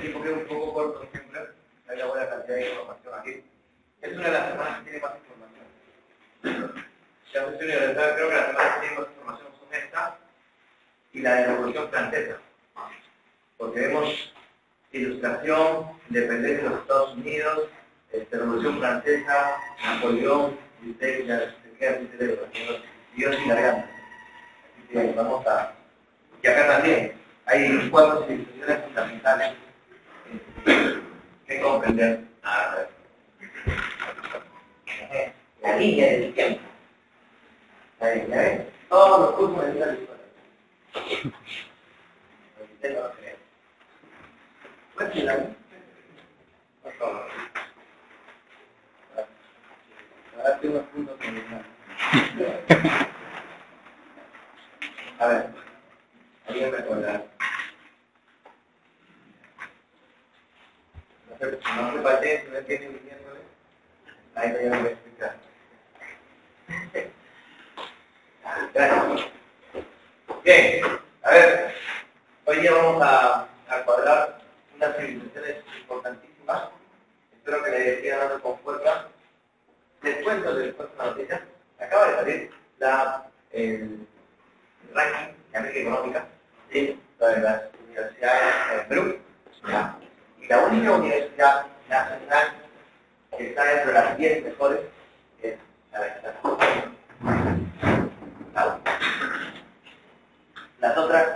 tiempo queda un poco corto siempre, hay una buena cantidad de información aquí. Es una de las semanas que tiene más información. La cuestión universal, creo que las semanas que tienen más información son esta y la de la Revolución Francesa. Porque vemos ilustración, independencia de los Estados Unidos, Revolución Francesa, Napoleón, y usted ya se queda sin cerebro, y yo estoy largando. Así que vamos a... Y acá también hay 4 civilizaciones fundamentales que comprender. La línea del tiempo. Ahí, ¿ya ven? Todos los cursos de la historia. Usted no lo cree. Cuéntela. Por favor. Ahora tengo unos puntos con mi mano. A ver. Alguien me acordará. No se pateen, si no entienden mi miércoles. Ahí te voy a explicar. Gracias. Bien, a ver, hoy día vamos a cuadrar unas civilizaciones importantísimas. Espero que les sigan dando con fuerza. Les cuento una noticia. Acaba de salir el ranking de América Económica de las universidades de Perú. Y la única universidad nacional que está dentro de las 10 mejores es la de Estados Unidos. Las otras,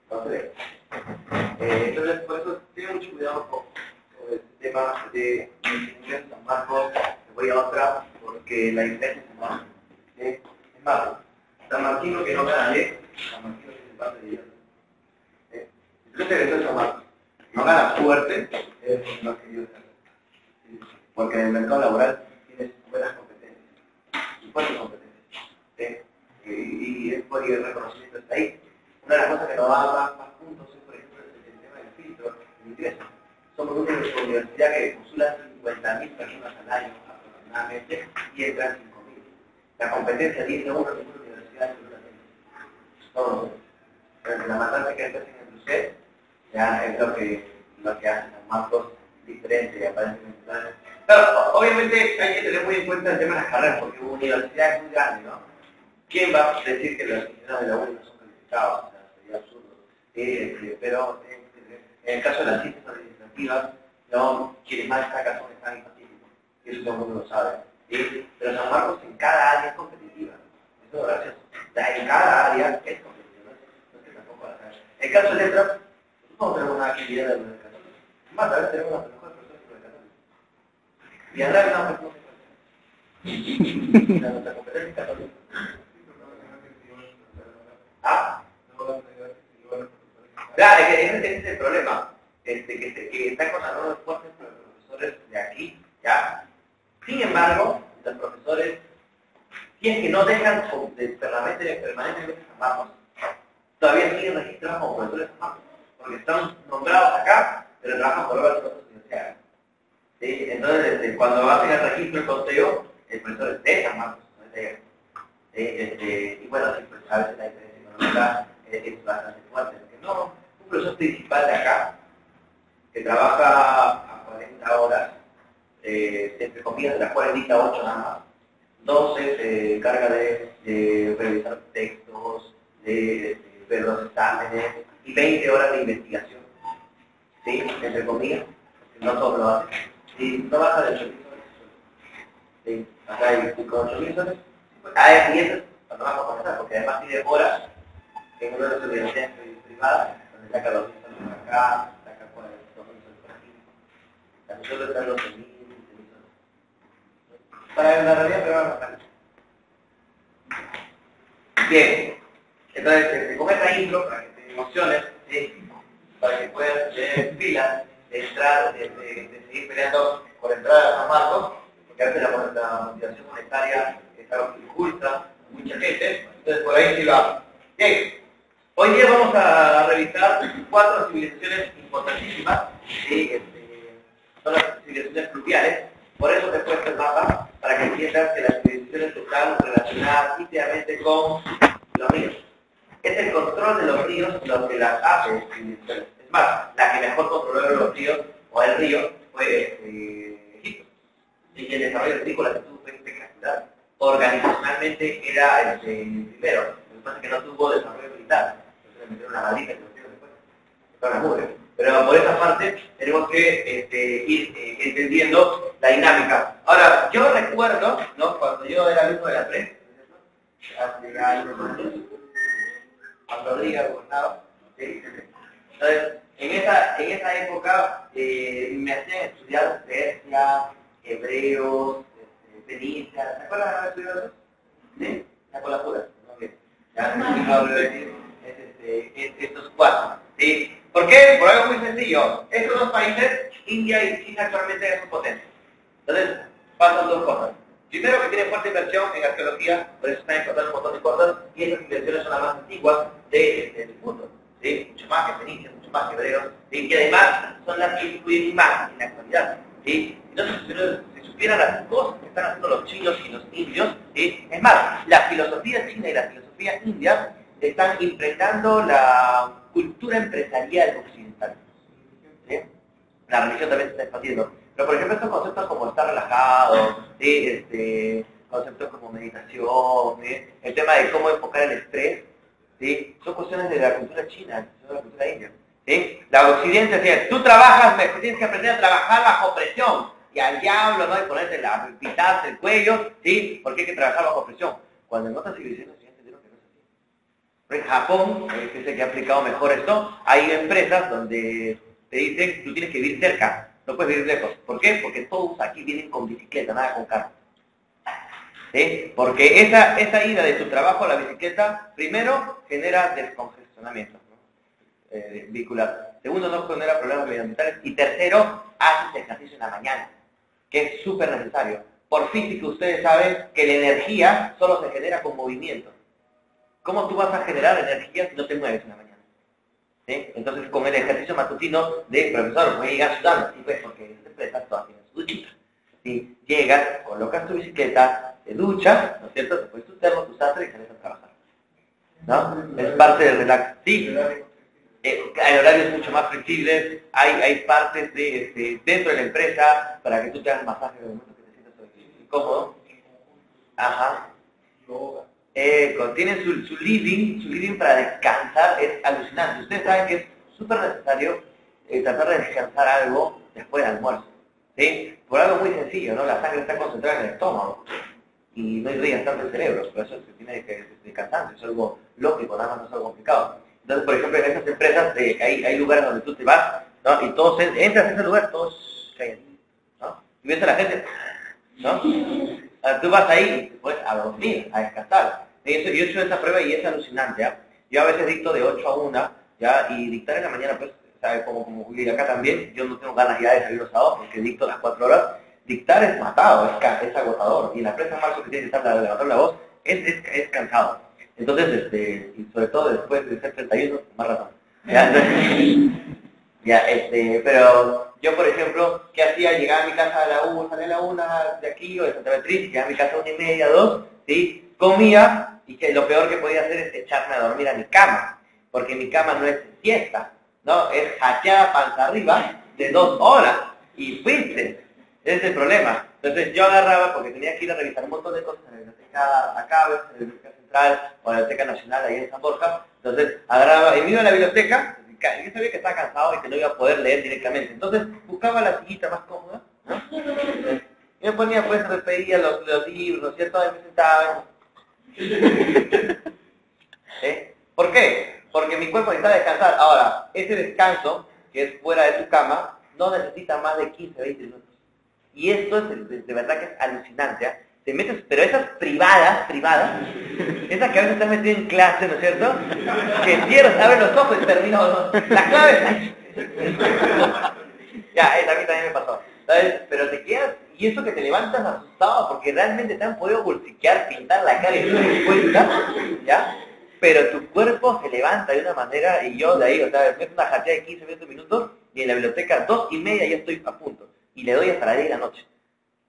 no se ve. Entonces, por eso, tengan mucho cuidado con el tema de inglés San Marcos. Voy a otra, porque la iglesia es más. Es más, San Martino que no gana ley, San Martino que se parte de Dios. Entonces, San Marcos no gana fuerte, es lo que Dios hace. Porque en el mercado laboral tienes buenas competencias y fuertes competencias. Y es por el reconocimiento está ahí. Una de las cosas que nos va más puntos es, por ejemplo, el tema del filtro de ingreso. Somos una universidad que postula 50.000 personas al año aproximadamente y entran 5.000. La competencia 10 a 1 de ninguna universidad es una tendencia. Todos. La matanza que hacen entre ustedes ya es lo que hacen San Marcos diferente y aparentemente. Claro, obviamente hay que tener muy en cuenta el tema de las carreras, porque una universidad es muy grande, ¿no? ¿Quién va a decir que los aficionados de la UNI no son calificados? O sea, sería absurdo. Pero en el caso de las ciencias administrativas, no, quienes más destacan son están pacíficos. Y eso todo el mundo lo sabe. Pero San Marcos en cada área es competitiva. Eso es gracioso. O sea, en cada área es competitiva. No es que tampoco la sabe. En el caso de letras, nosotros no tenemos nada que lidiar de los de católicos. Más, a veces tenemos las mejores personas que los de católicos. Y andar en una persona que nuestra competencia es católica. Claro, ese es el problema, que está con algunos fuertes profesores de aquí, ¿ya? Sin embargo, los profesores, si es que no dejan permanentemente San Marcos, todavía siguen registrados como profesores de San Marcos, porque están nombrados acá, pero trabajan por otras universidades. ¿Sí? Entonces, cuando hacen el registro, el conteo, el profesor es de San Marcos, no es de allá. Y bueno, pues, a veces la diferencia económica es bastante fuerte, porque no, un profesor principal de acá, que trabaja a 40 horas, entre comillas, de las cuales dicta 8 nada más, 12 se encarga de revisar textos, de ver los exámenes, y 20 horas de investigación, ¿sí? Entre comillas, no todos lo hacen, y no baja de 8.000 soles, ¿sí? Acá hay 8.000 soles. Hay clientes cuando vamos a comenzar, porque además tiene horas en una de las universidades privadas, donde saca 2.000 soles por acá, saca 2.000 soles por aquí. Nosotros están 12.000, 15.000 soles. Para la realidad, pero vamos a estar. Bien, entonces, con esta intro, para que te emociones, para que puedas tener pilas de entrar, de seguir peleando por entrar a San Marcos, porque a veces la motivación monetaria es algo que impulsa mucha gente, entonces por ahí sí va. Bien, hoy día vamos a revisar 4 civilizaciones importantísimas, son las civilizaciones fluviales, por eso te he puesto el mapa, para que entiendas que las civilizaciones están relacionadas íntimamente con los ríos. Es el control de los ríos lo que las hace civilizaciones. Es más, la que mejor controló los ríos o el río fue Egipto. Y el desarrollo agrícola que tuvo fue espectacular. Organizacionalmente era el primero. Lo que pasa es que no tuvo desarrollo militar. Entonces le metieron una maldita que lo hicieron después. Fue una mugre. Pero por esa parte tenemos que ir entendiendo la dinámica. Ahora, yo recuerdo, ¿no? Cuando yo era alumno de la PRE, hace ya unos años, cuando Rodríguez gobernaba, ¿sí? Entonces, en esa época me hacían estudiar Persia, hebreos, fenicias. ¿Se acuerdan de haber estudiado eso? ¿Sí? Ya con la pura. Ya no hablo de decir estos cuatro. ¿Sí? ¿Por qué? Por algo muy sencillo. Estos dos países, India y China, actualmente son potencias. Entonces, pasan dos cosas. Primero, que tienen fuerte inversión en arqueología, por eso están explotando un montón de cosas, y esas inversiones son las más antiguas del mundo. ¿Sí? Mucho más que fenicios, mucho más que hebreos, ¿sí? Y además son las que influyen más en la actualidad. ¿Sí? Entonces, si supieran las cosas que están haciendo los chinos y los indios, ¿sí? Es más, la filosofía china y la filosofía india están impregnando la cultura empresarial occidental. ¿Sí? La religión también se está expandiendo. Pero por ejemplo estos conceptos como estar relajado, ¿sí? Conceptos como meditación, ¿sí? El tema de cómo enfocar el estrés, ¿sí? Son cuestiones de la cultura china, de la cultura india. ¿Sí? La occidente decía, tú trabajas, tienes que aprender a trabajar bajo presión. Y al diablo, ¿no? Y ponerte pitarte el cuello, ¿sí? Porque hay que trabajar bajo presión. Cuando en otras civilizaciones ya entendieron que no es así. En Japón, que es el que ha aplicado mejor esto, hay empresas donde te dicen, tú tienes que vivir cerca, no puedes vivir lejos. ¿Por qué? Porque todos aquí vienen con bicicleta, nada con carro. ¿Sí? Porque esa ida de tu trabajo a la bicicleta, primero, genera descongestionamiento, ¿no? Vehicular. Segundo, no genera problemas medioambientales. Y tercero, haces ejercicio en la mañana, que es súper necesario. Por física, ustedes saben que la energía solo se genera con movimiento. ¿Cómo tú vas a generar energía si no te mueves en la mañana? ¿Sí? Entonces, con el ejercicio matutino de profesor, voy a llegar sudando, ¿sí? Pues porque las empresas todas tienen su duchita. ¿Sí? Llegas, colocas tu bicicleta, te duchas, ¿no es cierto? Te pones tu termo, tu sastre y sales a trabajar. ¿No? Es parte del relax. Sí, el horario es mucho más flexible, hay partes dentro de la empresa para que tú te hagas masaje en el momento que te sientas incómodo. Ajá. Tienen su living para descansar, es alucinante. Ustedes saben que es súper necesario tratar de descansar algo después del almuerzo. ¿Sí? Por algo muy sencillo, ¿no? La sangre está concentrada en el estómago y no hay que gastar el cerebro, por eso se tiene que descansar, es algo lógico, nada más no es algo complicado. Entonces, por ejemplo, en esas empresas hay lugares donde tú te vas, ¿no? Y todos entras a ese lugar, todos calladitos, ¿no? Y ves a la gente, ¿no? Tú vas ahí y te puedes a dormir, a descansar. Yo he hecho esa prueba y es alucinante, ¿ya? Yo a veces dicto de 8 a 1, ¿ya? Y dictar en la mañana, pues, ¿sabes? Como y acá también, yo no tengo ganas ya de salir los sábados porque dicto las 4 horas. Dictar es matado, es agotador. Y la presa en marzo que tiene que estar levantando la voz es cansado. Entonces, y sobre todo después de ser 31, más razón. ¿Ya? Pero yo, por ejemplo, ¿qué hacía? Llegaba a mi casa a la 1, salía a la 1 de aquí o de Santa Beatriz, llegaba a mi casa a 1:30, 2, ¿sí? Comía, y que lo peor que podía hacer es echarme a dormir a mi cama, porque mi cama no es siesta, ¿no? Es hacheada panza arriba de 2 horas, y fuiste. Ese es el problema. Entonces yo agarraba, porque tenía que ir a revisar un montón de cosas en la biblioteca acá, en la biblioteca central, o en la biblioteca nacional ahí en San Borja, entonces agarraba y me iba a la biblioteca, yo sabía que estaba cansado y que no iba a poder leer directamente, entonces buscaba la sillita más cómoda, ¿no? Y me ponía pues, pedía los libros, ¿cierto? Y me sentaba. ¿Por qué? Porque mi cuerpo necesita descansar. Ahora, ese descanso, que es fuera de tu cama, no necesita más de 15, 20 minutos. Y esto es de verdad que es alucinante, ¿eh? Te metes, pero esas privadas, esas que a veces estás metido en clase, ¿no es cierto? Que cierras, abres los ojos y terminó, ¿no? La clave es... Ya, eso a mí también me pasó, ¿sabes? Pero te quedas, y eso que te levantas asustado, porque realmente te han podido bolsiquear, pintar la cara y no te das cuenta, ¿ya? Pero tu cuerpo se levanta de una manera, y yo de ahí, o sea, meto una jateada de 15, 20 minutos, y en la biblioteca 2:30 ya estoy a punto. Y le doy hasta las 10 de la noche.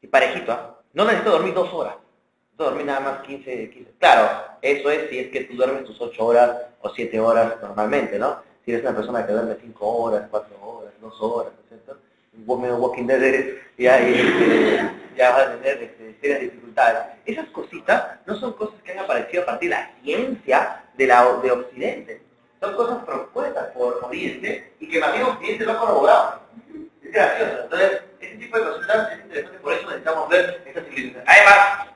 Y parejito, ¿ah? No necesito dormir 2 horas. Necesito dormir nada más 15. Claro, eso es si es que tú duermes tus 8 horas o 7 horas normalmente, ¿no? Si eres una persona que duerme 5 horas, 4 horas, 2 horas, ¿no es cierto? Un medio Walking Dead eres, ya vas a tener serias dificultades. Esas cositas no son cosas que han aparecido a partir de la ciencia de Occidente. Son cosas propuestas por Oriente y que más bien Occidente lo ha corroborado. Es gracioso. Entonces, este tipo de cositas es interesante, por eso necesitamos ver estas civilizaciones. Además,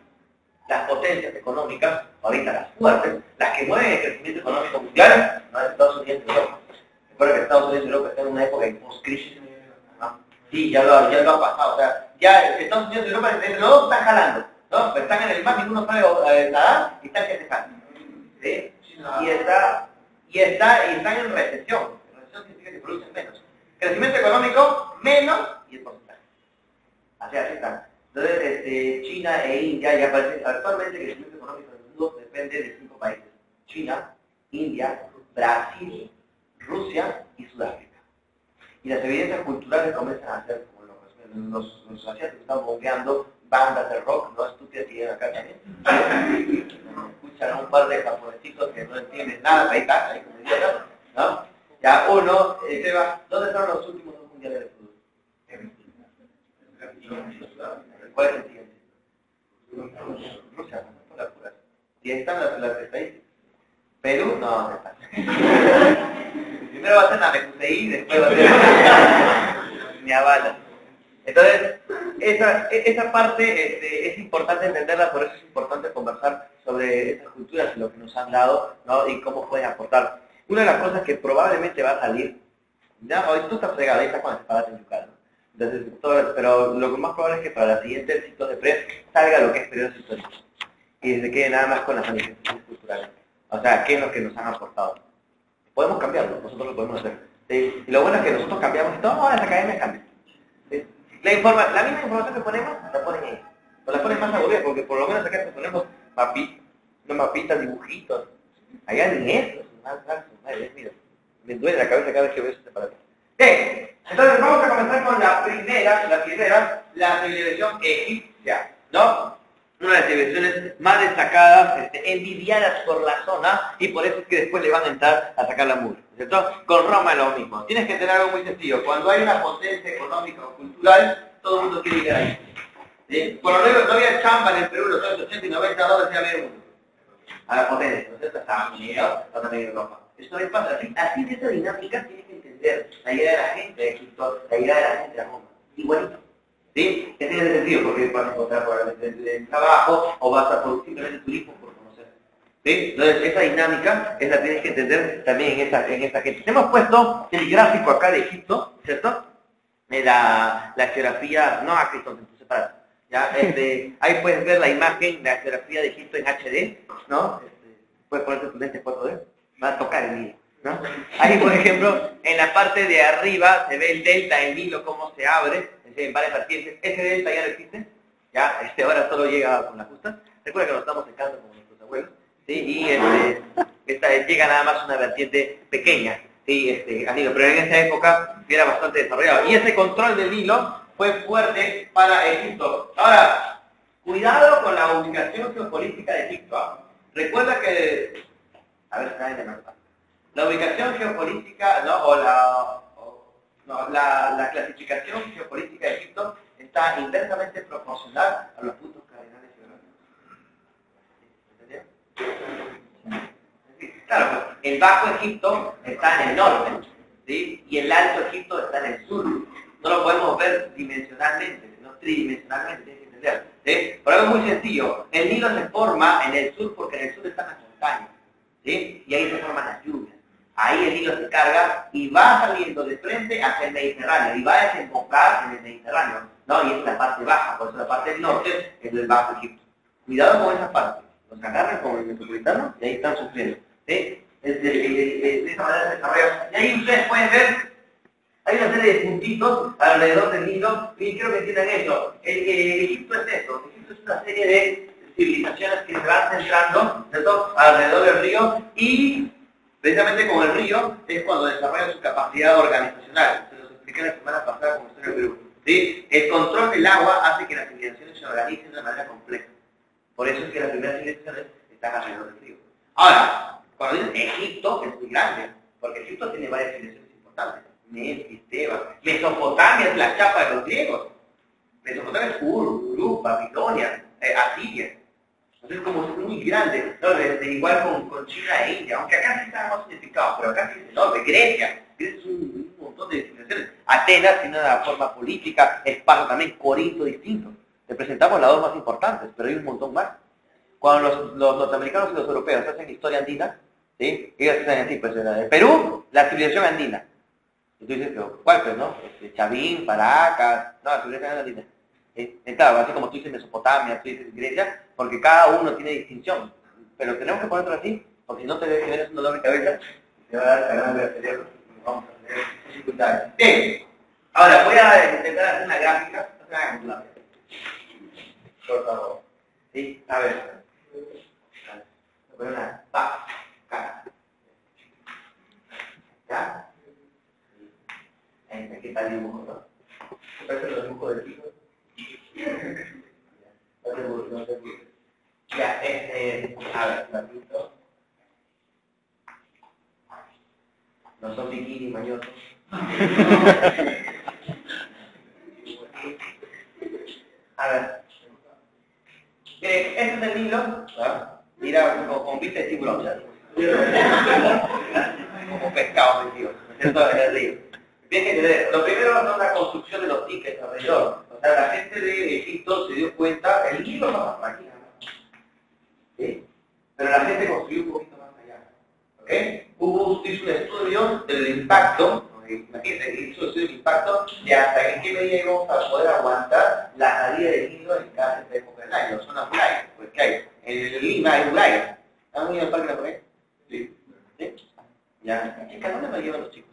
las potencias económicas, ahorita las fuertes, las que mueven el crecimiento económico mundial, no es Estados Unidos y Europa. Recuerda que Estados Unidos y Europa están en una época de post-crisis. ¿No? Sí, ya lo han pasado. O sea, ya Estados Unidos y Europa, entre los dos están jalando. ¿No? Pues están en el mar, ninguno sabe nadar y están que se jalan. ¿Sí? Y están en recesión. Recesión significa que producen menos. Crecimiento económico, menos y el porcentaje. Así están. Entonces, China e India ya aparecen. Actualmente el crecimiento económico del mundo depende de 5 países. China, India, Brasil, Rusia y Sudáfrica. Y las evidencias culturales comienzan a ser como los asiáticos están bombeando bandas de rock, no estúpidas que llegan acá también. Escuchan a un par de japonesitos que no entienden nada, ahí está, ahí como idiotas, ¿no? Ya uno, Seba, ¿dónde fueron los últimos 2 mundiales de fútbol? ¿Cuál es el siguiente? Rusia, no las puras. Y ahí están las estadísticas. Perú, no está. Primero va a ser la MQCI, después va a ser ni avala. Entonces, esa parte es importante entenderla, por eso es importante conversar sobre estas culturas y lo que nos han dado, ¿no? Y cómo pueden aportar. Una de las cosas que probablemente va a salir, ya hoy tú estás fregado, ahí estás con las espadas en tu cara, ¿no? Entonces, pero lo más probable es que para la siguiente ciclo de PREP salga lo que es periodos históricos y se quede nada más con las manifestaciones culturales. O sea, ¿qué es lo que nos han aportado? Podemos cambiarlo, nosotros lo podemos hacer. ¿Sí? Y lo bueno es que nosotros cambiamos y todas las academias cambian. ¿Sí? La misma información que ponemos, la ponen ahí. O la ponen más aburrida, porque por lo menos acá ponemos mapitas, dibujitos. Allá ni eso, mira, me duele la cabeza cada vez que veo este aparato. Bien, entonces vamos a comenzar con la primera, la civilización egipcia, ¿no? Una de las civilizaciones más destacadas, envidiadas por la zona, y por eso es que después le van a entrar a sacar la mugre, ¿cierto? Con Roma es lo mismo. Tienes que tener algo muy sencillo. Cuando hay una potencia económica o cultural, todo el mundo quiere llegar ahí. ¿Sí? Por lo menos no había chamba en el Perú, los años 80 y 90 dólares ya había uno. A la potencia, ¿no es cierto? Estaban unidos, también en Europa. Esto es pasa. Así de esa dinámica tienes que entender la idea de la gente de Egipto, la idea de la gente de Roma. Igualito. ¿Sí? Que tiene sentido porque vas a encontrar probablemente el trabajo o vas a producir simplemente turismo por conocer. ¿Sí? Entonces esa dinámica es la que tienes que entender también en esta gente. Hemos puesto el gráfico acá de Egipto, ¿cierto? La geografía, no aquí entonces separado. ¿Ya? Ahí puedes ver la imagen, la geografía de Egipto en HD, ¿no? Puedes poner tu lente 4D, va a tocar el Nilo, ¿no? Ahí, por ejemplo, en la parte de arriba se ve el delta, el Nilo, cómo se abre, en varias vertientes. Ese delta ya no existe, ya, ahora solo llega con las justas. Recuerda que lo estamos secando como nuestros abuelos, ¿sí? Y llega nada más una vertiente pequeña, ¿sí? Al Nilo, pero en esa época era bastante desarrollado. Y ese control del Nilo fue fuerte para Egipto. Ahora, cuidado con la ubicación geopolítica de Egipto, ¿eh? Recuerda que, a ver, la ubicación geopolítica, ¿no? La clasificación geopolítica de Egipto está inversamente proporcional a los puntos cardinales geográficos. ¿Entendió? Claro, el Bajo Egipto está en el norte, ¿sí? Y el Alto Egipto está en el sur. No lo podemos ver dimensionalmente, sino tridimensionalmente, tienes que entender. ¿Sí? Por algo muy sencillo, el Nilo se forma en el sur porque en el sur están las montañas, ¿sí? Y ahí se forman las lluvias. Ahí el Nilo se carga y va saliendo de frente hacia el Mediterráneo y va a desembocar en el Mediterráneo, ¿no? Y es la parte baja, por eso la parte del norte es del Bajo Egipto. Cuidado con esa parte, los agarran como el metropolitano y ahí están sufriendo, ¿sí? De esa manera se desarrolla. Y ahí ustedes pueden ver, hay una serie de puntitos alrededor del Nilo, y quiero que entiendan eso. Egipto es eso, Egipto es una serie de civilizaciones que se van centrando, ¿cierto? Alrededor del río, y precisamente con el río es cuando desarrolla su capacidad organizacional. Se los expliqué la semana pasada como estoy en Perú. ¿Sí? El control del agua hace que las civilizaciones se organicen de una manera compleja. Por eso es que las primeras civilizaciones están alrededor del río. Ahora, cuando dicen Egipto, es muy grande. porque Egipto tiene varias civilizaciones importantes. Memphis, Tebas, Mesopotamia es la chapa de los griegos. Mesopotamia es Ur, Babilonia, Asiria. Entonces como es muy grande, ¿no? Igual con China e India, aunque acá sí está más significado, pero acá sí es enorme. Grecia es un montón de civilizaciones. Atenas tiene una forma política, Esparta también, Corinto distinto. Te presentamos las dos más importantes, pero hay un montón más. Cuando los norteamericanos y los europeos hacen historia andina, ¿sí? Ellos dicen así, pues en Perú, la civilización andina. Y tú dices, pero ¿cuál pues, no? Chavín, Paracas, no, la civilización andina. Claro, así como tú dices Mesopotamia, tú dices Grecia, porque cada uno tiene distinción. Pero tenemos que ponerlo así, porque si no te ves que vienes un dolor de cabeza, te va a dar cagando el cerebro, y vamos a tener dificultades. Bien, ahora voy a intentar hacer una gráfica, por favor. ¿Sí? A ver. Voy a poner una cara. ¿Ya? Aquí está el dibujo, ¿no? Parece los dibujos del hijo. Ya, a ver, ratito. No son bikini mañosos. A ver. Este es el Nilo, ¿verdad? Mira, como viste tiburón, ¿sabes? Como pescado metido, ¿cierto? En el río. Bien, gente, lo primero es la construcción de los diques alrededor. O sea, la gente de Egipto se dio cuenta, el Nilo pasa por aquí, ¿no? ¿Sí? Pero la gente construyó un poquito más allá. ¿Ok? Hizo un estudio del impacto, imagínense, hizo un estudio del impacto de hasta en qué medida íbamos a poder aguantar la salida del Nilo en cada época del año. Son las murallas, pues que hay. En Lima hay murallas. ¿Han venido al parque de la Corea? Sí. ¿Sí? Ya. ¿A dónde me llevan los chicos?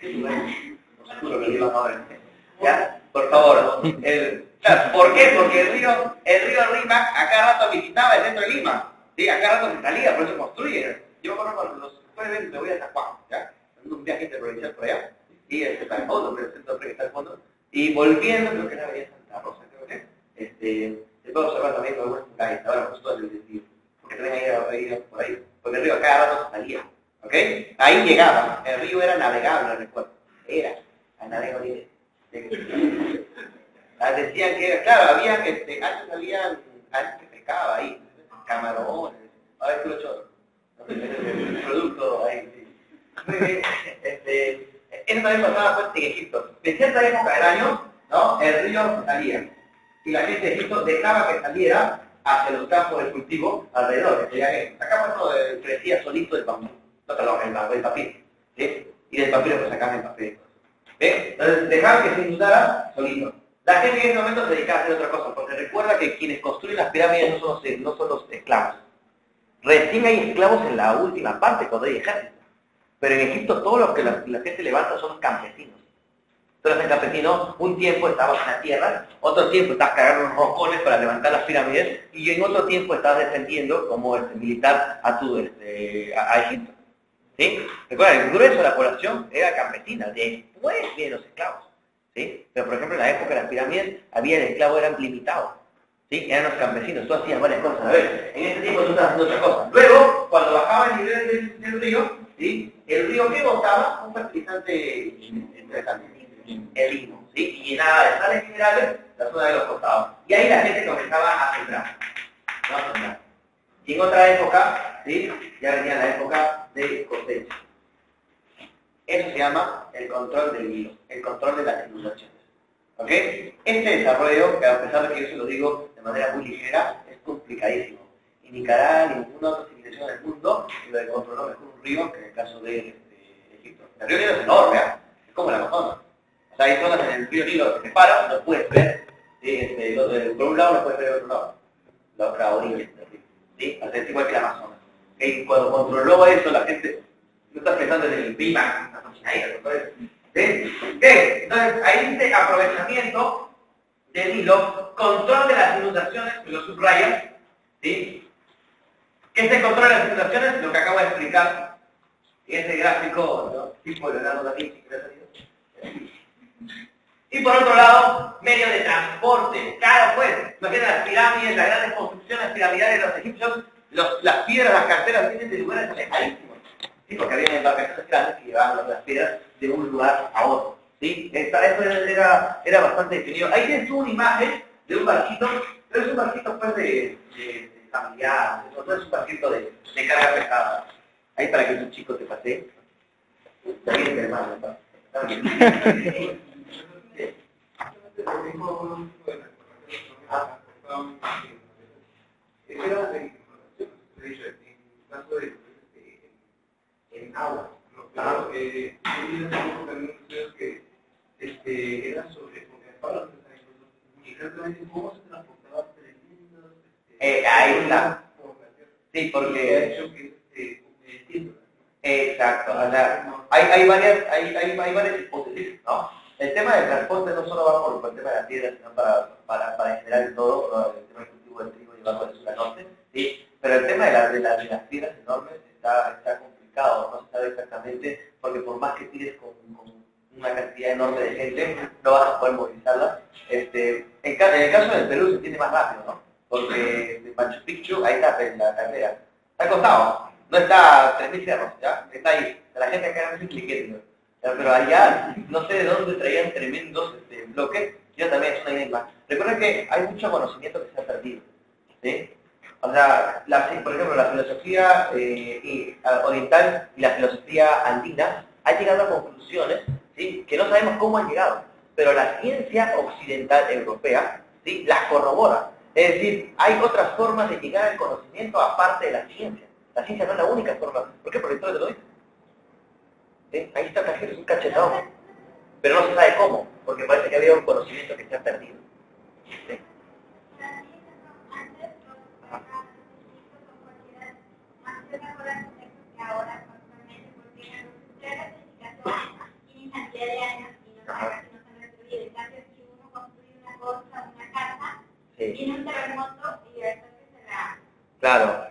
¿Qué lugar? Oscuro que llevan ahora. ¿Ya? Por favor. Claro, ¿por qué? Porque el río Rímac a cada rato visitaba el centro de Lima. ¿Sí? A cada rato se salía, por eso construyen. Yo me acuerdo cuando los jueves me voy a San Juan, ¿ya? Haciendo un viaje interprovincial por allá. Y está el fondo, pero el centro de está al fondo. Y volviendo, creo que era Bahía Santa Rosa, creo que. Se puede observar también algunas murallas, ahora pues todo el desvío. Porque también hay por ahí. Porque el río a cada rato se salía. ¿Ok? Ahí llegaba. El río era navegable, recuerdo. Era. A navegable. Decían que, claro, había, antes se pescaba ahí, camarones, a ver, tú chorro. El producto ahí, sí. Eso también pasaba pues en Egipto. En cierta época del año, ¿no? El río salía. Y la gente de Egipto dejaba que saliera hacia los campos de cultivo alrededor. Acá pues crecía solito el bambú. No, perdón, el papiro. ¿Sí? Y del papiro pues sacaban el papel. Entonces dejaban que se inundara solito. La gente en ese momento se dedicaba a hacer otra cosa, porque recuerda que quienes construyen las pirámides no son los esclavos. Recién hay esclavos en la última parte, cuando hay ejército. Pero en Egipto todo lo que la gente levanta son los campesinos. Entonces el campesino, un tiempo estabas en la tierra, otro tiempo estabas cargando unos rocones para levantar las pirámides, y en otro tiempo estabas defendiendo como militar a Egipto. ¿Sí? Recuerda, el grueso de la población era campesina, después vienen los esclavos. ¿Sí? Pero por ejemplo en la época de las pirámides había el esclavo, eran limitados. ¿Sí? Eran los campesinos, tú hacías varias cosas. A ver, en ese tiempo tú estabas haciendo otra cosa. Luego, cuando bajaba el nivel del río, ¿sí? El río que botaba un fertilizante interesante, el limo, ¿sí? Y llenaba de sales minerales la zona de los costados. Y ahí la gente comenzaba a sembrar. ¿No? A sembrar. Y en otra época, ¿sí? Ya venía la época de cosecha. Eso se llama el control del hilo, el control de las inundaciones. ¿Ok? Este desarrollo, que a pesar de que yo se lo digo de manera muy ligera, es complicadísimo. Y ni cara ninguna otra civilización del mundo lo controló mejor un río que en el caso de Egipto. El río Nilo es enorme, ¿eh? Es como el Amazonas. O sea, hay zonas en el río Nilo que se separan, no puedes ver, ¿sí? Por un lado no puedes ver del otro lado, la otra orilla del río. ¿Sí? O sea, es igual que el Amazonas. Y cuando controló eso, la gente no está pensando en el clima, ¿sí? Entonces, ahí dice aprovechamiento del hilo, control de las inundaciones, que lo subrayan, ¿sí? ¿Qué es el control de las inundaciones? Lo que acabo de explicar, ese gráfico, ¿no? Tipo de Leonardo da Vinci, que ha salido. Y por otro lado, medio de transporte. Claro, pues, imagínate las pirámides, las grandes construcciones piramidales de los egipcios, las piedras, las carteras vienen de lugares alejadísimos. ¿sí? Porque había embarcaciones grandes que llevaban las piedras de un lugar a otro, ¿sí? Eso era bastante definido. Ahí tienes una imagen de un barquito, pero es un barquito pues de familiar, no es un barquito de carga pesada. Ahí para que tu chico te pase. También mi hermano, ¿no? En agua. Claro, que era sobre, cómo se transportaba tremendos. Ahí está. Sí, porque... Exacto, o sea, hay varias hipótesis, ¿no? El tema del transporte no solo va por el tema de la piedra, sino para en general todo, ¿no? El tema del cultivo del trigo llevarlo de sur a norte, ¿sí? Pero el tema de las piedras enormes está complicado, no se sabe exactamente, porque por más que tires con una cantidad enorme de gente, no vas a poder movilizarla. En el caso del Perú se tiene más rápido, ¿no? Porque de Machu Picchu, ahí está la carrera, está acostado. No está a 3.000 cerros, ¿ya? Está ahí. La gente acá no se cliquete, ¿no? Pero allá, no sé de dónde traían tremendos bloques, yo también es una enigma. Recuerda que hay mucho conocimiento que se ha perdido, ¿sí? O sea, por ejemplo, la filosofía oriental y la filosofía andina han llegado a conclusiones, ¿sí? Que no sabemos cómo han llegado, pero la ciencia occidental europea, ¿sí? Las corrobora. Es decir, hay otras formas de llegar al conocimiento aparte de la ciencia. La ciencia no es la única forma. ¿Por qué? Porque todo te lo dice. ¿Sí? Ahí está el cajero, es un cachetón. Pero no se sabe cómo, porque parece que había un conocimiento que se ha perdido. ¿Sí? Tiene un terremoto y después que se la... Claro.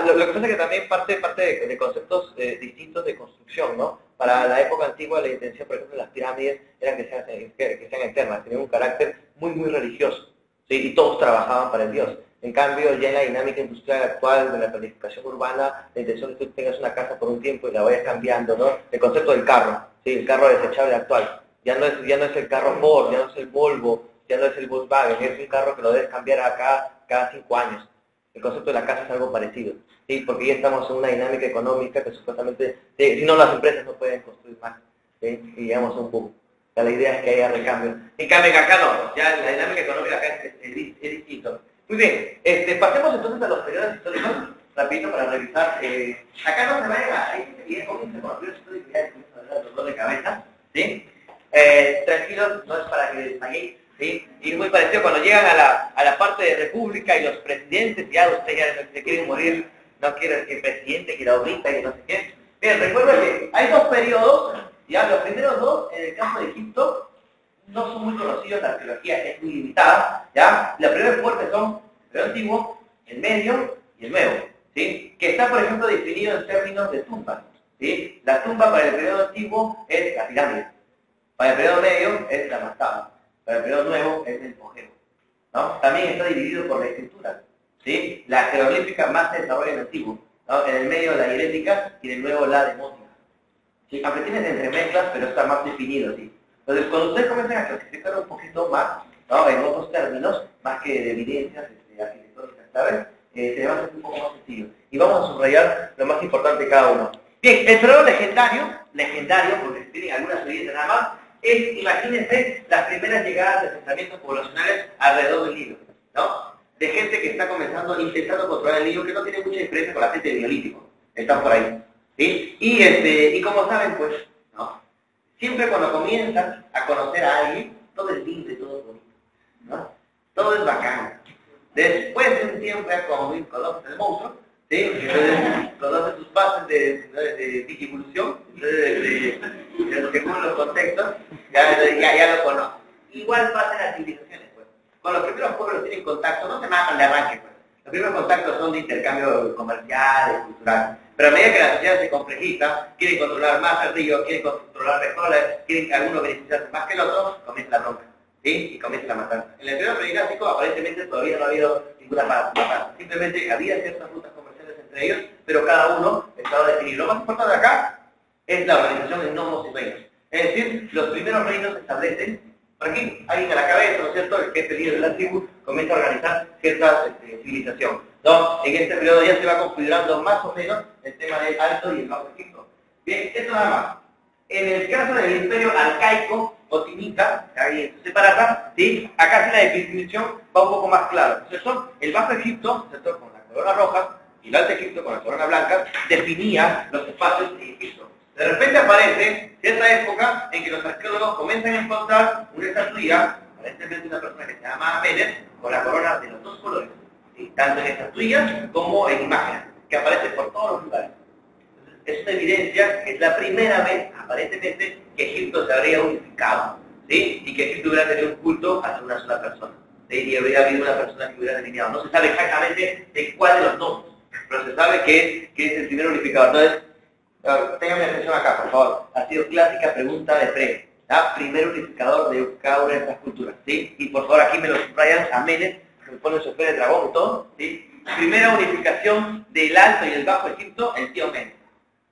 Lo que pasa es que también parte de conceptos distintos de construcción, ¿no? Para la época antigua la intención, por ejemplo, de las pirámides era que sean eternas, tenían un carácter muy, muy religioso, ¿sí? Y todos trabajaban para el Dios. En cambio, ya en la dinámica industrial actual de la planificación urbana, la intención es que tú tengas una casa por un tiempo y la vayas cambiando, ¿no? El concepto del carro, ¿sí? El carro desechable actual. Ya no es el carro Ford, ya no es el Volvo, ya no es el Volkswagen, es un carro que lo debes cambiar cada 5 años. El concepto de la casa es algo parecido, ¿sí? Porque ya estamos en una dinámica económica que supuestamente, si no las empresas no pueden construir más, ¿sí? Y llegamos a un boom. O sea, la idea es que haya recambio. En cambio, acá no, ya la dinámica económica acá es distinto. Muy bien, pasemos entonces a los periodos históricos, rapidito para revisar. Acá no se vayan, ahí bien, comienza con los periodos históricos, ya comienza a dar dolor de cabeza, ¿sí? Tranquilos, no es para que desmayéis. ¿Sí? Y es muy parecido cuando llegan a la parte de república y los presidentes, ya ustedes ya se quieren morir, no quieren que el presidente, que la ahorita y no sé qué. Bien, recuerda que hay dos periodos, ya los primeros dos, en el caso de Egipto, no son muy conocidos, la arqueología es muy limitada, ¿ya? Los primeros fuertes son el periodo antiguo, el medio y el nuevo, ¿sí? Que está, por ejemplo, definido en términos de tumbas, ¿sí? La tumba para el periodo antiguo es la pirámide, para el periodo medio es la mastaba. Para el periodo nuevo es el apogeo, ¿no? También está dividido por la escritura, ¿sí? La jeroglífica más se desarrolla en el antiguo, ¿no? En el medio la hierática y en el nuevo la demótica, ¿sí? Aunque tienen entremezclas, pero está más definido, ¿sí? Entonces, cuando ustedes comienzan a clasificar un poquito más, ¿no? En otros términos, más que de evidencias arquitectónicas, ¿sabes? Se va a hacer un poco más sencillo. Y vamos a subrayar lo más importante de cada uno. Bien, el periodo legendario, porque se tienen algunas evidencias nada más, imagínense las primeras llegadas de asentamientos poblacionales alrededor del Nilo, ¿no? De gente que está intentando controlar el Nilo, que no tiene mucha diferencia con la gente del Neolítico, están por ahí, ¿sí? Y como saben, pues, ¿no? Siempre cuando comienzan a conocer a alguien, todo es lindo y todo es bonito, ¿no? Todo es bacán. Después de un tiempo, ya como conoces el monstruo, ¿sí? Entonces, conoces tus bases de digievolución, según los contextos, ya lo conoces. Igual pasa en las civilizaciones, pues. Con los primeros pueblos tienen contacto, no se matan de arranque, pues. Los primeros contactos son de intercambio comercial, cultural. Pero a medida que la sociedad se complejiza, quieren controlar más el río, quieren controlar mejor, quieren algunos beneficiarse más que el otro, comienza la bronca, ¿sí? Y comienza la matanza. En el periodo prehispánico aparentemente todavía no ha habido ninguna matanza. Simplemente había ciertas rutas comerciales entre entre ellos, pero cada uno estaba definido. Lo más importante acá es la organización en gnomos y reinos. Es decir, los primeros reinos se establecen, por aquí, alguien a la cabeza, ¿no es cierto?, el jefe líder de la tribu comienza a organizar cierta civilización, ¿no? En este periodo ya se va configurando más o menos el tema del Alto y el Bajo Egipto. Bien, esto nada más. En el caso del imperio arcaico o timita, ahí separada, ¿sí? Acá sí la definición va un poco más clara. Entonces son el Bajo Egipto, ¿cierto?, con la corona roja, y el Alto Egipto con la corona blanca, definía los espacios en Egipto. De repente aparece cierta época en que los arqueólogos comienzan a encontrar una estatuilla, aparentemente una persona que se llama Amenes, con la corona de los dos colores, ¿sí?, tanto en estatuillas como en imágenes, que aparecen por todos los lugares. Es una evidencia que es la primera vez, aparentemente, que Egipto se habría unificado, ¿sí?, y que Egipto hubiera tenido un culto hacia una sola persona, ¿sí?, y habría habido una persona que hubiera delineado. No se sabe exactamente de cuál de los dos, pero se sabe que es el primer unificador. Entonces, ténganme atención acá, por favor. Ha sido clásica pregunta de pre. Primer unificador de cada una de estas culturas, ¿sí? Y por favor aquí me lo subrayan, Amenes, me ponen su esfera de dragón y todo, ¿sí? Primera unificación del Alto y el Bajo Egipto, el tío Menes.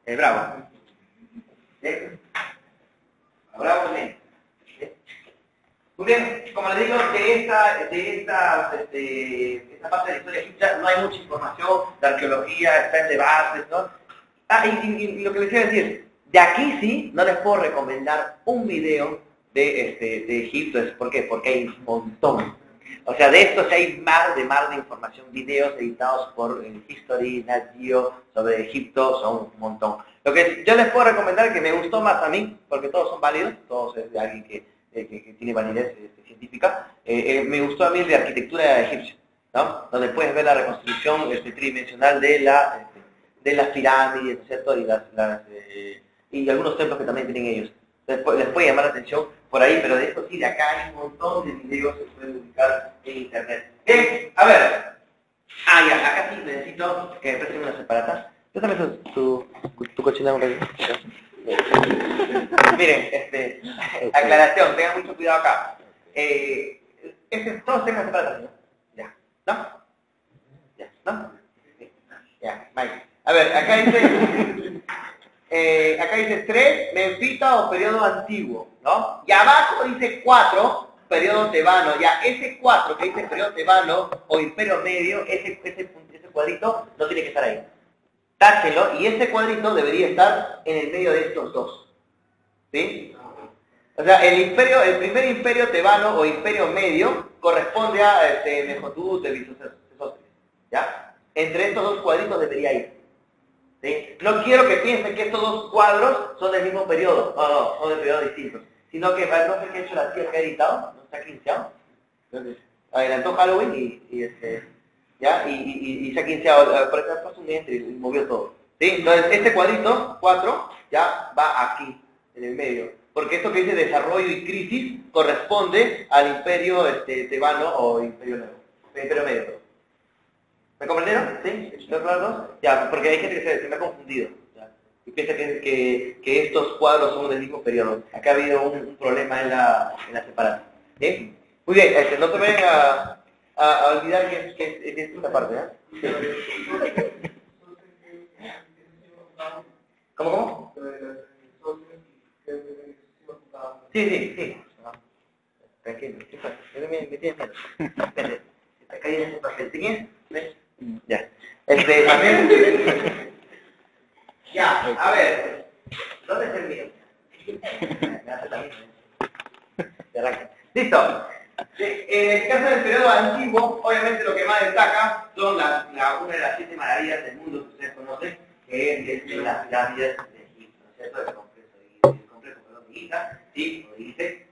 El bravo. ¿Sí? Bravo Menes. ¿Sí? Muy bien, como les digo, de esta parte de la historia egipcia no hay mucha información, la arqueología está en debates, ¿no? Y lo que les quiero decir, de aquí sí, no les puedo recomendar un video de Egipto. ¿Por qué? Porque hay un montón. O sea, de esto sí hay mar de información, videos editados por History, Nat Geo, sobre Egipto, son un montón. Lo que yo les puedo recomendar, que me gustó más a mí, porque todos son válidos, todos es de alguien que tiene validez científica, me gustó a mí el de arquitectura egipcia, ¿no? Donde puedes ver la reconstrucción tridimensional de las pirámides, ¿no es cierto?, y algunos templos que también tienen ellos. Les puede llamar la atención por ahí, pero de esto sí, de acá hay un montón de videos que se pueden ubicar en internet. Bien, a ver. Ya, acá sí necesito que me presten unas separatas. Yo también tu cochinada un ratito. Miren, aclaración, tengan mucho cuidado acá. Todos tengan separatas, ¿no? Ya, ¿no? Ya, ¿no? Ya, Mike. A ver, acá dice 3, Menfita o periodo antiguo, ¿no? Y abajo dice 4, periodo tebano. Ya, ese 4 que dice periodo tebano o imperio medio, ese cuadrito no tiene que estar ahí. Táchenlo, y ese cuadrito debería estar en el medio de estos dos. ¿Sí? O sea, el primer imperio tebano o imperio medio corresponde a Menjotu de Sesostris, ¿ya? Entre estos dos cuadritos debería ir. ¿Sí? No quiero que piensen que estos dos cuadros son del mismo periodo, no, son de periodos distintos, sino que no sé qué ha hecho la tía que ha editado, no está quinceado, entonces adelantó Halloween y se ha quinceado, por ejemplo, pasó un entre y movió todo. ¿Sí? Entonces este cuadrito, 4, ya va aquí, en el medio, porque esto que dice desarrollo y crisis corresponde al imperio tebano o imperio medio. ¿Me comprendieron? ¿Sí? ¿Están claros? Ya, porque hay gente que se me ha confundido. ¿Ya? Y piensa que estos cuadros son del mismo periodo. Acá ha habido un problema en la separación. ¿Sí? Muy bien, no te vayan a olvidar que es esta parte, ¿eh? Sí. ¿Cómo? Sí. Tranquilo, me tienes miedo. Espérate, acá viene ese papel. ¿Tienes? ¿Ves? Ya. Ya, a ver. ¿Dónde está el mío? Listo. En el caso del periodo antiguo, obviamente lo que más destaca son una de las 7 maravillas del mundo que ustedes conocen, que es las pirámides de Egipto, ¿no es cierto? El complejo de Giza, ¿sí? O dice,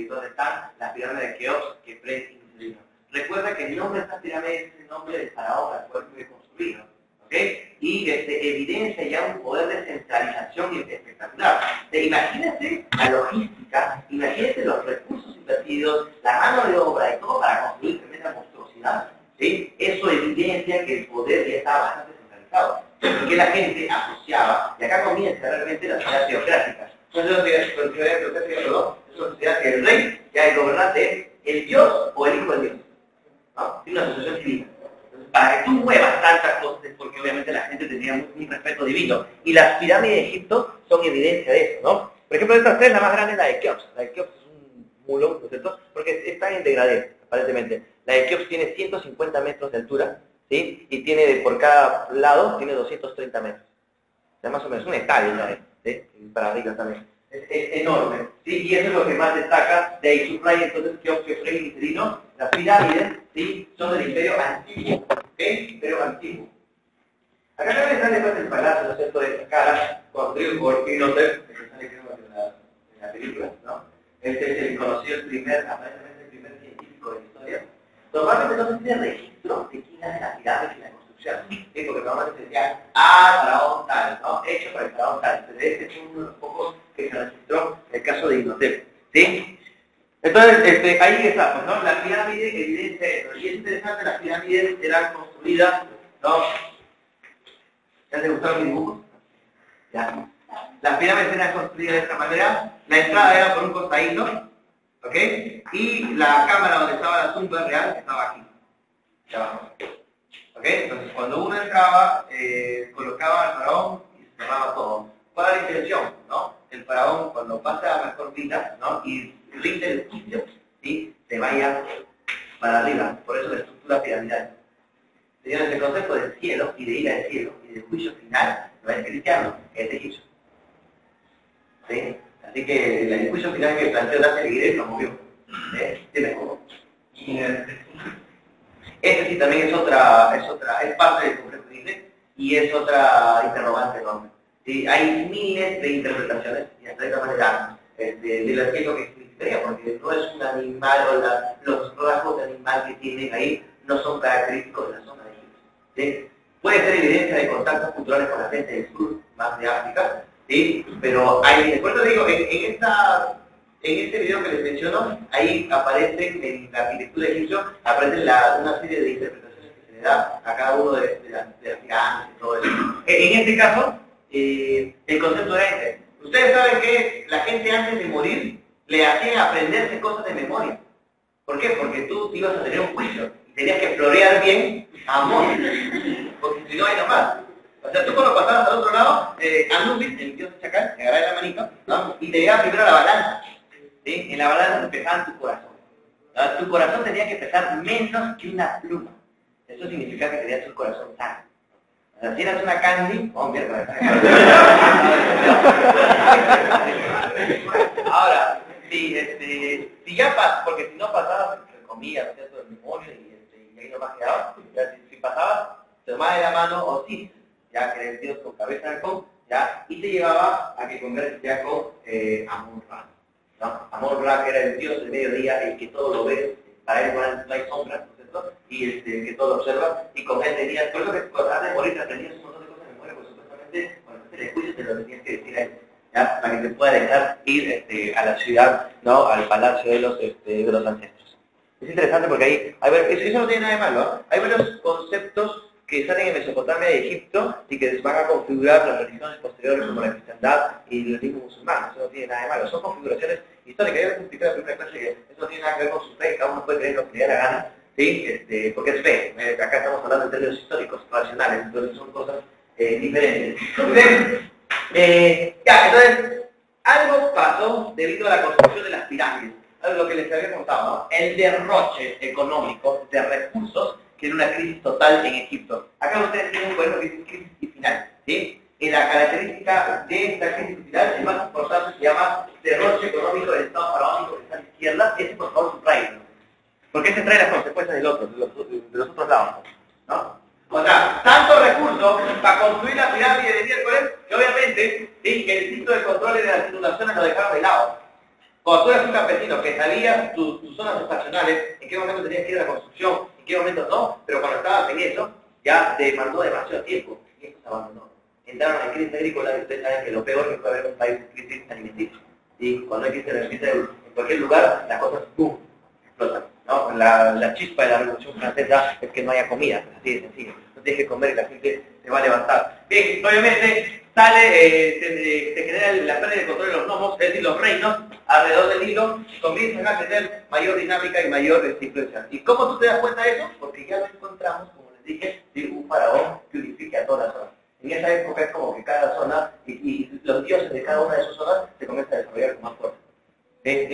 donde están las pirámides de Keops, que pre-incluyeron. Recuerda que el nombre de esta pirámide es el nombre del faraón al cual fue construido, ¿ok? Y evidencia ya un poder de centralización espectacular. Imagínense la logística, imagínense los recursos invertidos, la mano de obra y todo para construir tremenda monstruosidad, ¿sí? Eso evidencia que el poder ya estaba bastante centralizado, y que la gente asociaba, y acá comienza realmente la sociedad teocrática. Entonces, es una sociedad que el rey, ya el gobernante, es el dios o el hijo del dios. ¿No? Tiene una asociación civil. para que tú muevas tantas cosas, porque obviamente la gente tenía un respeto divino. Y las pirámides de Egipto son evidencia de eso, ¿no? Por ejemplo, de estas tres, la más grande es la de Keops. La de Keops es un mulo, ¿no es cierto? Porque está en degradé, aparentemente. La de Keops tiene 150 metros de altura, ¿sí? Y tiene, por cada lado, tiene 230 metros. O sea, más o menos, un estadio, ¿sabes? ¿Sí? Para arriba también. Es enorme, ¿sí? Y eso es lo que más destaca de ahí subraya entonces Keops, Kefren y Serino. Las pirámides, ¿sí? Son del Imperio Antiguo, ¿ok? Imperio Antiguo. Acá también sale después el palacio, ¿no es cierto?, de Saqqara, construido por Imhotep, que sale creo en la película, ¿no? Este es el conocido, aparentemente el primer científico de la historia. Normalmente no se tiene registro de quién hace las pirámides y la construcción, ¿sí? Porque normalmente se decía, faraón tal, ¿no? Hecho por el faraón tal. Pero este fue uno de los pocos que se registró el caso de Imhotep, ¿sí? Entonces, ahí está, pues, ¿no? La pirámide evidencia eso. Y es interesante, las pirámides eran construidas, ¿no? ¿Ya te gustaron mis dibujos? Ya. Las pirámides eran construidas de esta manera. La entrada era por un costadito, ¿ok? Y la cámara donde estaba la tumba real estaba aquí, de abajo. ¿Ok? Entonces, cuando uno entraba, colocaba al faraón y se cerraba todo. ¿Cuál era la intención, no? El faraón, cuando pasa a mejor vida, ¿no? Y rinde el juicio, ¿sí? Se vaya para arriba. Por eso la estructura piramidal. Señores, el concepto del cielo y de ir al cielo y del juicio final no es cristiano, es de egipcio. ¿Sí? Así que el juicio final que planteó Dante Alighieri lo movió. ¿Sí me acuerdo? Este sí también es parte del complejo de Disney y es otra interrogante enorme. ¿Sí? Hay miles de interpretaciones y hasta de esta manera de qué es lo que significaría, porque no es un animal o los rasgos de animal que tienen ahí no son característicos de la zona de Egipto. ¿Sí? Puede ser evidencia de contactos culturales con la gente del sur, más de África, ¿sí? Pero hay, por eso digo, en este video que les menciono, ahí aparecen, en la arquitectura egipcia, aparecen una serie de interpretaciones que se le da a cada uno de las pirámides y todo eso. En este caso, el concepto era este. Ustedes saben que la gente antes de morir le hacían aprenderse cosas de memoria. ¿Por qué? Porque tú ibas a tener un juicio y tenías que florear bien amor. Porque si no hay nomás. O sea, tú cuando pasabas al otro lado, Anubis, el dios de Chacal, te agarraba la manito, ¿no? Y te llegaba primero a la balanza. ¿Sí? En la balanza te pesaban tu corazón. ¿No? Tu corazón tenía que pesar menos que una pluma. Eso significa que tenías un corazón sano. O sea, si eras una candy, mierda. Ahora, si ya pasas, porque si no pasabas, comías, hacías todo el demonio y ahí nomás quedabas. Si pasabas, te tomabas de la mano o sí, ya que eres Dios con cabeza de halcón, ya, y te llevaba a que converses ya con Amon-Ra. ¿No? Amon-Ra, que era el dios del mediodía, el que todo lo ve, para él no hay sombra, ¿no es cierto? Y el que todo lo observa, y con él tenías, por eso que antes de morir te aprendías un montón de cosas de memoria, porque supuestamente cuando te le juicio te lo tenías que decir a él, ¿ya? Para que te pueda dejar ir a la ciudad, ¿no? Al palacio de los ancestros. Es interesante porque ahí, eso no tiene nada de malo, ¿no? Hay varios conceptos que salen en Mesopotamia y Egipto y que van a configurar las religiones posteriores como la cristiandad y el islam musulmán. Eso no tiene nada de malo, son configuraciones históricas. Yo les expliqué en la primera clase que eso no tiene nada que ver con su fe, cada uno puede creer lo que le dé la gana, ¿sí? Porque es fe. Acá estamos hablando de términos históricos, racionales, entonces son cosas diferentes. Entonces, algo pasó debido a la construcción de las pirámides, algo lo que les había contado, ¿no? El derroche económico de recursos, que era una crisis total en Egipto. Acá ustedes tienen un cuadro que dice crisis final, ¿sí? Y la característica de esta crisis final, el más importante, se llama derroche económico del Estado faraónico que está a la izquierda. Ese, por favor, subrayenlo. Porque ese trae las consecuencias del otro, de los otros lados, ¿no? O sea, tantos recursos para construir la pirámide de miércoles, que obviamente, ¿sí? El instinto de control de las inundaciones lo dejaron de lado. Cuando tú eras un campesino que salías tus zonas estacionales, ¿en qué momento tenías que ir a la construcción? ¿En qué momento no? Pero cuando estabas en eso, ya te demandó demasiado tiempo y esto se abandonó. Entraron en crisis agrícola y ustedes saben que lo peor que puede haber en un país es crisis alimenticia. Y cuando hay crisis alimenticia en cualquier lugar, las cosas ¡pum! Explotan, ¿no? La chispa de la Revolución Francesa es que no haya comida, así de sencillo. No tienes que comer y la gente se va a levantar. Bien, obviamente se genera la pérdida de control de los nomos, es decir, los reinos alrededor del Nilo comienzan a tener mayor dinámica y mayor influencia. ¿Y cómo tú te das cuenta de eso? Porque ya lo encontramos, como les dije, ¿sí? Un faraón que unifique a toda la zona. En esa época es como que cada zona y los dioses de cada una de sus zonas se comienzan a desarrollar con más fuerza.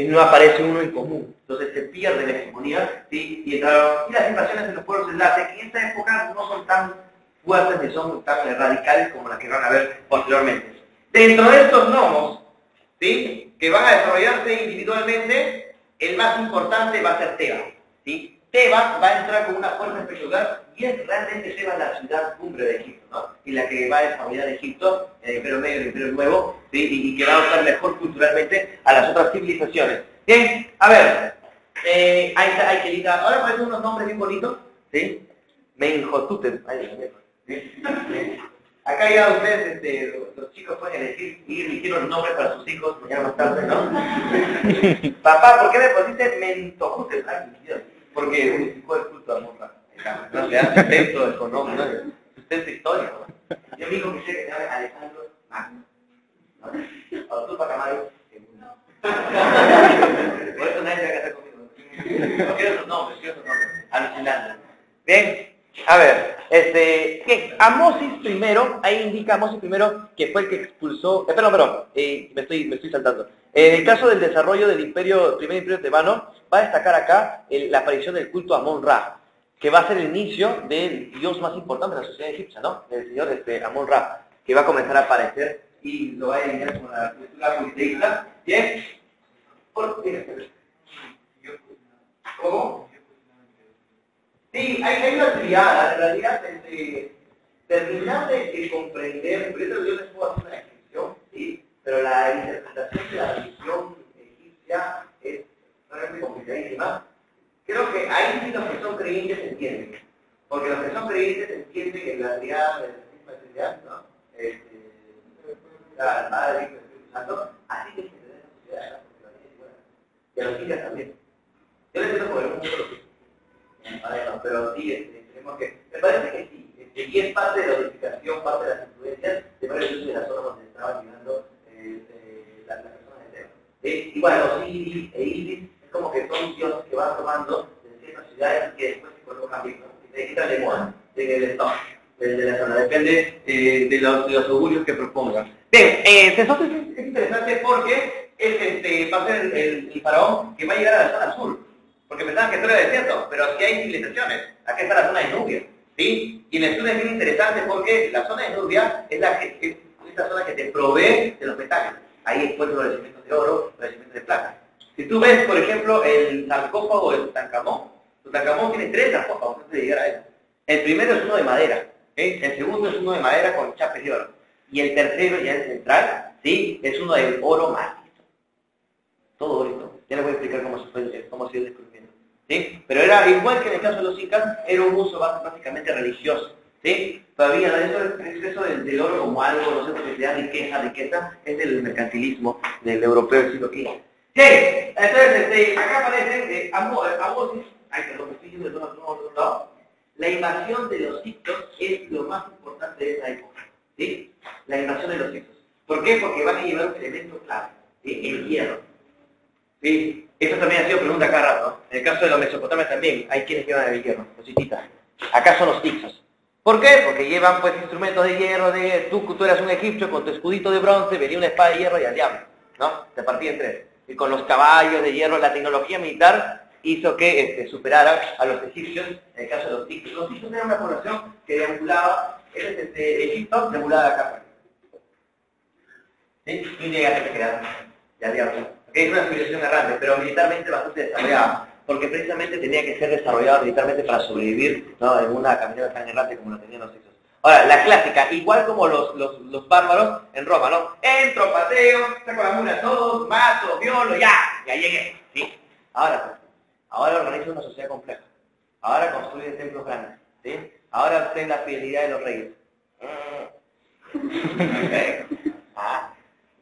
No aparece uno en común, entonces se pierde la hegemonía, ¿sí? Y las invasiones de los pueblos eslaves, que en esta época no son tan fuertes ni son tan radicales como las que van a ver posteriormente. Dentro de estos gnomos, ¿sí? Que van a desarrollarse individualmente, el más importante va a ser Tebas, ¿sí? Tebas va a entrar con una fuerza espectacular y es realmente Tebas la ciudad cumbre de Egipto, ¿no? Y la que va a desarrollar Egipto, el Imperio Medio y el Imperio Nuevo, ¿sí? Y que va a adaptar mejor culturalmente a las otras civilizaciones. Bien, a ver, ahí está, ahí querida. Ahora aparecen unos nombres bien bonitos, ¿sí? Menhotep, ¿sí? Acá ya ustedes, los chicos pueden elegir y eligieron los nombres para sus hijos mañana más tarde, ¿no? Papá, ¿por qué me pusiste Mentohotep? Ay, Dios, porque unificó el culto a Amon-Ra. No le da sustento económico, ¿no? Sustento histórico. Yo digo que sé que se llama Alejandro Magno. ¿No? O tú, Pacamayo. Por eso nadie se va a casar conmigo. No quiero esos nombres, alucinante. Bien. A ver, Amosis primero, ahí indica Amosis primero que fue el que expulsó, perdón, me estoy saltando. En el caso del desarrollo del primer imperio tebano, va a destacar acá la aparición del culto a Amon-Ra, que va a ser el inicio del dios más importante de la sociedad egipcia, ¿no? El señor Amon-Ra, que va a comenzar a aparecer y lo va a alinear con la cultura politeísta. Bien, ¿cómo? Sí, hay una triada, en realidad, terminar de comprender, por eso yo les puedo hacer una descripción, ¿sí? Pero la interpretación de la religión egipcia es realmente complicadísima. Creo que ahí sí los que son creyentes entienden, porque los que son creyentes entienden que la triada de la misma Trinidad, ¿no? La Padre, el Hijo y el Espíritu Santo, así que se entender la sociedad, y a los hijos también. Yo les entiendo por el mundo. Pero sí, tenemos que... Me parece que sí, y es parte de la unificación, parte de las influencias, de varios de la zona donde estaban llegando las personas de Tebas. Y bueno, Osiris e Isis es como que son dioses que van tomando de ciertas ciudades y que después se colocan bien, ¿no? Y quitan de moda, del stock, de la zona, depende de los augurios que propongan. Bien, Sesostris es interesante porque va a ser el faraón que va a llegar a la zona sur. Porque pensaban que esto era desierto, pero aquí hay civilizaciones. Aquí está la zona de Nubia, ¿sí? Y el estudio es bien interesante porque la zona de Nubia es esta zona que te provee de los metales. Ahí encuentras los yacimientos de oro, los yacimientos de plata. Si tú ves, por ejemplo, el sarcófago de Tutankamón tiene 3 sarcófagos antes de llegar a él. El primero es uno de madera, ¿sí? El segundo es uno de madera con chapes de oro. Y el tercero, ya el central, ¿sí? Es uno de oro macizo. Todo oro. Ya les voy a explicar cómo se dio el descubrimiento, ¿sí? Pero era igual que en el caso de los incas, era un uso básicamente religioso, ¿sí? Todavía eso del oro como algo, no sé, porque te da riqueza, es del mercantilismo del europeo del siglo XV. ¿Sí? Entonces, acá aparece Amosis, ay, perdón, me estoy yendo de otro lado. La invasión de los hicsos es lo más importante de esa época, ¿sí? La invasión de los hicsos. ¿Por qué? Porque van a llevar un elemento clave, ¿sí? El hierro. Sí, eso también ha sido pregunta acá rato, ¿no? En el caso de los mesopotamios también hay quienes llevan el hierro, los hititas. Acá son los hicsos. ¿Por qué? Porque llevan pues instrumentos de hierro, tú eras un egipcio con tu escudito de bronce, venía una espada de hierro y al diablo, ¿no? Te partía en 3. Y con los caballos de hierro, la tecnología militar hizo que superaran a los egipcios, en el caso de los hicsos. Los hicsos eran una población que deambulaba, Egipto deambulaba acá. ¿Sí? Y un día se quedaron, ya diablo. Es una civilización errante, pero militarmente bastante desarrollada, porque precisamente tenía que ser desarrollada militarmente para sobrevivir, ¿no? En una caminata tan errante como lo tenían los hicsos. Ahora, la clásica, igual como los bárbaros en Roma, ¿no? Entro, pateo, saco la mula a todos, mato, violo, ya llegué, ¿sí? Ahora organiza una sociedad compleja. Ahora construye templos grandes, ¿sí? Ahora obtén la fidelidad de los reyes.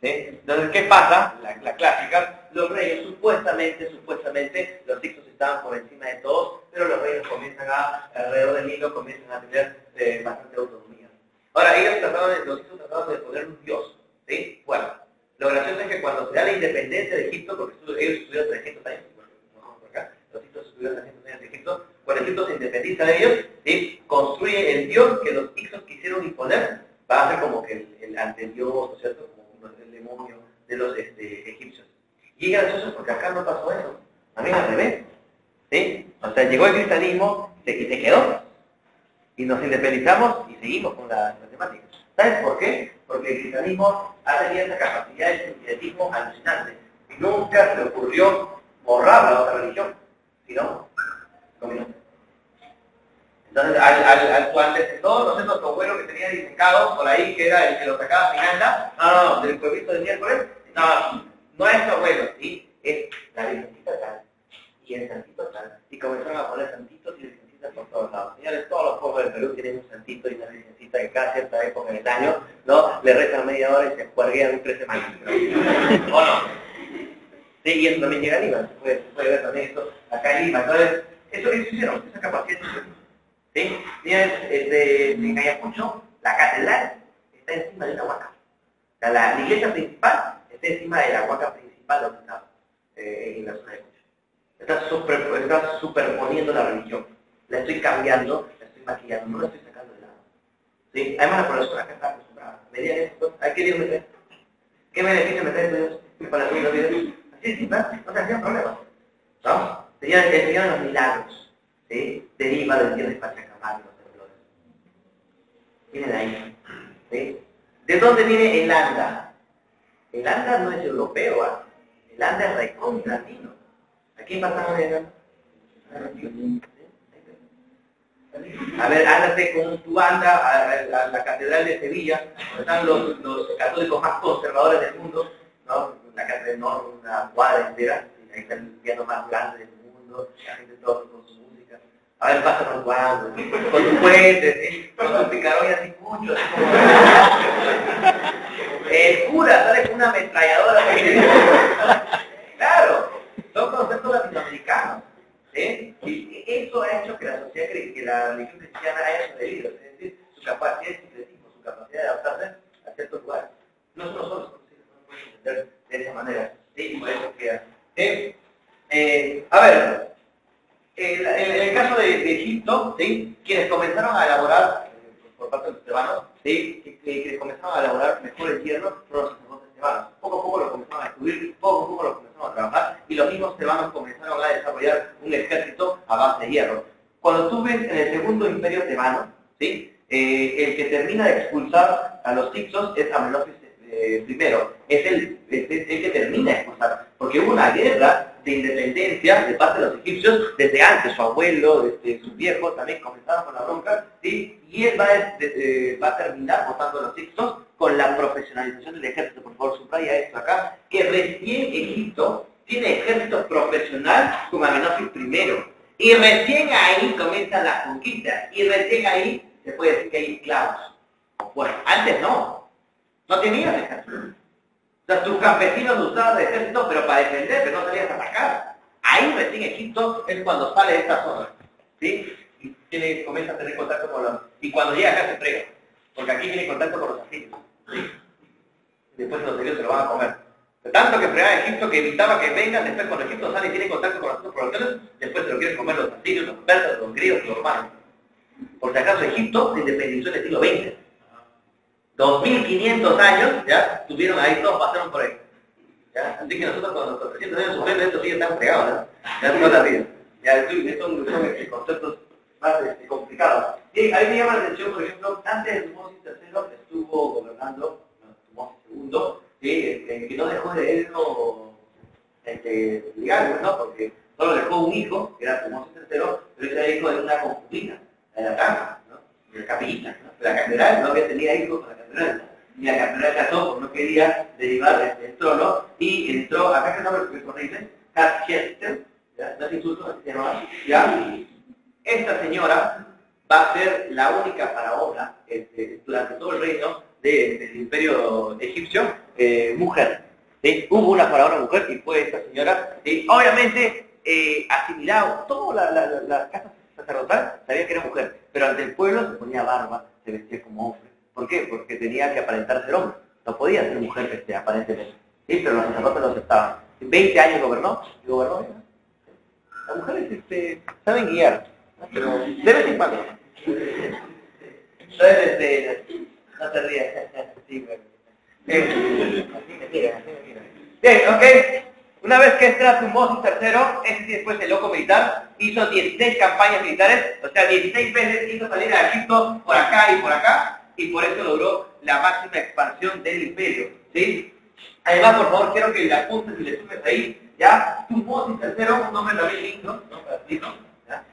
¿Sí? Entonces, ¿qué pasa? La clásica, los reyes supuestamente, los hicsos estaban por encima de todos, pero los reyes alrededor del Nilo, comienzan a tener bastante autonomía. Ahora, los hicsos trataban de poner un dios, ¿sí? Bueno, lo gracioso es que cuando se da la independencia de Egipto, porque ellos estuvieron 300 años, los hicsos estuvieron 300 años en Egipto, 40 Egipto se independiza de ellos, ¿sí? Construye el dios que los hicsos quisieron imponer, va a ser como que el antedios, ¿no es cierto? Como el demonio de los egipcios. Y es gracioso porque acá no pasó eso, también al revés, ¿sí? O sea, llegó el cristianismo y se quedó, y nos independizamos y seguimos con la temática. ¿Sabes por qué? Porque el cristianismo ha tenido esa capacidad de sincretismo alucinante. Nunca se le ocurrió borrar la otra religión, sino dominó. Entonces, al tu antecesor, no sé, tu abuelo que tenía disecado por ahí, que era el que lo sacaba Miranda, no, del pueblito de miércoles, no es tu abuelo, ¿sí? Es la virgencita tal, y el santito tal, y comenzaron a poner santitos y virgencitas por todos lados. Señores, todos los pueblos del Perú tienen un santito y una virgencita que cada cierta época del año, ¿no? Le rezan media hora y se juerguean un 13 semanas. ¿O no? Sí, y eso también llega a Lima, se puede ver también esto acá en Lima. Entonces, eso hicieron, esa capacidad de ¿sí? Tienes en Ayacucho, la catedral está encima de una huaca. O sea, la iglesia principal está encima de la huaca principal donde está en la zona de Ayacucho. Está superponiendo la religión. La estoy cambiando, la estoy maquillando, no la estoy sacando de lado. ¿Sí? Además la población acá está acostumbrada. Me digan esto, ¿hay que Dios me trae? ¿Qué beneficio me trae Dios para la vida de Dios? Así es, no tenían problemas. ¿No? Tenían los milagros. ¿Sí? Deriva del Dios de Pachacamac, los temblores. Miren ahí. ¿Sí? ¿De dónde viene el anda? El anda no es europeo, ¿ah? El anda es recontra latino. ¿A quién pasamos de anda? A ver, ándate con tu banda a la Catedral de Sevilla, donde están los católicos más conservadores del mundo, ¿no? Una catedral enorme, una cuadra entera, y ahí está el piano más grande del mundo, la gente toda con su música. A ver, pasa con tu banda, con tu puente, ¿sí? Con tu picaroña así mucho, así como... El cura sale con una ametralladora. Claro, son conceptos latinoamericanos. ¿Sí? Y eso ha hecho que la sociedad, que la religión cristiana haya sobrevivido, es decir, su capacidad de sincretismo, su capacidad de adaptarse a ciertos lugares. No solo son los conceptos, no pueden entender de esa manera. ¿Sí? Por eso queda. A ver, en el caso de Egipto, ¿sí? Quienes comenzaron a elaborar, por parte de los tebanos, ¿sí? Quienes comenzaron a elaborar mejor el hierro fueron los sacerdotes tebanos. Poco a poco lo comenzaron a descubrir, poco a poco lo comenzaron a trabajar, y los mismos tebanos comenzaron a desarrollar un ejército a base de hierro. Cuando tú ves en el segundo imperio tebano, ¿sí? El que termina de expulsar a los hicsos es Amenofis I, es el que termina de expulsar, porque hubo una guerra de independencia de parte de los egipcios desde antes. Su abuelo, desde sus viejos también comenzaron con la bronca, ¿sí? Y él va a terminar votando a los hicsos con la profesionalización del ejército. Por favor, subraya esto acá, que recién Egipto tiene ejército profesional con Amenofis I, y recién ahí comienzan las conquistas, y recién ahí se puede decir que hay esclavos. Bueno, antes no tenías ejército. O sea, tus campesinos lo usaban de ejército, pero para defender, pero no salías a atacar. Ahí recién Egipto es cuando sale de esta zona, ¿sí? Y comienza a tener contacto con los... Y cuando llega acá se entrega, porque aquí tiene contacto con los asirios, ¿sí? Y después los asirios se lo van a comer. De tanto que fregaba Egipto, que evitaba que vengan, después cuando Egipto sale y tiene contacto con los otros poblaciones, después se lo quieren comer los asirios, los persas, los griegos, los romanos. Por si acaso Egipto se independizó en el siglo XX. 2500 años, ya, estuvieron ahí, todos pasaron por ahí. ¿Ya? Así que nosotros con nuestros 300 años sufriendo esto sigue tan fregado, ¿no? Ya no la vida. Ya, estos son conceptos más complicados. Y ahí me llama la atención, por ejemplo, antes de Tumosis III estuvo gobernando Tumosis II, que no dejó de heredero legal, ¿no? Porque solo dejó un hijo, que era Tumosis III, pero ese era hijo de una concubina, de la Tama, ¿no? De la capillita, ¿no? De la catedral, no había tenido hijos con la catedral. Y la catedral casó, porque no quería derivar el trono, y entró, acá que nombre es horrible, Hatshepsut, ¿ya? No es insulto, así se llama, ¿ya? Esta señora va a ser la única faraona durante todo el reino del imperio egipcio, mujer. ¿Sí? Hubo una faraona mujer y fue esta señora, ¿sí? Obviamente asimilado, toda la casa sacerdotal sabía que era mujer, pero ante el pueblo se ponía barba, se vestía como hombre. ¿Por qué? Porque tenía que aparentar ser hombre. No podía ser mujer aparentemente. ¿Sí? Pero los sacerdotes lo aceptaban. 20 años gobernó y gobernó bien. Las mujeres saben guiar. Pero de vez en cuando. Entonces, no te rías. Sí, bueno. Así me mira. Bien, ok. Una vez que entra Tutmosis III, después el loco militar, hizo 16 campañas militares, o sea, 16 veces hizo salir a Egipto por acá, y por eso logró la máxima expansión del imperio, ¿sí? Además, por favor, quiero que le apuntes y le sumes ahí, ¿ya? Tutmosis III, un nombre también lindo, ¿no? Así, ¿no? ¿Ya?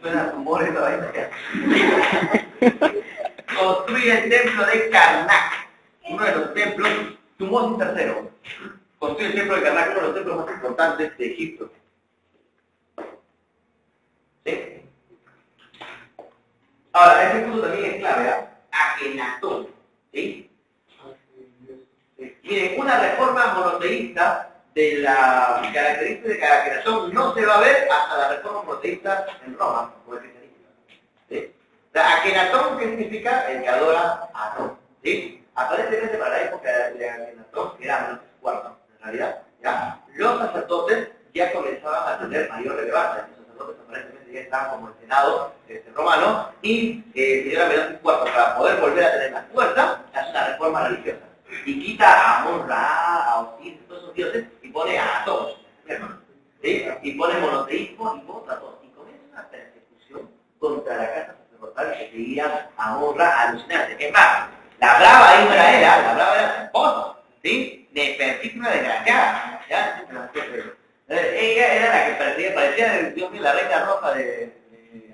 Suena a tumor esa vaina, ¿ya? Construye el templo de Karnak, uno de los templos, Tutmosis III. Construye el templo de Karnak, uno de los templos más importantes de Egipto. ¿Sí? Ahora, este punto también es clave, ¿eh? Akenatón. ¿Sí? Miren, una reforma monoteísta de la característica de Akenatón no se va a ver hasta la reforma monoteísta en Roma, como el cristianismo. ¿Sí? O sea, Akenatón, ¿qué significa? El que adora a Amón. ¿Sí? Aparentemente para la época de Akenatón, que era menos cuarto, en realidad, ¿ya? Los sacerdotes ya comenzaban a tener mayor relevancia. Los sacerdotes aparentemente ya estaban como el Senado romano y era menos un cuarto. Para poder volver a tener más fuerza, hace una reforma religiosa. Y quita a Amon-Ra, a Osiris, todos esos dioses, y pone a todos. ¿Sí? Y pone monoteísmo y vota a todos. Y comienza una persecución contra la casa sacerdotal que seguía a Amon-Ra alucinante. Es más, la brava ahí no era ella, la brava era su esposa. ¿Sí? Nefertiti, una desgraciada. ¿Ya? Ella era la que parecía Dios mío, la reina roja de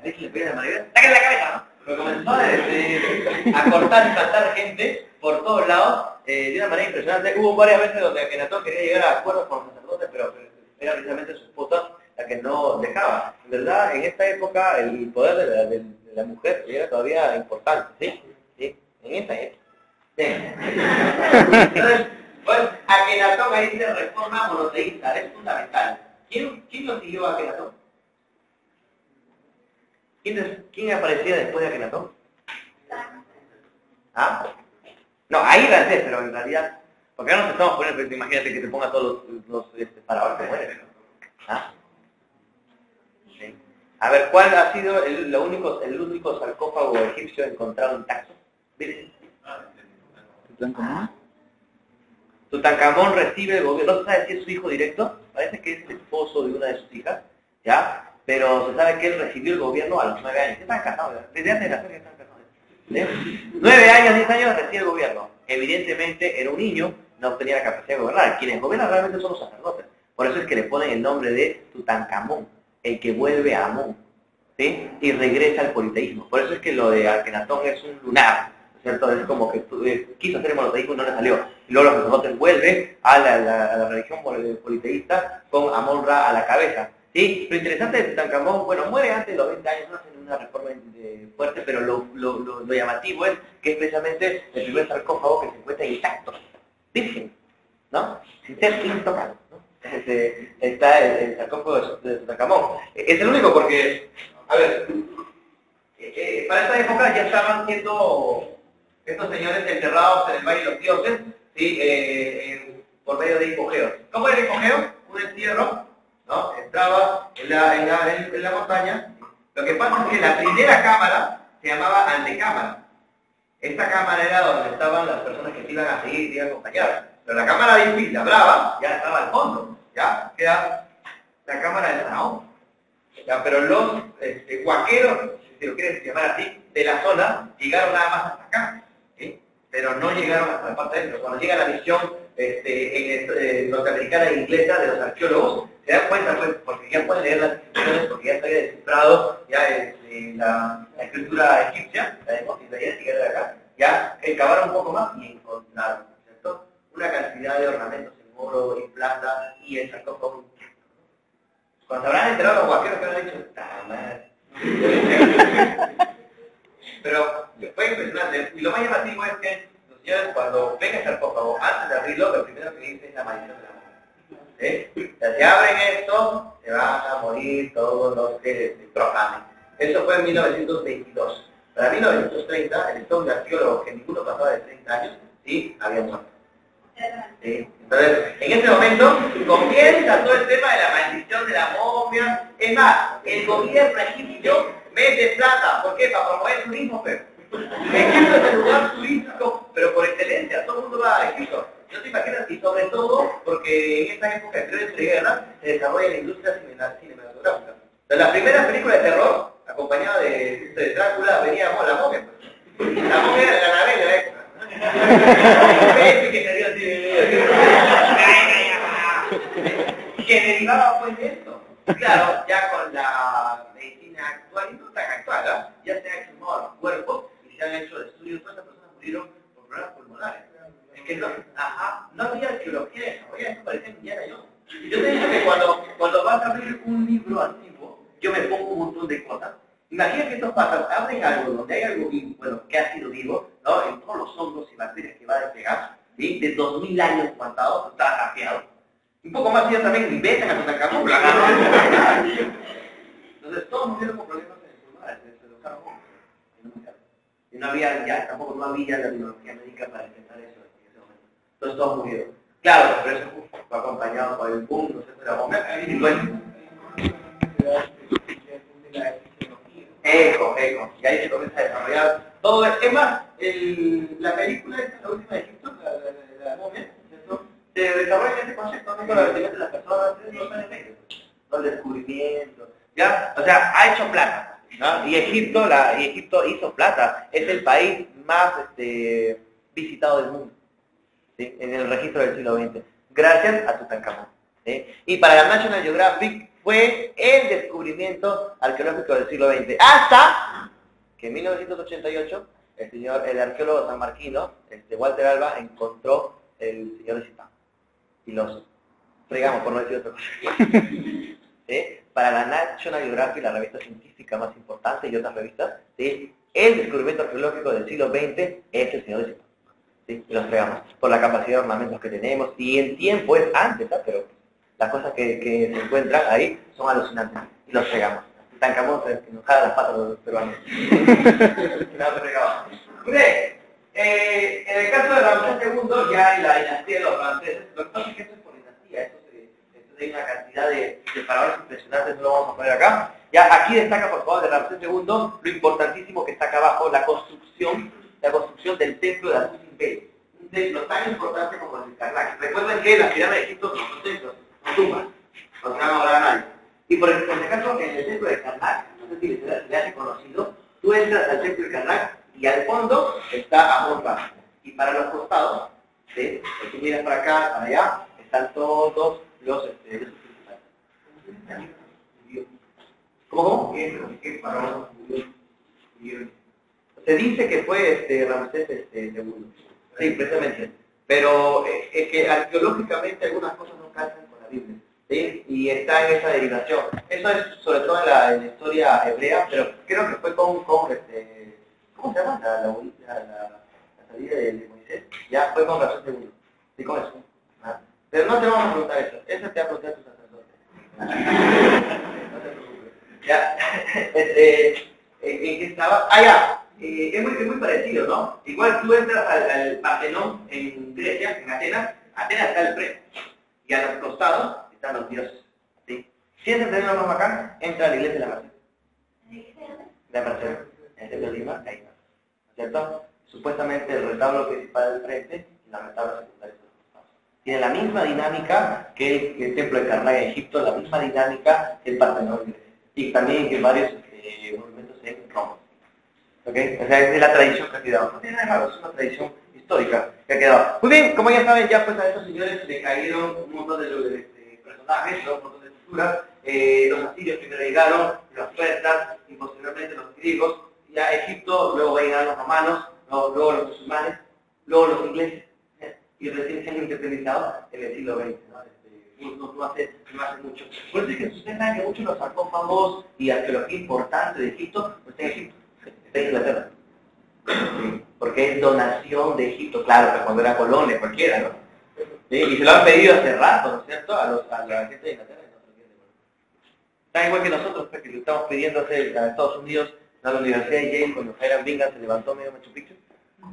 Alicia en el País de las Maravillas. ¡Sáquenle la cabeza! ¿No? Pero comenzó a cortar y matar gente por todos lados de una manera impresionante. Hubo varias veces donde Akenatón quería llegar a acuerdos con los sacerdotes, pero era precisamente su esposa la que no dejaba. En verdad, en esta época el poder de la mujer era todavía importante, ¿sí? ¿Sí? En esta época. Bien. Entonces, pues, Akenatón ahí dice reforma monoteísta, es fundamental. ¿Quién lo siguió a Akenatón? ¿Quién aparecía después de Akenatón? ¿Ah? No, ahí Ramsés, pero en realidad, porque ahora nos estamos poniendo, imagínate que te ponga todos los faraones que mueren. ¿Ah? Sí. A ver, ¿cuál ha sido el único sarcófago egipcio encontrado intacto? ¿Tutankamón? Tutankamón recibe el gobierno, no se sabe si es su hijo directo, parece que es el esposo de una de sus hijas, ¿ya? Pero se sabe que él recibió el gobierno a los 9 años. Están casados, desde antes de la feria están casados. ¿Sí? 9 años, 10 años recibe el gobierno. Evidentemente era un niño, no tenía la capacidad de gobernar. Quienes gobiernan realmente son los sacerdotes. Por eso es que le ponen el nombre de Tutankamón, el que vuelve a Amón, ¿sí? Y regresa al politeísmo. Por eso es que lo de Akenatón es un lunar, ¿cierto? Es como que quiso hacer el monoteísmo y no le salió. Y luego los sacerdotes vuelven a la religión politeísta con Amon-Ra a la cabeza. ¿Sí? Lo interesante de Tutankamón, bueno, muere antes de los 20 años, no hacen una reforma fuerte, pero lo llamativo es que es precisamente el primer sarcófago que se encuentra intacto, virgen, ¿no? Sin ser intocado, ¿no? Está el sarcófago de Tutankamón. Es el único porque, a ver, para esta época ya estaban siendo estos señores enterrados en el Valle de los Dioses, ¿sí? Por medio de hipogeos. ¿Cómo era el hipogeo? Un entierro, ¿no? Entraba en la montaña. Lo que pasa es que la primera cámara se llamaba antecámara. Esta cámara era donde estaban las personas que se iban a seguir y iban a acompañar. Pero la cámara difícil, la brava, ya estaba al fondo. Ya queda la cámara del faraón. Ya, pero los guaqueros, si lo quieres llamar así, de la zona, llegaron nada más hasta acá. ¿Sí? Pero no llegaron hasta la parte de dentro. Cuando llega la misión norteamericana e inglesa de los arqueólogos, se dan cuenta, pues, porque ya pueden leer las inscripciones, porque ya se había descifrado ya la escritura egipcia, la idéntica de acá, ya cavaron un poco más y encontraron, ¿cierto? Una cantidad de ornamentos en oro, en plata y el sarcófago. Cuando habrán enterado los guaqueros que habrán dicho, ¡ta madre! Pero fue impresionante. Y lo más llamativo es que los señores, cuando ven el sarcófago, antes de abrirlo, lo primero que dicen es la maldición de la muerte. ¿Sí? O sea, si abren esto, se van a morir todos los que se profanen. Eso fue en 1922. Para 1930, el listón de arqueólogos, que ninguno pasaba de 30 años, sí, había muerto. ¿Sí? Entonces, en ese momento comienza todo el tema de la maldición de la momia, momia. Es más, el gobierno egipcio mete plata. ¿Por qué? Para promover el turismo, pero. Egipto es el lugar turístico, pero por excelencia, todo el mundo va a Egipto. No te imaginas, y sobre todo porque en esta época de guerra se desarrolla la industria cinematográfica. Entonces, la primera película de terror, acompañada de Drácula, venía la momia. Pues. La momia era la nave de la época. Que derivaba pues de esto. Claro, ya con la medicina actual, y no tan actual, ¿eh? Ya se han exhumado los cuerpos y se han hecho estudios. ¿Cuántas personas murieron por problemas pulmonares? Es que no, no había arqueología desarrollada, esto parecía Indiana Jones. Y yo te digo que cuando vas a abrir un libro antiguo, yo me pongo un montón de cosas. Imagina que estos pájaros abren algo donde hay algo vivo, bueno, que ha sido vivo, ¿no? En todos los hongos y bacterias que va a despegar, ¿sí? De 2000 años aguantados, está hackeado. Un poco más allá también inventan a Tutankamón. Entonces todos murieron con problemas pulmonares, se lo usaron y no había ya, tampoco no había la tecnología médica para intentar eso en ese momento. Entonces todos murieron. Claro, pero eso fue acompañado por el boom, no sé, de la bomba, y bueno. Eco. Y ahí se comienza a desarrollar todo. Es más, la película esta, la última de Egipto, la momia, ¿cierto? Se desarrolla este concepto, no con la vestimenta de las personas, los años negros, el descubrimiento, ¿ya? O sea, ha hecho plata, ¿no? Y Egipto hizo plata. Es el país más visitado del mundo, ¿sí? En el registro del siglo XX, gracias a Tutankamón, ¿sí? Y para la National Geographic fue el descubrimiento arqueológico del siglo XX, hasta que en 1988 el arqueólogo sanmarquino, Walter Alba, encontró el señor de Zipa. Y los fregamos, por no decir otra cosa. ¿Sí? Para la National Geographic, la revista científica más importante, y otras revistas, ¿sí? El descubrimiento arqueológico del siglo XX es el señor de Zipa. ¿Sí? Y los fregamos, por la capacidad de ornamentos que tenemos, y en tiempo es antes, ¿sabes? Pero las cosas que se encuentran ahí son alucinantes, y los fregamos. Tutankamón que nos jala las patas a los peruanos. Mire, en el caso de Ramsés II, ya en la dinastía de los franceses, lo que pasa es que esto es por dinastía, esto hay una cantidad de faraones impresionantes, no lo vamos a poner acá. Ya aquí destaca, por favor, de Ramsés II, lo importantísimo que está acá abajo, la construcción del templo de Amun-Simbel. Un templo tan importante como el de Karnak. Recuerden que la ciudad de Egipto no son templos, son tumbas, no se van a adorar a nadie. Y por este caso, en el templo de Karnak, no sé si le has conocido, tú entras al templo de Karnak y al fondo está Amon-Ra. Y para los costados, ¿sí? Si tú miras para acá, para allá, están todos los principales. ¿Cómo? Se dice que fue Ramsés II. Sí, precisamente. Pero es que arqueológicamente algunas cosas no calzan con la Biblia. ¿Sí? Y está en esa derivación. Eso es sobre todo en la historia hebrea, pero creo que fue con ¿cómo se llama? La salida de Moisés. Ya fue con Ramsés II. ¿Sí con eso? ¿Ah? Pero no te vamos a preguntar eso. Eso te va a preguntar tu sacerdote. No te preocupes. Ya. ¿En qué estaba? Ya. Es muy parecido, ¿no? Igual tú entras al Partenón en Grecia, en Atenas. Atenas está el pre. Y a los costados están los dioses. ¿Sí? Si entras en una más acá, entra a la iglesia de la Merced. La Merced. En el templo de Lima, ahí está. ¿Cierto? Supuestamente el retablo principal del frente y la retablo secundaria de los costados. Tiene la misma dinámica que el templo de Karnak en Egipto, la misma dinámica que el Partenón en Grecia. Y también que varios monumentos en Roma. ¿Okay? O sea, es la tradición que ha quedado. No tiene nada raro, es una tradición histórica que ha quedado. Muy bien, como ya saben, ya pues a estos señores le cayeron un montón de personajes, ¿no? Un montón de culturas. Los asirios primero llegaron, los persas y posteriormente los griegos. Ya Egipto, luego van a llegar los romanos, luego los musulmanes, luego los ingleses. Y recién se han independizado en el siglo XX. No hace mucho. Por eso es que ustedes saben que muchos de los sarcófagos y arqueología importante de Egipto no está en Egipto. De Inglaterra. Sí, porque es donación de Egipto, claro, que cuando era colonia, cualquiera, ¿no? Sí, y se lo han pedido hace rato, ¿no es cierto? A la gente de Inglaterra. Está igual que nosotros, pues, que lo estamos pidiendo a Estados Unidos, a la Universidad de Yale, cuando Hiram Bingham se levantó medio Machu Picchu,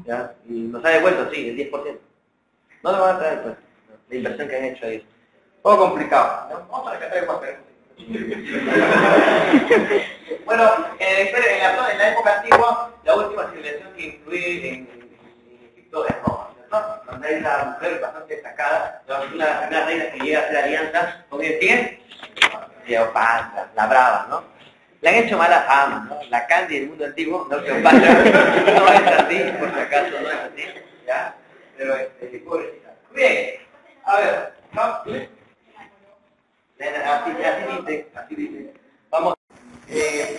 ¿ya? Y nos ha devuelto, sí, el 10%. No lo van a traer, pues, la inversión que han hecho ahí. Un poco complicado, ¿no? Vamos a rescatar más. Bueno, en la época antigua, la última civilización que influye en Egipto es Roma, ¿cierto? Donde hay una mujer bastante destacada, una de las primeras reinas que llega a hacer alianza con el quién, Cleopatra, la brava, ¿no? Le han hecho mala fama, ¿no? La Candy del mundo antiguo, no Cleopatra, no es así, por si acaso no es así, ¿ya? Pero pobrecita. Bien, a ver, ¿no? Así dice. Vamos.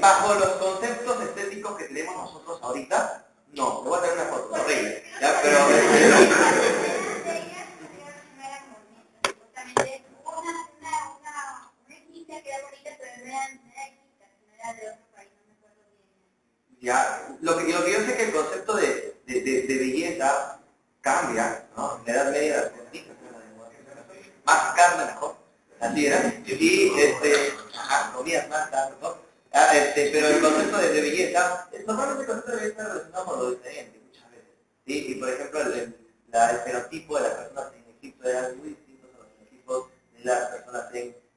Bajo los conceptos estéticos que tenemos nosotros ahorita, no, le voy a traer una foto, horrible, ¿ya? Pero... Ya, lo que yo sé es que el concepto de belleza cambia, ¿no? En la Edad Media, más carne mejor, así era, y comías más carne, ¿no? Pero el concepto de belleza, normalmente el concepto de belleza está relacionado con lo diferente muchas veces, ¿sí? Y por ejemplo, el fenotipo de las personas en Egipto eran muy distintos a los fenotipos de las personas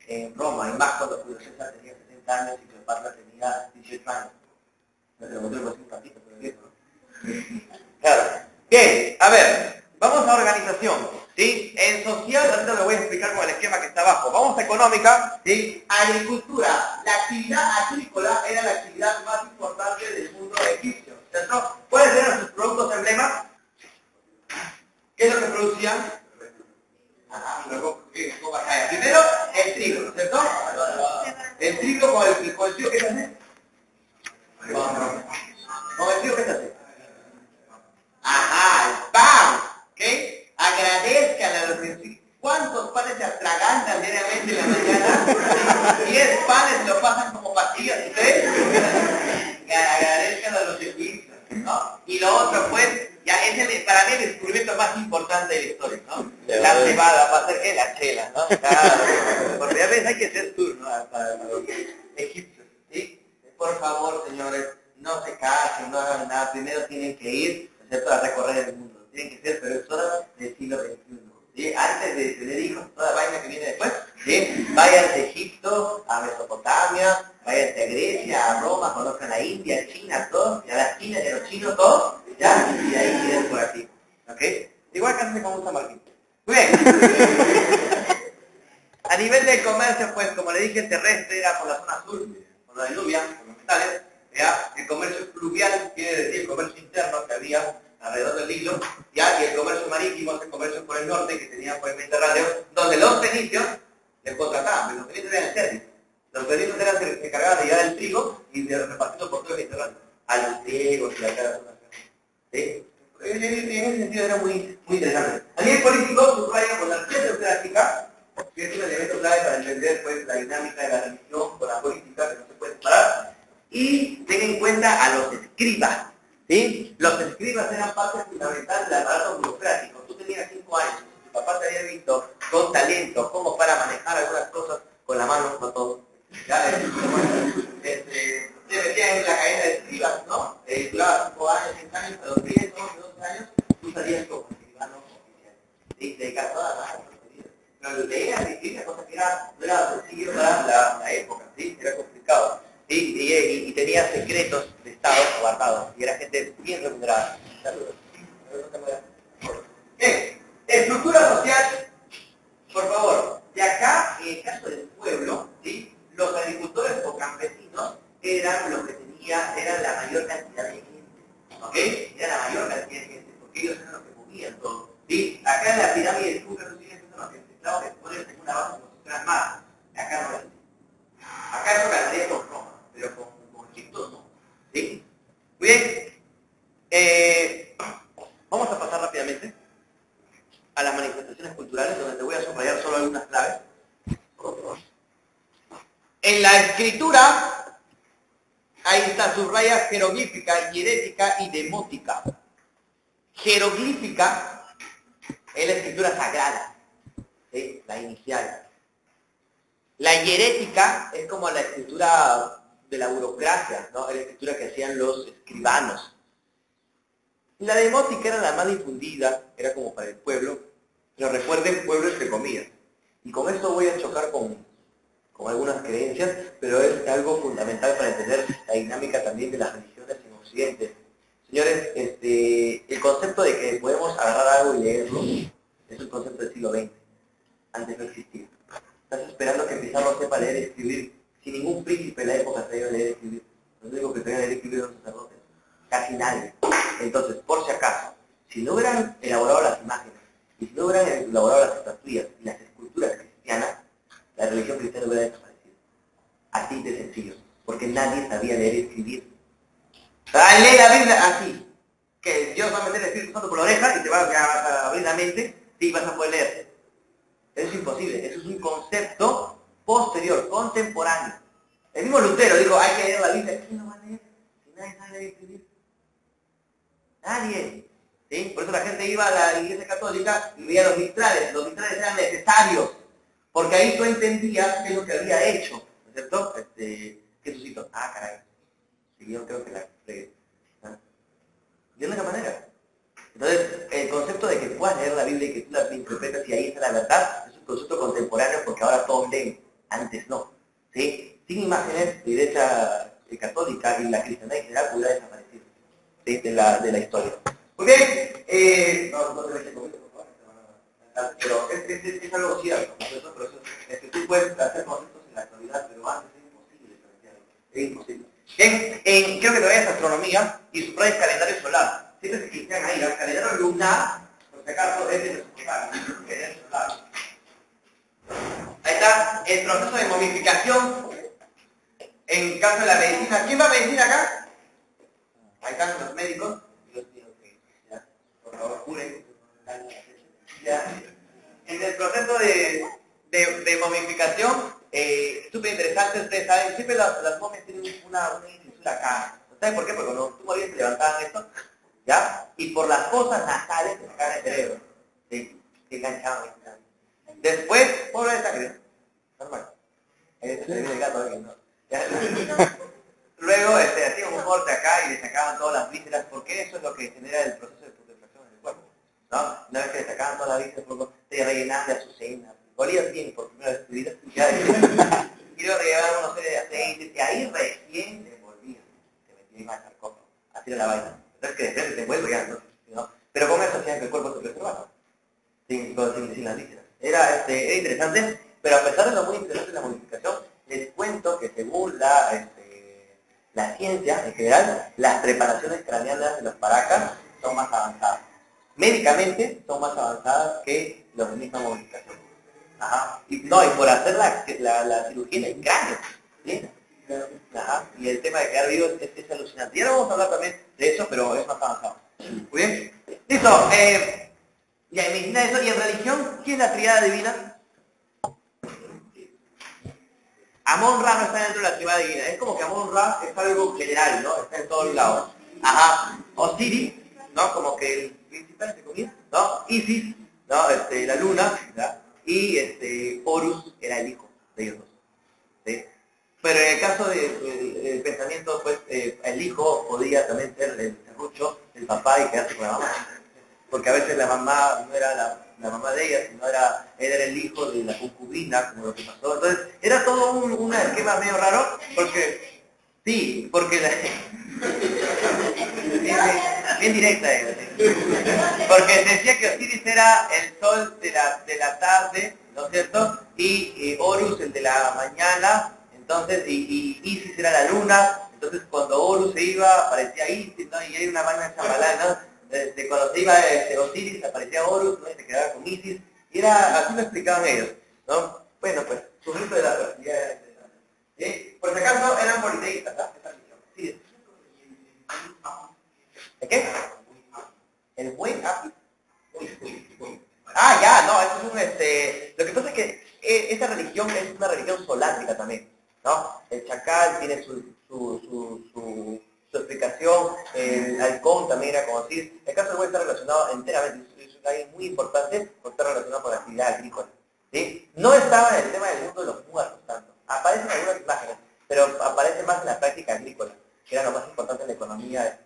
en Roma, y más cuando Julio César tenía 60 años y Cleopatra tenía 18 años. Un ratito, pero viejo, ¿no? Claro. Bien, a ver, vamos a organización, ¿sí? En social, ahorita lo voy a explicar con el esquema que está abajo. Vamos a económica, ¿sí? Agricultura. La actividad agrícola era la actividad más importante del mundo egipcio, ¿cierto? ¿Cuáles eran sus productos emblema? ¿Qué es lo que producían? Primero, el trigo, ¿cierto? El trigo con el trigo, ¿qué se hace? Con el trigo, ¿qué se hace? Ajá, el pan, ¿ok? Agradezcan a los que... ¿Cuántos panes se atragantan diariamente en la mañana? 10 panes lo pasan como pastillas, ¿ustedes? Agradezcan a los egipcios, ¿no? Y lo otro, pues, ya es para mí el descubrimiento más importante de la historia, ¿no? La cebada, para hacer que la chela, ¿no? Claro, porque a veces hay que hacer turno para los egipcios, ¿sí? Por favor, señores, no se casen, no hagan nada, primero tienen que ir, ¿cierto?, a recorrer el mundo, tienen que ser personas del siglo XXI, ¿sí? Antes de tener hijos, toda vaina que viene después, ¿sí? Vayan a Egipto, a Mesopotamia, vayan a Grecia, a Roma, conozcan a India, a China, todos, y a las chinas y a los chinos todos, ¿ya? Y ahí vienen por aquí, ¿ok? Igual que hace con San Martín. Muy bien. A nivel de comercio, pues, como le dije, terrestre era por la zona sur, por la de Nubia, por los metales, ¿ya? El comercio fluvial quiere decir el comercio interno que había alrededor del Nilo, ¿ya? Y el comercio marítimo es el comercio por el norte que tenía por el Mediterráneo, donde los fenicios les contrataban, pero los fenicios eran el servicio. Los fenicios eran se encargaban de llevar el trigo y de repartirlo por todo el Mediterráneo, a los griegos y a cada zona. ¿Sí? En ese sentido era muy interesante. A nivel político, subrayan con la ciencia práctica, que es un elemento clave para entender, pues, la dinámica de la religión con la política, que no se puede separar. Y ten en cuenta a los escribas, ¿sí? Los escribas eran parte fundamental del aparato burocrático. Tú tenías 5 años, tu papá te había visto con talento, como para manejar algunas cosas con la mano, no todo. Ya, te metían en la cadena de escribas, ¿no? Duraba 5 años, 6 años, a los 10, 12 años, tú salías como escribano oficial. ¿Sí? Te dedicas toda la vida. Pero leer y escribir, cosa que no era sencillo para la época, ¿sí? Era complicado. ¿Sí? Y tenía secretos de Estado guardados, y era gente bien remunerada. Saludos. Bien, estructura social, por favor. De acá, en el caso del pueblo, ¿sí?, los agricultores o campesinos eran los que eran la mayor cantidad de gente, ¿ok? Era la mayor cantidad de gente, porque ellos eran los que movían todo, ¿sí? Acá en la pirámide de Kuka no siguen siendo los esclavos que ponen en una base como si fueran más. Acá no es así. Acá eso ganaría con Roma, pero con Egipto no, ¿sí? Muy bien. Vamos a pasar rápidamente a las manifestaciones culturales, donde te voy a subrayar solo algunas claves. En la escritura, ahí está subraya jeroglífica, hierética y demótica. Jeroglífica es la escritura sagrada, ¿sí?, la inicial. La hierética es como la escritura de la burocracia, ¿no? Es la escritura que hacían los escribanos. La demótica era la más difundida, era como para el pueblo, pero recuerden, pueblo entre comillas. Y con esto voy a chocar con con algunas creencias, pero es algo fundamental para entender la dinámica también de las religiones en Occidente. Señores, el concepto de que podemos agarrar algo y leerlo es un concepto del siglo XX. Antes no existía. Estás esperando que Pizarro sepa leer y escribir. Si ningún príncipe de la época sabía leer y escribir. Los únicos que sabían leer y escribir eran los sacerdotes. Casi nadie. Entonces, por si acaso, si no hubieran elaborado las imágenes, y si no hubieran elaborado las estatuillas y las esculturas cristianas, la religión cristiana hubiera desaparecido. Así de sencillo. Porque nadie sabía leer y escribir. Lee la Biblia así. Que Dios va a meter el Espíritu Santo por la oreja y te va a abrir la mente y vas a poder leer. Eso es imposible. Eso es un concepto posterior, contemporáneo. El mismo Lutero dijo, hay que leer la Biblia. ¿Quién lo va a leer? Si nadie sabe leer y escribir. Nadie. ¿Sí? Por eso la gente iba a la iglesia católica y veía los mistrales. Los mistrales eran necesarios. Porque ahí tú entendías qué es lo que había hecho. ¿No es cierto? Jesucito. Ah, caray. Sí, yo creo que la fregué. ¿Ah? De la única manera. Entonces, el concepto de que puedas leer la Biblia y que tú la interpretas y ahí está la verdad, es un concepto contemporáneo porque ahora todos leen, antes no. ¿Sí? Sin imágenes, la iglesia católica y la cristiandad en general hubiera desaparecido, ¿sí? de la historia. Muy bien, no te dejes conmigo, por favor, pero es algo cierto, ¿no? Por eso, tú puedes hacer conceptos en la actualidad, pero antes es imposible, es imposible. Bien, creo que te vayas a astronomía y subrayes calendario solar. Siempre se cristian ahí, el calendario lunar, por si acaso, es de nuestro calendario solar. Ahí está el proceso de momificación en caso de la medicina. ¿Quién va a medicina acá? Ahí están los médicos. Ya, por favor, curen. Ya. En el proceso de momificación, súper interesante, ustedes saben, siempre las momias tienen una fisura acá. ¿Saben por qué? Porque cuando tú morías te levantaban esto, ¿ya? Y por las fosas nasales te sacaban el cerebro. ¿Sí? Te enganchaban. Después, pobre de sangre. Normal. Se viene el gato aquí, ¿no? Luego hacían un corte acá y le sacaban todas las vísceras, porque eso es lo que genera el proceso de putrefacción en el cuerpo. ¿No? Una vez que le sacaban todas las vísceras, te rellenaban de azucenas. Olías bien por primera vez en tu vida. Y luego te llevaban una serie de aceites, y ahí recién te volvían. Te metían al sarcófago. Así era la vaina. Entonces que de repente te vuelvo ya, ¿no? Pero con eso hacían que el cuerpo se preservara. Sin las vísceras. Era interesante, pero a pesar de lo muy interesante de la modificación, les cuento que según la ciencia en general, las preparaciones craneanas de los paracas son más avanzadas. Médicamente son más avanzadas que los de misma modificación. Ajá. Y por hacer la cirugía en el cráneo. ¿Sí? Ajá. Y el tema de quedar vivo es alucinante. Y ahora vamos a hablar también de eso, pero es más avanzado. Muy bien. Listo. Ya, en medicina eso. ¿Y en religión? ¿Quién es la triada divina? Amon-Ra no está dentro de la triada divina. Es como que Amon-Ra es algo general, ¿no? Está en todos lados. Ajá. Osiris, ¿no? Como que el principal, entre comillas, ¿no? Isis, ¿no? La luna, ¿verdad? Y Horus era el hijo de ellos dos. ¿Sí? Pero en el caso del pensamiento, pues, el hijo podía también ser el serrucho, el papá y quedarse con la mamá. Porque a veces la mamá no era la mamá de ella, sino él era el hijo de la concubina, como lo que pasó. Entonces, era todo un esquema medio raro, porque, sí, porque bien directa ella, ¿sí? Porque decía que Osiris era el sol de la tarde, ¿no es cierto? Y Horus el de la mañana, entonces, y Isis era la luna, entonces cuando Horus se iba, aparecía Isis, ¿no? Y hay una vaina de chamalán, ¿no? Cuando se iba Osiris, aparecía Horus, ¿no? Y se quedaba con Isis, y era, así lo explicaban ellos, ¿no? Bueno, pues, su grito de la fertilidad era interesante. ¿Sí? Por si acaso eran politeístas, ¿no? Esa religión. Sí. ¿De qué? El buen ápice. Ah, ya, no, eso es lo que pasa es que esa religión es una religión solátrica también, ¿no? El chacal tiene su explicación, el halcón también era como decir, el caso del buey está relacionado enteramente, es alguien muy importante porque está relacionado con la actividad agrícola, ¿sí? No estaba en el tema del mundo de los muertos tanto, aparecen algunas imágenes, pero aparece más en la práctica agrícola, que era lo más importante en la economía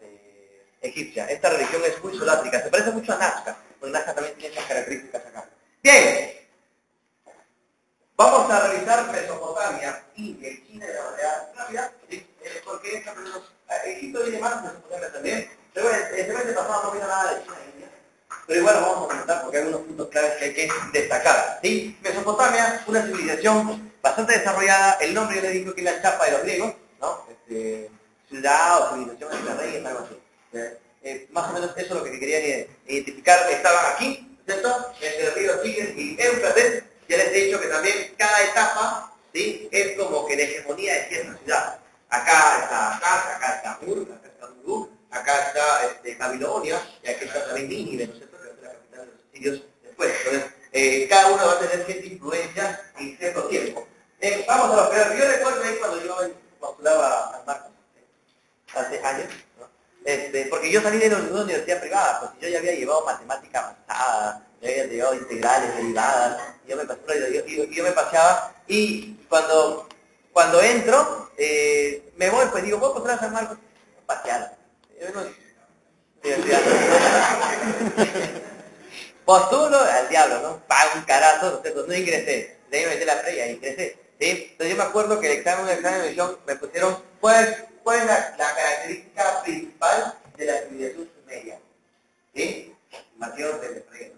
egipcia. Esta religión es muy solátrica, se parece mucho a Nazca, porque Nazca también tiene esas características acá. Bien, vamos a revisar Mesopotamia y de China de la manera rápida, ¿sí? Porque Egipto viene más de Mesopotamia también, pero el semestre pasado no vino nada de China e India, pero igual vamos a comentar porque hay unos puntos claves que hay que destacar, ¿sí? Mesopotamia, una civilización bastante desarrollada, el nombre yo le digo que es la chapa de los griegos, ¿no? Ciudad o civilización entre reyes, algo así. Más o menos eso es lo que querían identificar. Estaban aquí, ¿cierto? Entre el río Tigris y Éufrates. Ya les he dicho que también cada etapa, ¿sí? Es como que la hegemonía de cierta ciudad. Acá está Akkad, acá está Ur, acá está Uruk, acá está Babilonia, y aquí está también Nínive, ¿no es cierto? Que es la capital de los asirios después. Entonces, cada uno va a tener cierta influencia en cierto tiempo. Vamos a los peores. Yo recuerdo ahí cuando yo postulaba a Marcos, hace años, ¿no? Porque yo salí de una universidad privada, pues yo ya había llevado matemática avanzada, ya había llevado integrales, derivadas, y yo me paseaba, y cuando entro, me voy, pues digo, ¿puedo postular a San Marcos? Pasear. Postulo al diablo, ¿no? Pago un carazo, no ingresé, de ahí me metí la pre y ahí ingresé, ¿sí? Entonces yo me acuerdo que el examen de admisión me pusieron, ¿cuál es la característica principal de la civilización sumeria? ¿Sí? Mateo de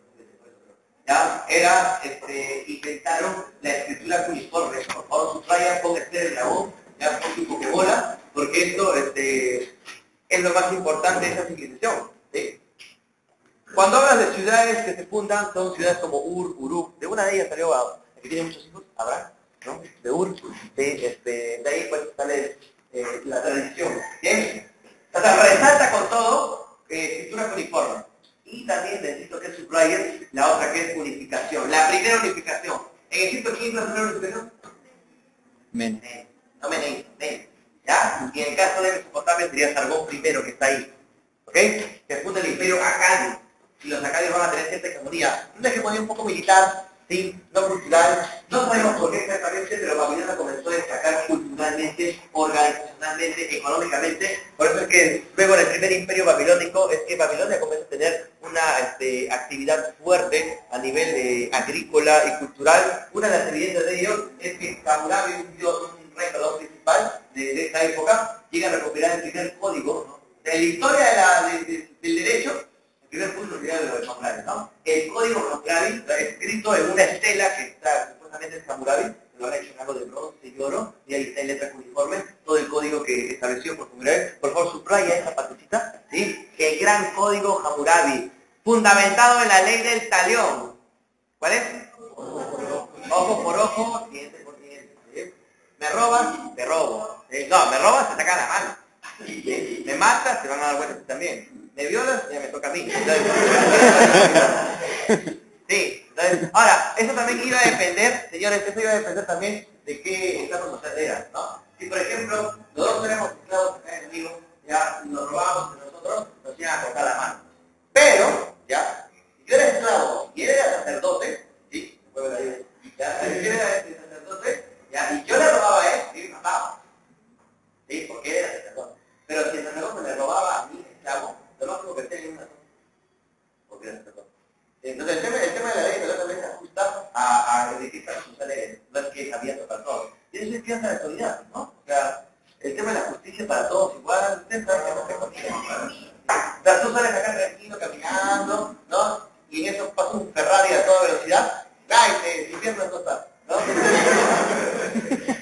ya era, inventaron la escritura cuneiforme. Por favor, subraya, ponga el dragón, ya pon tu pokebola, porque esto es lo más importante de esta civilización, ¿sí? Cuando hablas de ciudades que se fundan, son ciudades como Ur, Uruk. De una de ellas salió que tiene muchos hijos, Abraham, ¿no? De Ur, ¿sí? De ahí pues sale la tradición. ¿Bien? O sea, resalta con todo escritura cuneiforme. Y también necesito que subrayen la otra que es unificación. La primera unificación. ¿En Egipto quién hizo la primera unificación? Men. No Menem, Men. ¿Ya? Y en el caso de Mesopotamia sería Sargón primero que está ahí. ¿Ok? Se funda el imperio Acadi. Y los acadios van a tener cierta hegemonía. Una hegemonía un poco militar, ¿sí? No cultural. No sabemos por qué exactamente, pero Babilonia comenzó a destacar culturalmente, organizacionalmente, económicamente. Por eso es que luego en el primer imperio babilónico es que Babilonia comenzó a tener una actividad fuerte a nivel agrícola y cultural. Una de las evidencias de ello es que Hammurabi, un rey principal de esta época, llega a recuperar el primer código, ¿no? De la historia del derecho. El primer punto sería de lo de Hammurabi, ¿no? El código Hammurabi está escrito en una estela que está supuestamente en Hammurabi, lo han hecho en algo de bronce y oro, y ahí está en letras uniformes, todo el código que estableció por Hammurabi. Por favor, subraya esa partecita, ¿sí? El gran código Hammurabi, fundamentado en la ley del talión. ¿Cuál es? Ojo por ojo, diente por diente. ¿Sí? Me robas, te robo. No, me robas, te saca la mano. ¿Sí? Me matas, te van a dar vueltas también. Me violas, ya me toca a mí. Sí, entonces, ahora, eso también iba a depender, señores, eso iba a depender también de qué estado social era, ¿no? Si, por ejemplo, nosotros éramos esclavos acá en el río, ya nos robábamos de nosotros, nos iban a cortar la mano. Pero, ya, si yo era esclavo y él era sacerdote, ¿sí? Ya, si yo era sacerdote, ya, y yo le robaba a él, sí, me mataba. ¿Sí? Porque él era sacerdote. Pero si el sacerdote le robaba a mi esclavo, lo más que tenía en una zona. Porque era sacerdote. Entonces el tema de la ley también se ajusta a distintas sociales, no es que es abierto para todos. Y eso es crianza de la autoridad, ¿no? O sea, el tema de la justicia para todos igual, usted sabe que no se consigue. O sea, tú sales acá tranquilo, caminando, ¿no? Y en eso pasa un Ferrari a toda velocidad, ¡ay! Te infierno en total, ¿no?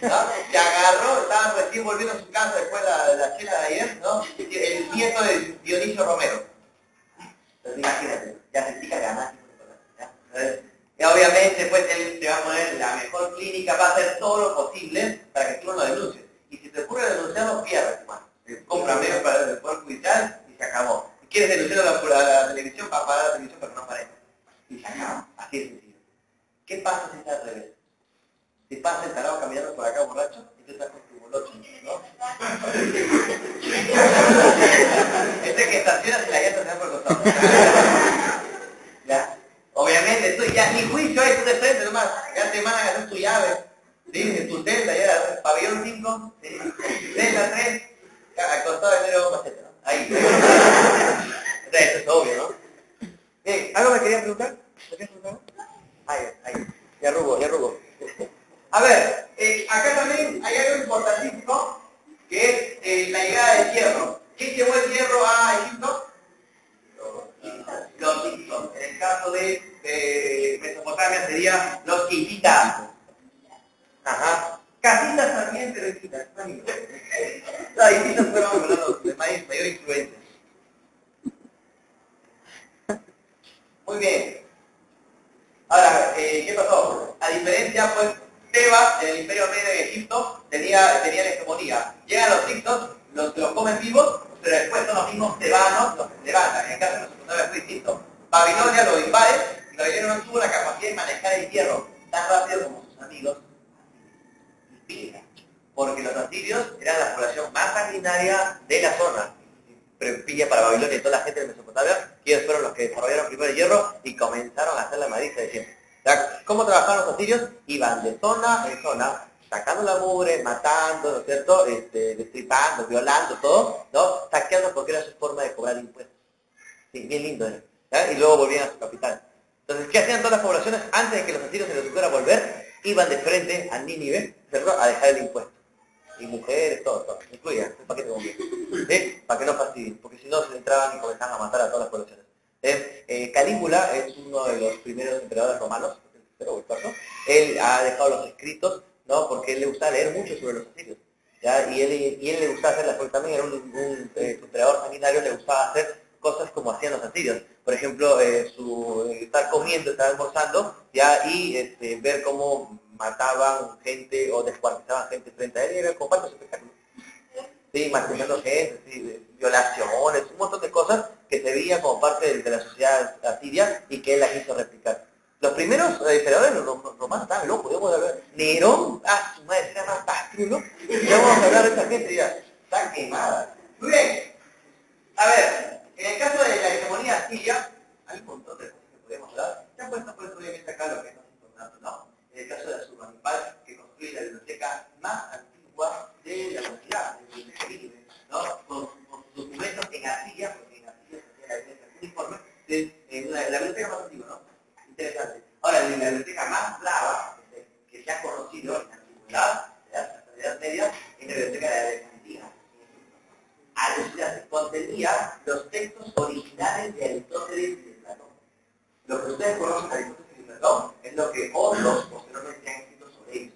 ¿No? Se agarró, estaban recién volviendo a su casa después de la chela de ayer, ¿no? El nieto de Dionisio Romero. Entonces imagínate, ya se explica ganar. Y obviamente pues él te va a poner la mejor clínica, va a hacer todo lo posible para que tú no lo denuncies. Y si te ocurre denunciarlo, pierdes, hermano. Compra medios para el Poder Judicial y se acabó. Si quieres denunciar a la televisión, para pagar la televisión para que no aparezca. Y se acabó. Así de sencillo. ¿Qué pasa si está al revés? Si pasa el tarado caminando por acá borracho y tú estás con tu bolocho, ¿no? Este que estaciona si la llanta se da por el costado. ¿Ya? Obviamente, tú ya ni juicio hay, tú de frente nomás, ya te mandan a hacer tu llave, ¿sí? En tu celda, ya, pabellón 5, ¿sí? Celda 3, al costado de Nero Maceta, ¿no? Ahí. O sea, eso es obvio, ¿no? Bien, ¿algo me querían preguntar? ¿Me querían preguntar? Ahí, ya arrugo. A ver, acá también hay algo importantísimo, que es la llegada del hierro. ¿Quién llevó el hierro a Egipto? Los hititos. En el caso de Mesopotamia serían los hititas. Ajá. Casitas también, pero hititas. Los hititas fueron los de mayor influencia. Muy bien. Ahora, ¿qué pasó? A diferencia, pues, Tebas, en el Imperio Medio de Egipto, tenía la hegemonía. Llegan los hicsos, los comen vivos, pero después son los mismos tebanos los que se levantan. En el caso de Mesopotamia fue distinto. Babilonia lo invade y Babilonia no tuvo la capacidad de manejar el hierro tan rápido como sus amigos. Porque los asirios eran la población más sanguinaria de la zona. Pilla para Babilonia y toda la gente de Mesopotamia, que ellos fueron los que desarrollaron primero el hierro y comenzaron a hacer la malicia de siempre. ¿Cómo trabajaban los asirios? Iban de zona en zona, sacando la mugre, matando, ¿no es cierto? Destripando, violando, todo, ¿no? Saqueando porque era su forma de cobrar impuestos. Sí, bien lindo era. ¿Ya? Y luego volvían a su capital. Entonces, ¿qué hacían todas las poblaciones? Antes de que los asirios se les ocurriera volver, iban de frente a Nínive, ¿cierto? A dejar el impuesto. Y mujeres, todo, incluía un paquete completo, ¿sí? Para que no fastidien, porque si no se entraban y comenzaban a matar a todas las poblaciones. Calígula es uno de los primeros emperadores romanos, el tercero o el cuarto. Él ha dejado los escritos, ¿no? Porque él le gustaba leer mucho sobre los asirios, ¿ya? Y él le gustaba hacer, porque también era un emperador sanguinario, le gustaba hacer cosas como hacían los asirios. Por ejemplo, estar comiendo, estar almorzando, ¿ya? Y ver cómo mataban gente o descuartizaban gente frente a él, y era como parte de su espectáculo. Sí, martirizando gente, sí, violaciones, un montón de cosas que se veía como parte de la sociedad asiria y que él la quiso replicar. Los primeros emperadores romanos estaban locos, digamos, de ver. Nerón, su madre, se llama Pastrulo, y vamos a hablar de esta gente, ya, está quemada. Muy bien, a ver, en el caso de la hegemonía asiria, hay un montón de cosas que podemos hablar. Se han puesto pues obviamente acá lo que es más importante, ¿no? En el caso de Asurbanipal, que construye la biblioteca más antigua de la humanidad, de Nínive, ¿no? Con documentos en arcilla, porque en arcilla se hacía la biblioteca uniforme, la biblioteca más antigua, ¿no? Interesante. Ahora, la biblioteca más brava que se ha conocido en la antigüedad, de la Edad Media, es la biblioteca de Alejandría. Contenía los textos originales de Aristóteles y de Platón. Lo que ustedes conocen de Aristóteles y Platón es lo que otros posteriormente han escrito sobre ellos.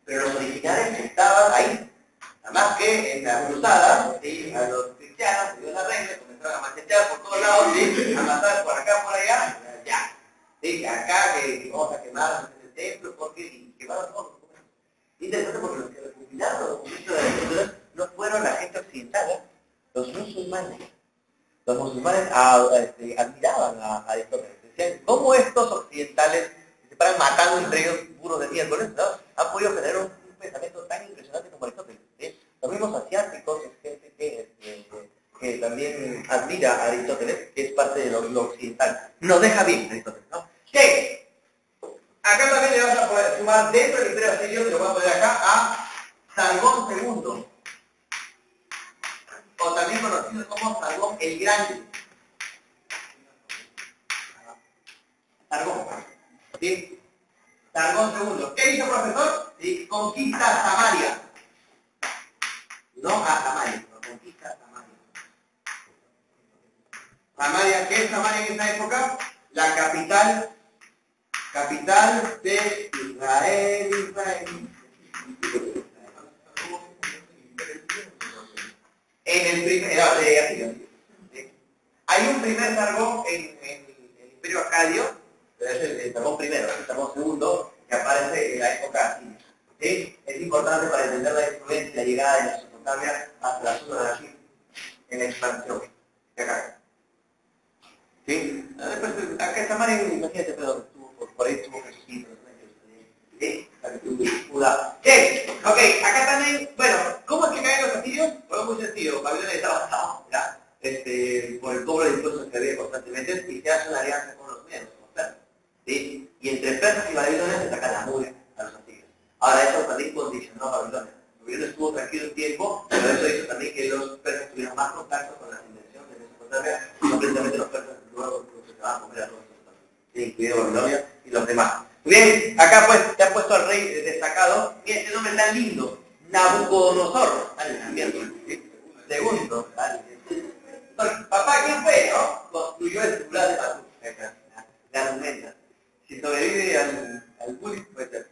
Pero los originales estaban ahí. Nada más que en la cruzada, ¿sí? A los cristianos se dio la regla, comenzaron a machetear por todos lados, ¿sí? A matar por acá, por allá, ya. ¿Sí? Acá que vamos a quemar el templo, porque quemaron todos los documentos. Interesante porque los que recopilaron los documentos de Aristóteles no fueron la gente occidental, los musulmanes. Los musulmanes admiraban a Aristóteles. Decían, ¿cómo estos occidentales se paran matando entre ellos puros de miércoles, ¿no? Han podido tener un pensamiento tan impresionante como Aristóteles? ¿Sí? Los mismos asiáticos, es gente que también admira a Aristóteles, que es parte de lo occidental. Nos deja bien Aristóteles, ¿no? ¿Qué? Acá también le vas a poder sumar dentro del Imperio Asirio, te lo voy a poner acá, a Sargón II. O también conocido como Sargón el Grande. Sargón, ¿sí? Sargón II. ¿Qué hizo, profesor? ¿Sí? Conquista Samaria. No a Samaria, pero conquista Samaria. Samaria, ¿qué es Samaria en esa época? La capital de Israel. En el primer, hay un primer Sargón en el Imperio Acadio, pero es el Sargón primero, el Sargón segundo, que aparece en la época asiria. ¿Sí? Es importante para entender la influencia y la llegada de la Mesopotamia hasta la zona de aquí, en la expansión de acá. ¿Sí? Después, acá en Samaria, imagínate, pero por ahí estuvo Jesús. ¿Sí? Judá. ¿Qué? Ok, acá también, bueno, ¿cómo es que caen los asirios? Bueno, muy sencillo, Babilonia está basado, ¿ya? Por el cobro de impuestos que había constantemente, y se hace una alianza con los medios, con los persas, ¿sí? Y entre persas y Babilonia se sacan la mugre a los asirios. Ahora, eso también condicionó a Babilonia. Babilonia estuvo tranquilo un tiempo, pero eso hizo también que los persas tuvieran más contacto con las invenciones de Mesopotamia, y no precisamente los persas luego se van a comer a todos los otros, incluido Babilonia y los demás. Muy bien, acá pues te han puesto puesto al rey destacado, mira este nombre tan lindo, Nabucodonosor. ¿Sí? Segundo. Entonces, papá, ¿quién fue, no? Construyó el celular de Matuk. La argumenta. Si sobrevive al bullying, puede ser.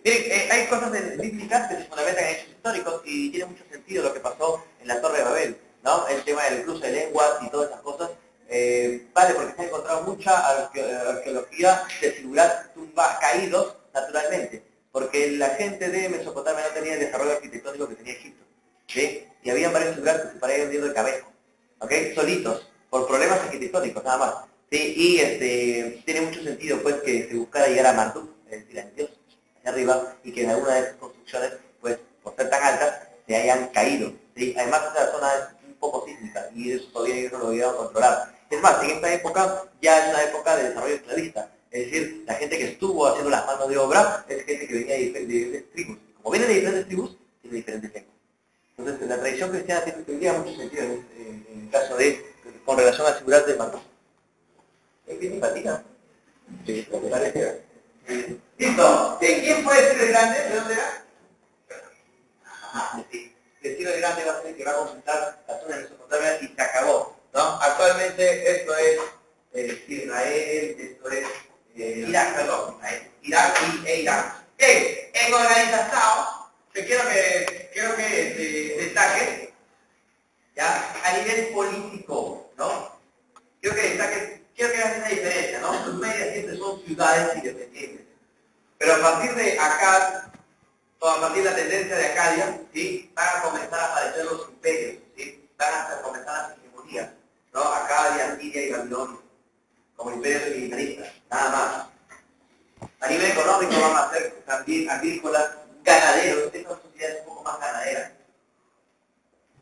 Miren, hay cosas bíblicas que se fundamentan en hechos históricos y tiene mucho sentido lo que pasó en la Torre de Babel, ¿no? El tema del cruce de lenguas y todas esas cosas. Vale, porque se ha encontrado mucha arqueología de figuras tumbas caídos naturalmente, porque la gente de Mesopotamia no tenía el desarrollo arquitectónico que tenía Egipto, ¿sí? Y habían varios figuras que se paraban hundiendo de cabeza, ¿ok? Solitos, por problemas arquitectónicos, nada más. ¿Sí? Y tiene mucho sentido, pues, que se buscara llegar a Marduk, es decir, a Dios, hacia arriba, y que en alguna de esas construcciones, pues, por ser tan altas, se hayan caído, ¿sí? Además, esa zona es un poco sísmica, y eso todavía ellos no lo habían controlado. Es más, en esta época ya es una época de desarrollo esclavista, es decir, la gente que estuvo haciendo las manos de obra es gente que venía de diferentes tribus. Como vienen de diferentes tribus, tiene diferentes lenguas. Entonces, la tradición cristiana tendría mucho sentido en el caso de, con relación a la seguridad de Marduk. ¿Es bien simpática? Sí, me parece. Listo. ¿De quién fue el Ciro el Grande? ¿De dónde era? Sí. El Ciro el Grande va a ser el que va a consultar la zona de Mesopotamia y se acabó, ¿no? Actualmente esto es Israel, esto es Irak, perdón, Irak e Irán. Bien, en organización, que quiero que destaque, ¿ya? A nivel político, ¿no? Quiero que hagan una diferencia, ¿no? Los medios siempre son ciudades independientes. Pero a partir de acá, o a partir de la tendencia de Acadia, ¿sí? Van a comenzar a aparecer los imperios, ¿sí? Van a comenzar las hegemonías, ¿no? Acadia, Siria y Babilonia, como imperios militaristas, nada más. A nivel económico van a ser también agrícolas, ganaderos, estas sociedades un poco más ganaderas.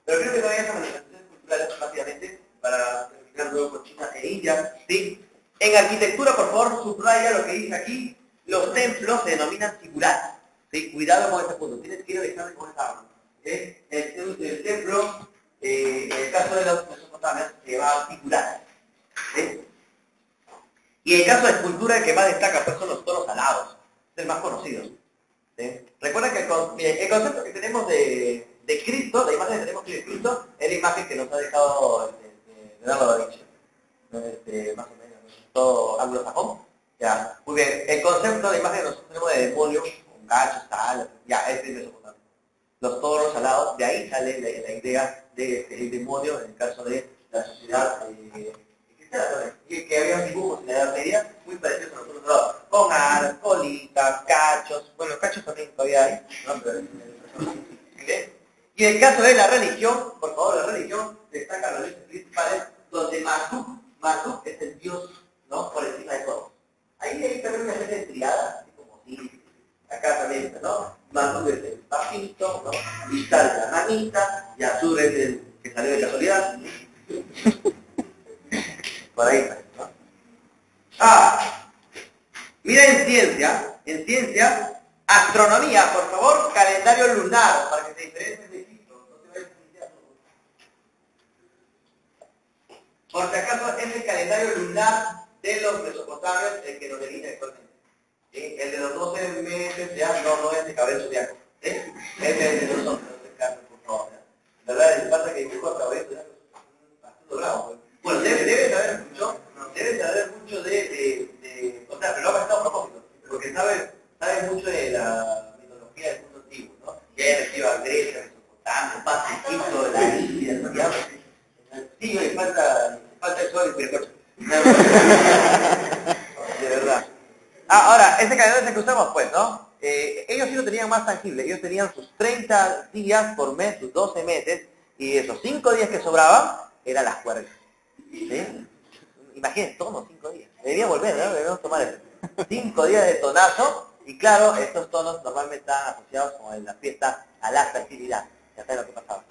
Pero creo que no hay esas manifestaciones culturales rápidamente para terminar luego con China e India, ¿sí? En arquitectura, por favor, subraya lo que dice aquí. Los templos se denominan sigurat, ¿sí? Cuidado con ese punto, tienes que ir al examen con esa arma. El templo, en el caso de los mesopotamios, se llama sigurat, ¿sí? Y en el caso de escultura, el que más destaca pues, son los toros alados, es el más conocido. ¿Sí? Recuerda que el concepto que tenemos de Cristo, la imagen que tenemos de Cristo, es la imagen que nos ha dejado Leonardo da Vinci. Más o menos, todo anglosajón. Ya, muy bien. El concepto de imagen que nosotros tenemos de demonio, con gachos, tal, ya, es el Mesopotamia. Los toros alados, de ahí sale la idea del demonio en el caso de la sociedad cristiana, que había dibujos en la Edad Media muy parecidos a nosotros lados, con alas, colitas, cachos, bueno, cachos también todavía hay, ¿no? Pero, ¿okay? Y en el caso de la religión, por favor, la religión destaca las religiones principales, donde Marduk es el dios, ¿no? Por encima de todo. Ahí hay también una especie de triada, así como si acá también, ¿no? Marduk es el papito, ¿no? Ishtar es la manita, y Azur es el que salió de casualidad. Por ahí, ¿no? Mira en ciencia, astronomía, por favor, calendario lunar, para que se diferencien de Egipto, no te vayas a iniciar. Por si acaso es el calendario lunar de los mesopotamios el que nos delimita actualmente. ¿Sí? El de los 12 meses ya no es de cabello zodiaco. ¿Sí? Es el de nosotros, por favor. La verdad, es pasa que dibujo a cabello zodiaco es bastante bravo. Bueno, debe saber mucho de o sea, pero lo ha pasado a propósito, porque sabe mucho de la mitología del mundo antiguo, ¿no? Que haya metido a Grecia, Mesopotamia, pasa Egipto, la India, ¿no? Ya, sí, le falta el sol y el coche. De verdad. Ahora, ese calendario que usamos, pues, ¿no? Ellos sí lo tenían más tangible, ellos tenían sus 30 días por mes, sus 12 meses, y esos 5 días que sobraban, eran las cuerdas. ¿Sí? Imagínense, tonos 5 días. Debería volver, ¿no? Debemos tomar eso. 5 días de tonazo, y claro, estos tonos normalmente están asociados con la fiesta a la fertilidad. Ya sabes lo que pasaba.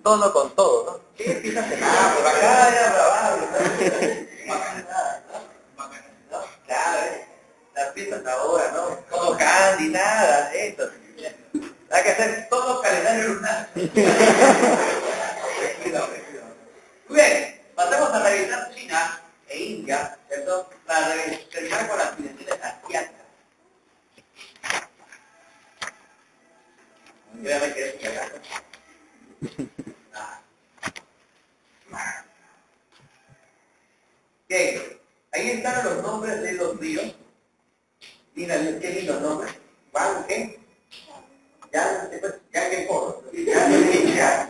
Tono con todo, ¿no? ¿Qué empieza a cenar? Por acá, ya, bravo, ¿no? Claro, las fiestas ahora, ¿no? Todo candy, nada, esto. Hay que hacer todo calendario lunar. Muy bien, pasamos a revisar China e India, ¿cierto? para terminar con las dimensiones asiáticas. Créame que es que acá. Ok, ahí están los nombres de los ríos. Miren, qué lindos nombres. ¿Cuál? ¿Qué? Ya que por. Ya.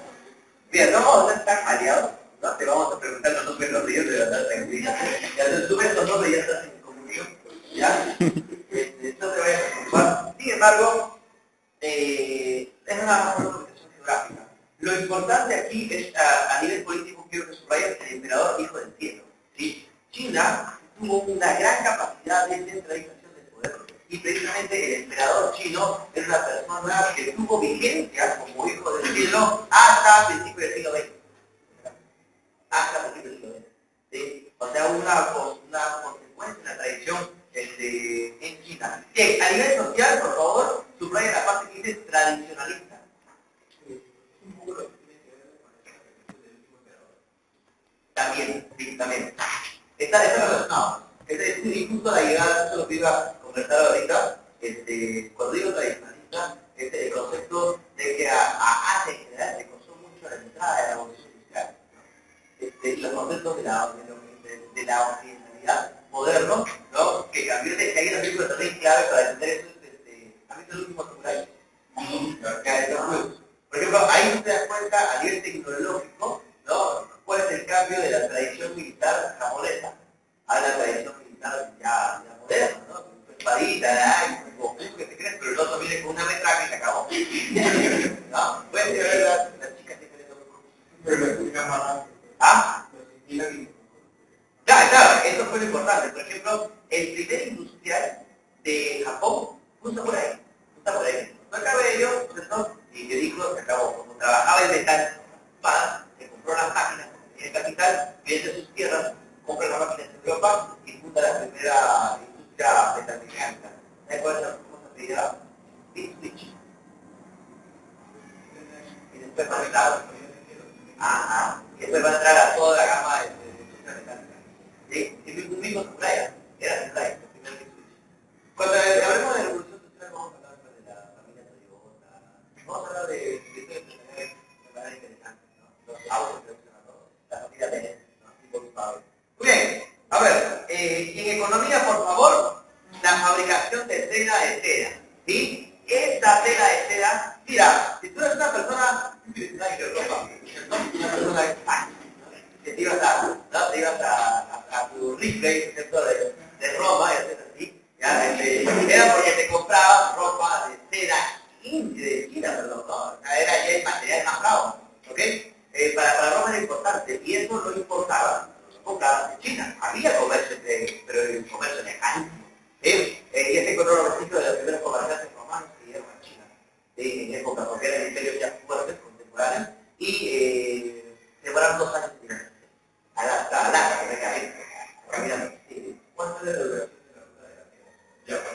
Bien, no vamos a estar mareados. No te vamos a preguntar los nombres de los ríos de verdad tranquila. Ya te subes los nombres y ya estás en comunión. ¿Ya? No te vayas a preocupar. Sin embargo, es una ubicación geográfica. Lo importante aquí es, a nivel político, quiero que subrayes el emperador hijo del cielo. ¿Sí? China tuvo una gran capacidad de centralización del poder. Y precisamente el emperador chino es una persona que tuvo vigencia como hijo del cielo hasta principios del siglo XX. Hasta principios del siglo XX. ¿Sí? O sea, una consecuencia, una tradición en China. Bien, a nivel social, por favor, subraya la parte que dice tradicionalista. También, sí, también. Está relacionado. Es justo la llegada, eso lo que iba a conversar ahorita, cuando digo tradicionalista, el concepto de que a Asia en general le costó mucho la entrada de la revolución industrial. Los conceptos de la occidentalidad moderno, ¿no? Que cambió de que hay una película también clave para entender eso, ¿han visto el último samurai? Por ejemplo, ahí te das cuenta a nivel tecnológico, ¿no? ¿Cuál es el cambio de la tradición militar japonesa a la tradición militar ya moderna, ¿no? Espadita, Goku que te crees, pero el otro viene con una metraca y se acabó. ¿No? Puedes ver las chicas que tienen ¿Ah? Claro, eso fue lo importante. Por ejemplo, el primer industrial de Japón fue un samurái. No cabello, ¿cierto? Y que dijo, se acabó. Como trabajaba en metal, se compró las máquinas, tenía capital, vende sus tierras, compra las máquinas en Europa y funda la primera industria metalmecánica. ¿Sabes cuál es la famosa apellida? Switch. Y después va a entrar. Ajá. Y después va a entrar a toda la gama de industria metálica. ¿Sí? Y un mismo samurái, era samurái, el primer Switch. Cuando hablemos de la revolución industrial vamos a hablar de la familia Toyota, vamos a hablar de manera interesante, ¿no? Los autos que usan a todos, la familia Benz, ¿no? Y Volkswagen. Muy bien, a ver, en economía, por favor, la fabricación de tela de seda, ¿sí? Esta tela de seda, mira, si tú eres una persona, una persona que te ibas a tu rifle, ¿cierto? De Roma, y hacer así, ¿ya? Era porque te comprabas ropa de seda de China, perdón, ¿no? Era ya el material más bravo, ¿ok? Para Roma era importante, y eso lo importaba, lo compraba de China. Había comercio, pero el comercio lejísimo. Y ese encontró los registros de los primeros comerciantes romanos que llegaron a China, en época, porque eran imperios ya fuertes, contemporáneos, y demoraron 2 años en llegar. Hasta Alaska, que me caí, caminando. ¿Cuánto es la duración de la ruta de la tierra?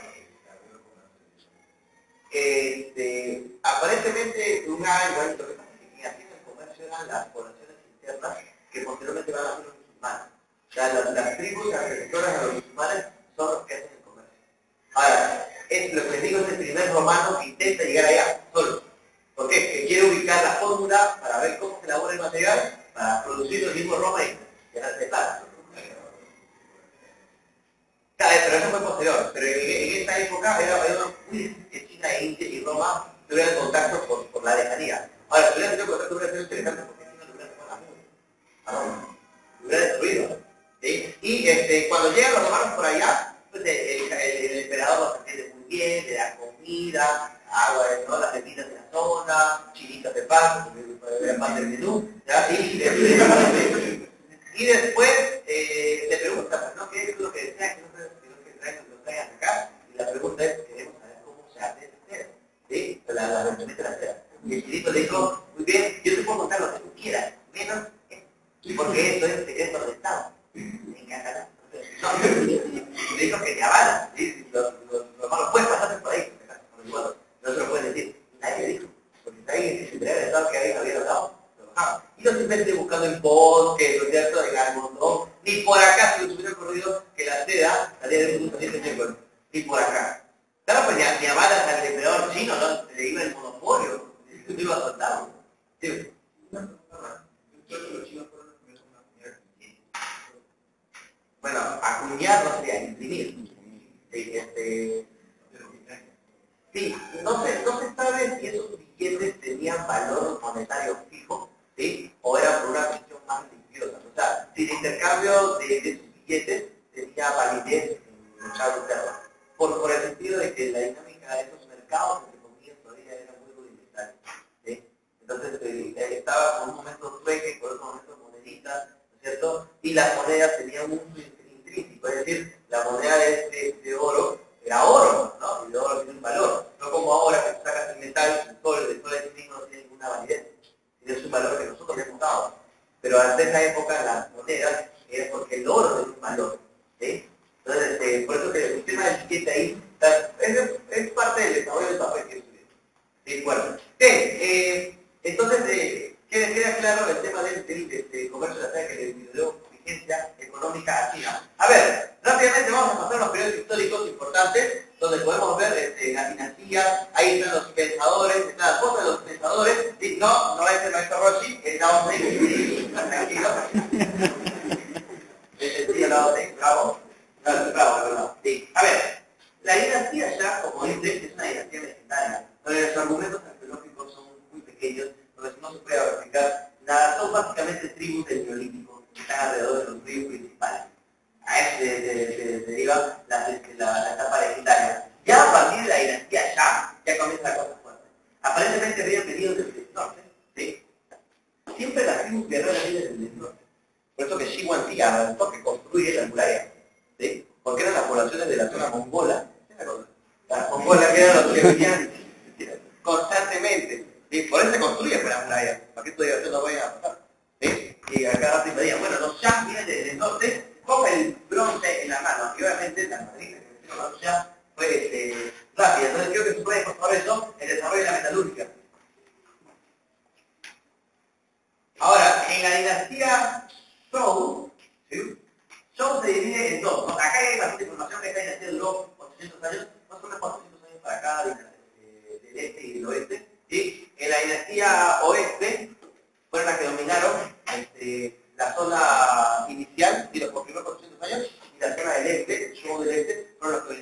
Aparentemente un año, lo que pasa es que quien hacía el comercio eran las poblaciones internas que posteriormente van a ser los musulmanes. O sea, las tribus agresoras a los musulmanes son los que hacen el comercio. Ahora, lo que les digo es el primer romano que intenta llegar allá, solo. ¿Por qué? Que quiere ubicar la fórmula para ver cómo se elabora el material para producir el mismo Roma y ganarse plata. Pero eso fue posterior. Pero en esta época era China, India y Roma tuvieron contacto por la lejanía. Ahora, si hubieran tenido contacto hubiera sido interesante porque China lo hubiera dejado a Roma. Lo hubiera destruido. ¿Sí? Y cuando llegan los romanos por allá, pues el emperador los atiende muy bien, le da comida, agua, ¿no? Las bebidas de la zona, chilitas de pan, porque era parte del menú, ¿ya? Y después le preguntan, ¿no? ¿Qué es lo que desean? ¿Qué es lo que traen acá? Y la pregunta es, queremos saber cómo se hace esa seda, ¿sí? La vestimenta de la seda. Y el chilito le dijo, muy bien, yo te puedo contar lo que tú quieras, menos porque eso es el secreto del Estado. Me encanta, ¿no? Le dijo que te avalan, ¿sí? Los hermanos pueden pasarse por ahí, no se lo pueden decir. Nadie dijo, porque está ahí en el secretario del Estado que había hablado. Y no simplemente buscando en bosques, ¿no es cierto?, en algodón, ni por acá se les hubiera ocurrido que la seda acá. Claro, pues ni a balas al depredador chino, ¿no? Le iba el monopolio, no iba a soltarlo. Sí. Bueno, acuñar no sería imprimir. Sí, no se sabe si esos billetes tenían valor monetario fijo, ¿sí? O era por una cuestión más limpiosa. O sea, si el intercambio de esos billetes tenía validez en muchas reservas. Por el sentido de que la dinámica de esos mercados, entre comillas, todavía era muy rudimentaria, ¿sí? Entonces, estaba por un momento trueque, por otro momento moneditas, ¿no es cierto? Y las monedas tenían un uso intrínseco, es decir, la moneda de oro era oro, ¿no? Y el oro tiene un valor. No como ahora que tú sacas el metal, el sol en sí mismo no tiene ninguna validez. Tiene un valor que nosotros le hemos dado. Pero hasta esa época las monedas era porque el oro tenía un valor, ¿sí? Entonces, por eso que el tema del billete ahí es parte del desarrollo del papel que estudié. Sí, bueno. Entonces, queda claro el tema del comercio de la que le dio vigencia económica a China. A ver, rápidamente vamos a pasar a los periodos históricos importantes, donde podemos ver la dinastía, ahí están los pensadores, están las fotos de los pensadores, ¿sí? No es el maestro Roshi, es Lao Tse, tranquilo. Sí, Lao Tse, bravo. Bravo, verdad. Sí. A ver, la dinastía ya, como dice, es una dinastía legendaria, donde los argumentos arqueológicos son muy pequeños, donde no se puede aplicar nada, son básicamente tribus del Neolítico que están alrededor de los ríos principales. A eso se deriva la etapa legendaria. Ya a partir de la dinastía ya comienza la cosa fuerte. Aparentemente habían venido desde el norte, ¿sí? Siempre las tribus guerreras vienen desde el norte. Por eso que Shi Huangdi avanzó que construye la muralla, ¿sí? Porque eran las poblaciones de la zona mongola, las mongolas que eran los que venían constantemente, ¿sí? Por eso se construye la muralla, para que esto diga, yo no voy a pasar, ¿sí? Y acá rato pedían, bueno, los Shang vienen desde el norte con el bronce en la mano, y obviamente la madrina que metieron los Shang fue rápida, entonces creo que se puede por eso el desarrollo de la metalúrgica. Ahora, en la dinastía Zhou, ¿sí? Zhou se divide en dos, ¿no? Acá hay bastante información que esta dinastía duró 800 años, más o menos 400 años para acá, del este y del oeste, ¿sí? En la dinastía oeste fueron las que dominaron la zona inicial, ¿sí? Los primeros 400 años, y la zona del este, Zhou del este, fueron los que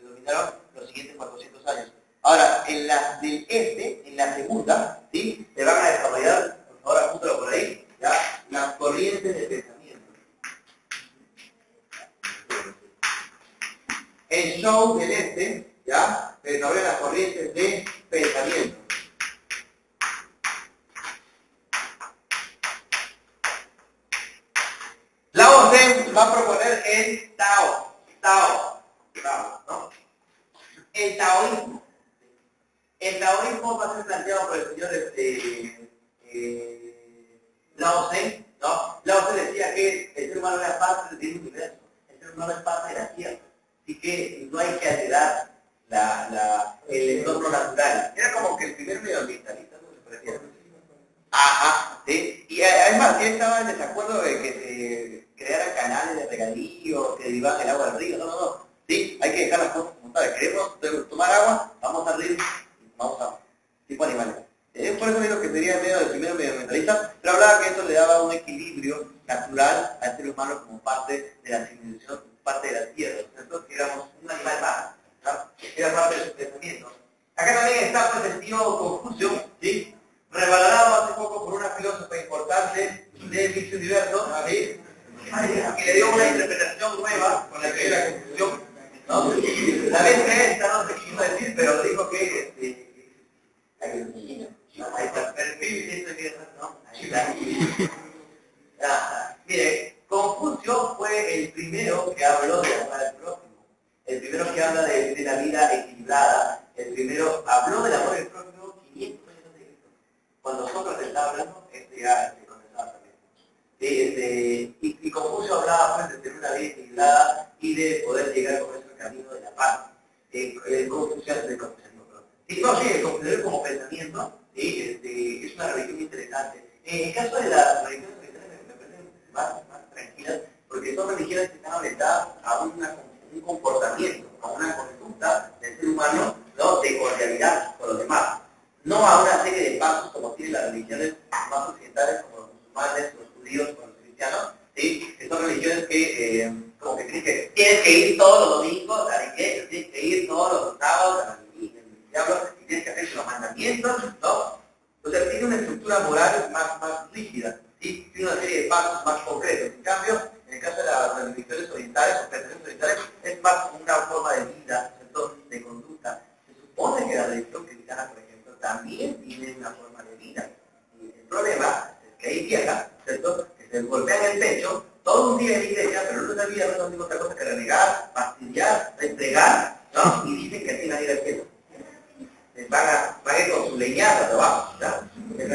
dominaron los siguientes 400 años. Ahora, en la del este, en la segunda, ¿sí? Se van a desarrollar, ahora apúntalo por ahí, ¿ya? Las corrientes de pensamiento. El Zhou del este, ¿ya? Se desarrollan las corrientes de pensamiento. Lao Tse va a proponer el Tao, ¿no? El taoísmo. El taoísmo va a ser planteado por el señor Lao Tse, ¿no? Lao Tse decía que el ser humano era parte del universo, el ser humano es parte de la Tierra, así que no hay que alterar el entorno natural. Era como que el primer medioambientalista, ¿no? Se parecía. Ajá, ¿sí? Y además, él estaba en desacuerdo de que se crearan canales de regadío, que derivaban el agua al río, no. ¿Sí? Hay que dejar las cosas como tal. Queremos tomar agua, vamos al río, vamos a tipo animales. Por eso digo que sería medio del primero medioambientalista, pero hablaba que eso le daba un equilibrio natural al ser humano como parte de la civilización, parte de la tierra. Entonces, éramos un animal más, ¿no? Era parte de su pensamiento. Acá también está pues, el tío Confucio, ¿sí? Revalorado hace poco por una filósofa importante del Miss Universo, ¿sí? Que le dio una interpretación nueva con la que es la conclusión, ¿no? La vez que esta no se quiso decir, pero dijo que ahí está, perfil, ¿no? Ahí está. Mire, Confucio fue el primero que habló de amar al prójimo, el primero que habla de la vida equilibrada, el primero habló del amor al prójimo 500 años antes de Cristo. Cuando Sócrates estaba hablando, ya comenzaba también. Y Confucio hablaba pues, de tener una vida equilibrada y de poder llegar por ese camino de la paz. Confucio hace de confucianismo, perdón. El confucianismo como pensamiento es una religión interesante. En el caso de las religiones cristianas me parecen más tranquilas, porque son religiones que están orientadas a una un comportamiento, a una conducta del ser humano, ¿no?, de cordialidad con los demás. No a una serie de pasos como tienen las religiones más occidentales, como los musulmanes, los judíos, o los cristianos, ¿sí?, que son religiones que como que creen que tienes que ir todos los domingos a la iglesia, tienes que ir todos los sábados a la iglesia, y tienes que hacer los mandamientos, ¿no? O sea, tiene una estructura moral más rígida, ¿sí?, tiene una serie de pasos más concretos. En cambio, en el caso de las religiones orientales o tradiciones orientales, es más una forma de vida, ¿cierto?, de conducta. Se supone que la religión cristiana, por ejemplo, también tiene una forma de vida. Y el problema es que hay viejas, ¿cierto?, que se golpean el pecho todo un día en la iglesia, pero no sabía, no son otra cosa que renegar, fastidiar, entregar, ¿no? Y dicen que así nadie le cielo. Van a ir con su leñada de abajo, ¿ya? Muy bien,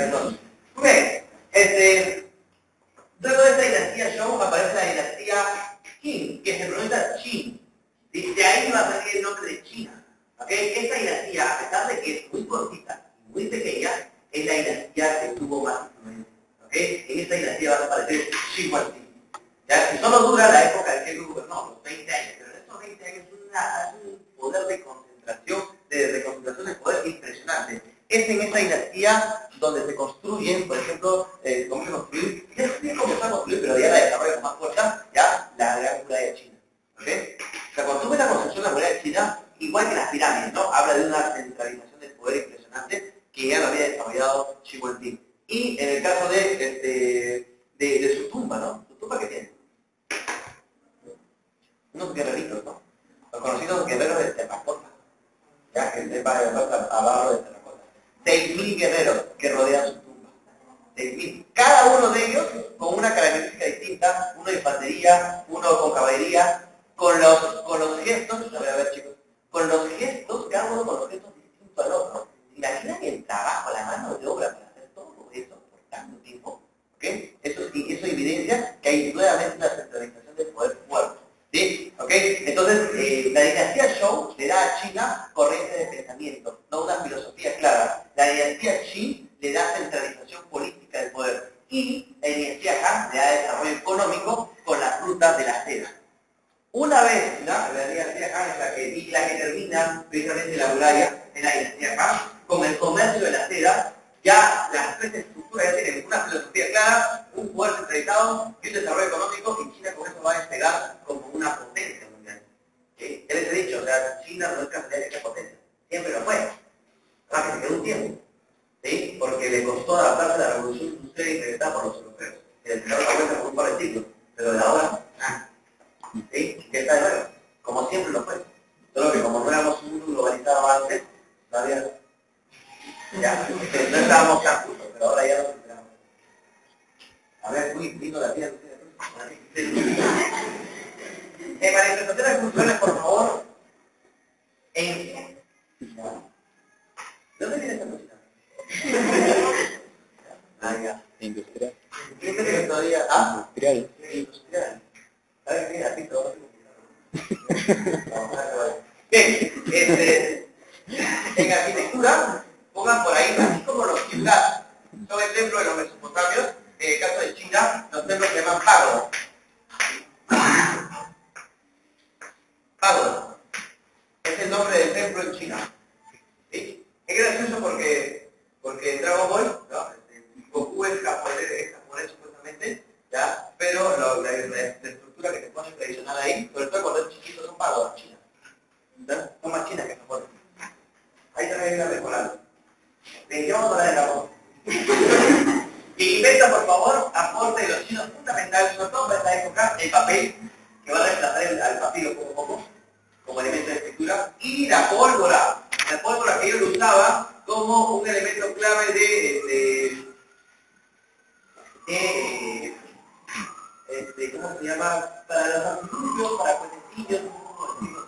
luego de esta dinastía Zhou aparece la dinastía Qin, que se pronuncia Qin. De ahí va a salir el nombre de China. ¿Okay? Esta dinastía, a pesar de que es muy cortita y muy pequeña, es la dinastía que tuvo más influencia. ¿Okay? En esta dinastía va a aparecer Xi Huangdi. ¿Ya? Y solo dura la época en que él gobernó, los 20 años, pero en estos 20 años es un poder de concentración de poder impresionante. Es en esta dinastía donde se construyen, por ejemplo, cómo se construye, ya se comenzó a construir, pero ya la desarrolla con más fuerza, ya la gran muralla china. ¿Okay? O sea, cuando tú ves la construcción de la muralla china, igual que las pirámides, ¿no? Habla de una centralización del poder impresionante que ya lo había desarrollado Xi Jinping. Y en el caso de su tumba, ¿no? ¿Su tumba qué tiene? Unos guerreritos, ¿no? Los conocidos guerreros de terracota, ya que se va a barro de terracota. 6.000 guerreros que rodean su tumba. 6.000. Cada uno de ellos con una característica distinta, uno de infantería, uno con caballería, con los gestos, a ver chicos, con los gestos, cada uno con los gestos distintos al otro. Imaginan el trabajo, la mano de obra para hacer todo eso por tanto tiempo. ¿Okay? Eso evidencia que hay nuevamente una centralización del poder fuerte. ¿Sí? ¿Okay? Entonces, la dinastía Zhou le da a China corriente de pensamiento, no una filosofía clara. La dinastía Qin le da centralización política del poder. Y la dinastía Han le da desarrollo económico con las frutas de la seda. Una vez, ¿no?, la dinastía Han es la que termina precisamente la muralla en la dinastía Han, con el comercio de la seda, ya las tres estructuras ya tienen una filosofía clara, un poder centralizado y un desarrollo económico, y China con eso va a despegar como una potencia mundial. ¿Sí? Ya les he dicho, o sea, China no es casualidad de que potencia, siempre lo fue, que se quedó un tiempo, ¿sí?, porque le costó adaptarse a la revolución industrial implementada por los europeos, que les dio la vuelta por un par de siglos, pero de ahora, ¿sí?, que está de nuevo, como siempre lo fue, solo que como no éramos un mundo globalizado antes, todavía ya, no estábamos tan juntos, pero ahora ya nos enteramos. A ver, muy lindo la vida. Manifestaciones culturales, por favor. ¿De dónde viene esta música? Ya. Industrial. ¿Quién cree que todavía? ¿Ah? Industrial. Industrial. A ver, mira, aquí todo. Bien, en arquitectura, pongan por ahí, así como los ciudades, son el templo de los mesopotamios, en el caso de China, los templos se llaman pagodas. Pagoda. Es el nombre del templo en China. ¿Sí? Es gracioso porque en Dragon Ball, ¿no?, Goku es japonés supuestamente, ¿ya? Pero la estructura que se pone tradicional ahí, sobre todo cuando es chiquito, son pagodas chinas. ¿Ya? Son más chinas que japonesas. Ahí también hay una mejorando. ¿De qué vamos a hablar en la voz? Y inventa, por favor, aporte de los chinos fundamentales, sobre todo para esta época, el papel, que va a reemplazar al papiro poco a poco, como elemento de escritura, y la pólvora que ellos lo usaban como un elemento clave ¿cómo se llama? Para los artilugios, para cuentecillos,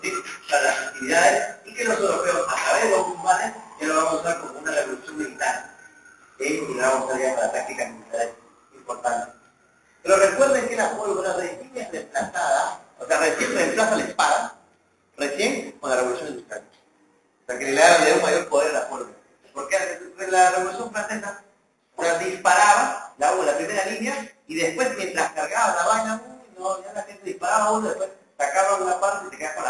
¿sí?, para las actividades, y que los europeos, a través de los musulmanes, ya lo vamos a usar como una revolución militar, ¿sí?, y la vamos a usar ya para tácticas militares importantes. Pero recuerden que la pólvora recién es reemplazada, o sea, recién reemplaza la espada, recién con la revolución industrial. O sea, que le da un mayor poder a la pólvora. Porque la revolución francesa, disparaba la primera línea, y después, mientras cargaba la vaina, no, ya la gente disparaba uno, después sacaban una parte y se quedaba con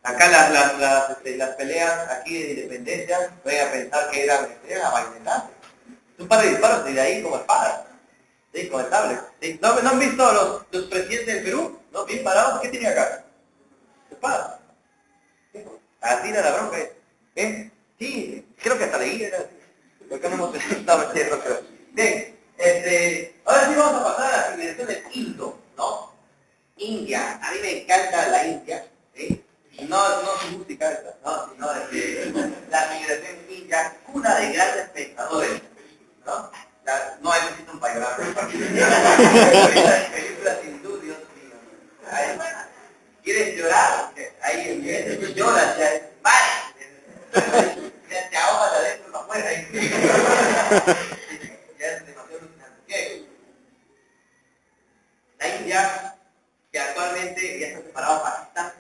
Acá las peleas aquí de independencia, voy a pensar que eran a bailar. Un par de disparos y de ahí como espada. ¿Sí? Como el sable. ¿Sí? ¿No han visto los presidentes del Perú? ¿No? Bien parados. ¿Qué tiene acá? Espada. ¿Sí? Así era la bronca. ¿Eh? Sí, creo que hasta leí. Porque no hemos estado metiendo, pero... Bien, ahora sí vamos a pasar a la civilización del Indo, ¿no? India. A mí me encanta la India. ¿Sí? No su música esta, no, sino la civilización india, cuna de grandes pensadores, ¿no? No necesito un payorazo. Películas hindú, Dios mío. Ahí, ¿quieres llorar? Ahí lloras, ya es mal. Ya te ahogas adentro, no afuera. Ya es demasiado alucinante. La India, que actualmente ya está separado de Pakistán.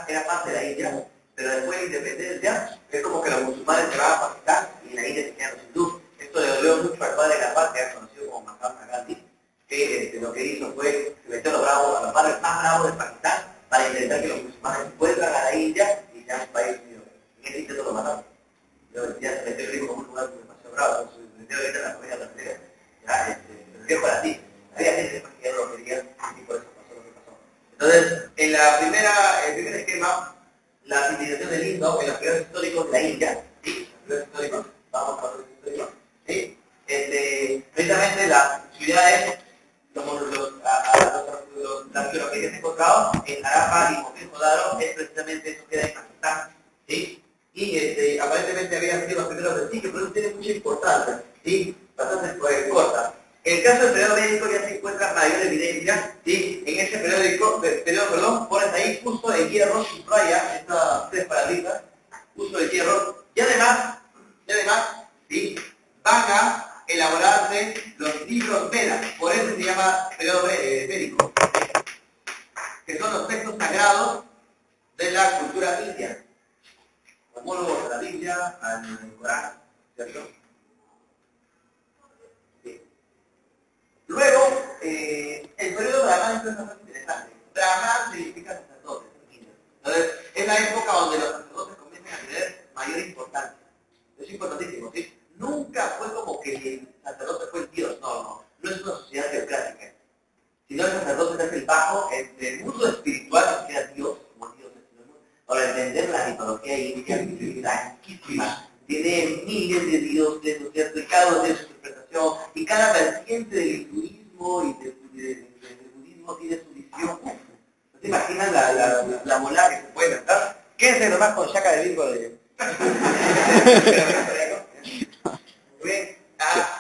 Era parte de la India, pero después de la independencia es como que los musulmanes se van a Pakistán y la India se quedan los hindúes. Esto le dolió mucho al padre de la patria, conocido como Mahatma Gandhi, que lo que hizo fue que metió a los padres más bravos de Pakistán para intentar que los musulmanes vuelvan a la India y sean un país unido. En ese intento lo mataron. Ya se metió el rico como un lugar demasiado bravo, entonces se metió ahorita en la familia brasileña. Pero ¿qué fue así? Había gente que no lo quería y por eso pasó lo que pasó. Entonces, en el primer esquema, la civilización del Indo, en los periodos históricos de la India, ¿sí? Los periodos históricos, vamos a los históricos, ¿sí? Precisamente las ciudades, como la arqueología que se ha encontrado en Harappa y Mohenjo-Daro, es precisamente eso que queda en Pakistán, ¿sí? Y aparentemente habían sido los primeros vestigios, pero eso tiene mucha importancia, ¿sí? Bastante corta. En el caso del periodo médico ya se encuentra mayor evidencia, ¿sí? En ese periodo, pones ahí uso de hierro, subraya estas tres palabritas, uso de hierro, y además, ¿sí? Van a elaborarse los libros Vedas, por eso se llama periodo médico, que son los textos sagrados de la cultura india, homólogos a la Biblia, al Corán, ¿cierto? Luego, el periodo brahmánico es bastante interesante. Brahman significa sacerdote. Entonces, es la época donde los sacerdotes comienzan a tener mayor importancia. Es importantísimo, ¿sí? Nunca fue como que el sacerdote fue el Dios, no es una sociedad teocrática. Sino el sacerdote es el bajo, el mundo espiritual que era Dios, como Dios es el mundo. Para entender la mitología india, es antiquísima. Tiene miles de dioses, ¿no es cierto? Y cada uno tiene su interpretación, y cada vertiente del hinduismo y del budismo tiene su visión. ¿No se imaginan la bola que se puede inventar? Quédense nomás con Shaka de Virgo de... Bien.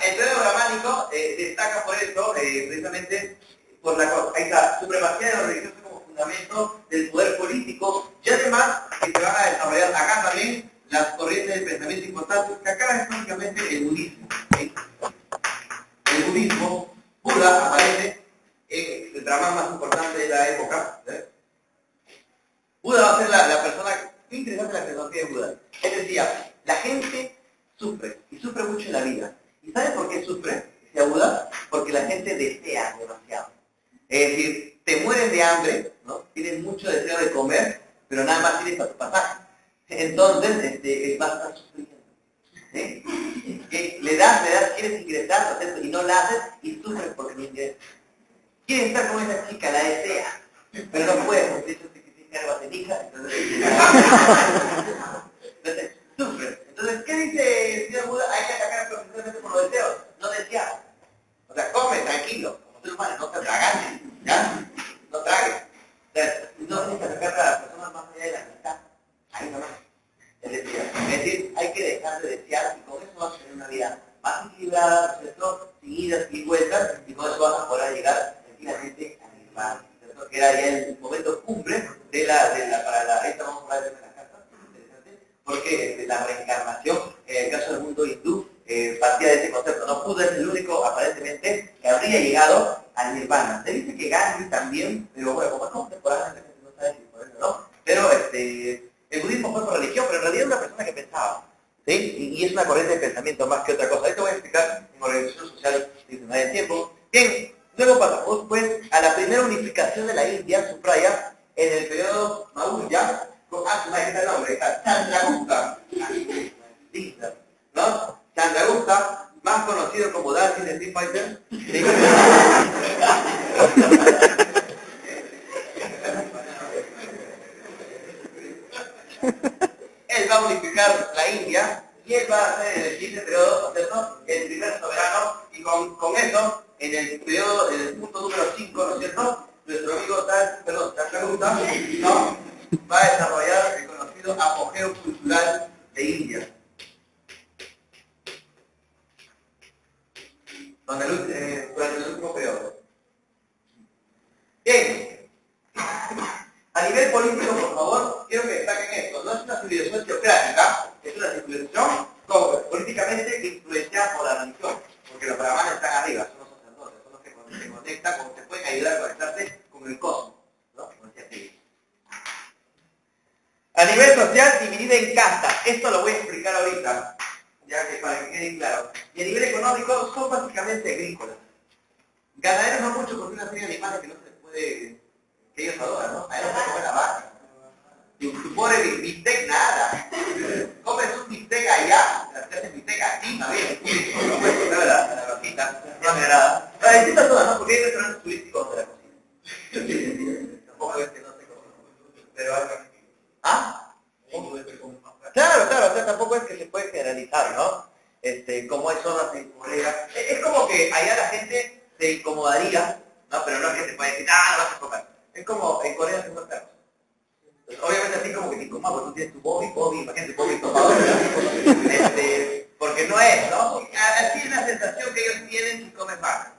El periodo brahmánico destaca por esto, precisamente, por la supremacía de lo religioso como fundamento del poder político, y además que se van a desarrollar acá también las corrientes de pensamiento importantes, que acá es básicamente el budismo. ¿Sí? El budismo, Buda aparece en el drama más importante de la época. ¿Sí? Buda va a ser la persona, qué interesante la filosofía de Buda. Él decía, la gente sufre, y sufre mucho en la vida. ¿Y sabe por qué sufre? Decía Buda, porque la gente desea demasiado. Es decir, te mueres de hambre, ¿no? Tienes mucho deseo de comer, pero nada más tienes para tu pasaje. Entonces, vas a estar sufriendo. ¿Sí? Le das, quieres ingresar, y no la haces, y sufres porque no ingresas. Quieres estar con esa chica, la desea, pero no puedes, porque eso te critica batenica, entonces sufres. Entonces, ¿qué dice el señor Buda? Hay que atacar profesionalmente por los deseos, no desear. O sea, come tranquilo, como ser humano, no te tragas, ¿ya? No tragues. O sea, no tienes que atacar a las personas más allá de la mitad. Ahí nomás. Es decir, hay que dejar de desear y con eso vas a tener una vida más equilibrada, ¿cierto? Sin idas y vueltas, y con eso vas a poder llegar tranquilamente a nirvana, ¿cierto? Que era ya el momento cumbre esta vamos a hablar de las cartas, interesante, porque la reencarnación, en el caso del mundo hindú, partía de ese concepto, ¿no? Buda es el único, aparentemente, que habría llegado al nirvana. Se dice que Gandhi también, pero bueno, como es contemporáneo, la gente no sabe si por eso no, pero el budismo fue por religión, pero en realidad era una persona que pensaba, ¿sí? Y es una corriente de pensamiento más que otra cosa. Ahí te voy a explicar en organización social del tiempo. Bien, luego pasamos pues a la primera unificación de la India, subraya, en el periodo Maurya, su madre, ¿qué tal el nombre? Está Chandragupta, ¿no? Chandragupta, más conocido como Darcy de Street Fighter. ¿Sí? Él va a unificar la India y él va a ser en el siguiente periodo, ¿cierto?, el primer soberano, y con eso, en el periodo, en el punto número 5, ¿no es cierto?, nuestro amigo Chandragupta, ¿no?, va a desarrollar el conocido apogeo cultural de India. Durante el último periodo. Bien. A nivel político, por favor, quiero que destaquen esto. No es una civilización teocrática, es una civilización políticamente influenciada por la religión, porque los brahmanes están arriba, son los sacerdotes, son los que se conectan, como te pueden ayudar a conectarse con el cosmos, ¿no? A nivel social, dividida en castas. Esto lo voy a explicar ahorita, ya que para que quede claro. Y a nivel económico, son básicamente agrícolas. Ganaderos no mucho, porque una serie de animales que no se les puede, que ellos adoran, ¿no? A ellos no se come la vaca. Y tu pobre bistec, nada. Comes un bistec allá, te hacen bistec aquí, a ver, no puedes comer a la vaquita, ya me agrada. Para distintas zonas, ¿no? Porque hay restaurantes turísticos de la cocina. Tampoco es que no se come. Pero hay. ¿Ah? Claro, claro, o sea, tampoco es que se puede generalizar, ¿no? Como hay zonas de colegas. Es como que allá la gente se incomodaría, ¿no? Pero no es que te puede decir, no vas a comer. Es como en Corea se muestran. Obviamente así como que te incomoda, porque tú tienes tu Bobby, imagínate Bobby tomador, porque no es, ¿no? Así es la sensación que ellos tienen si comen vaca.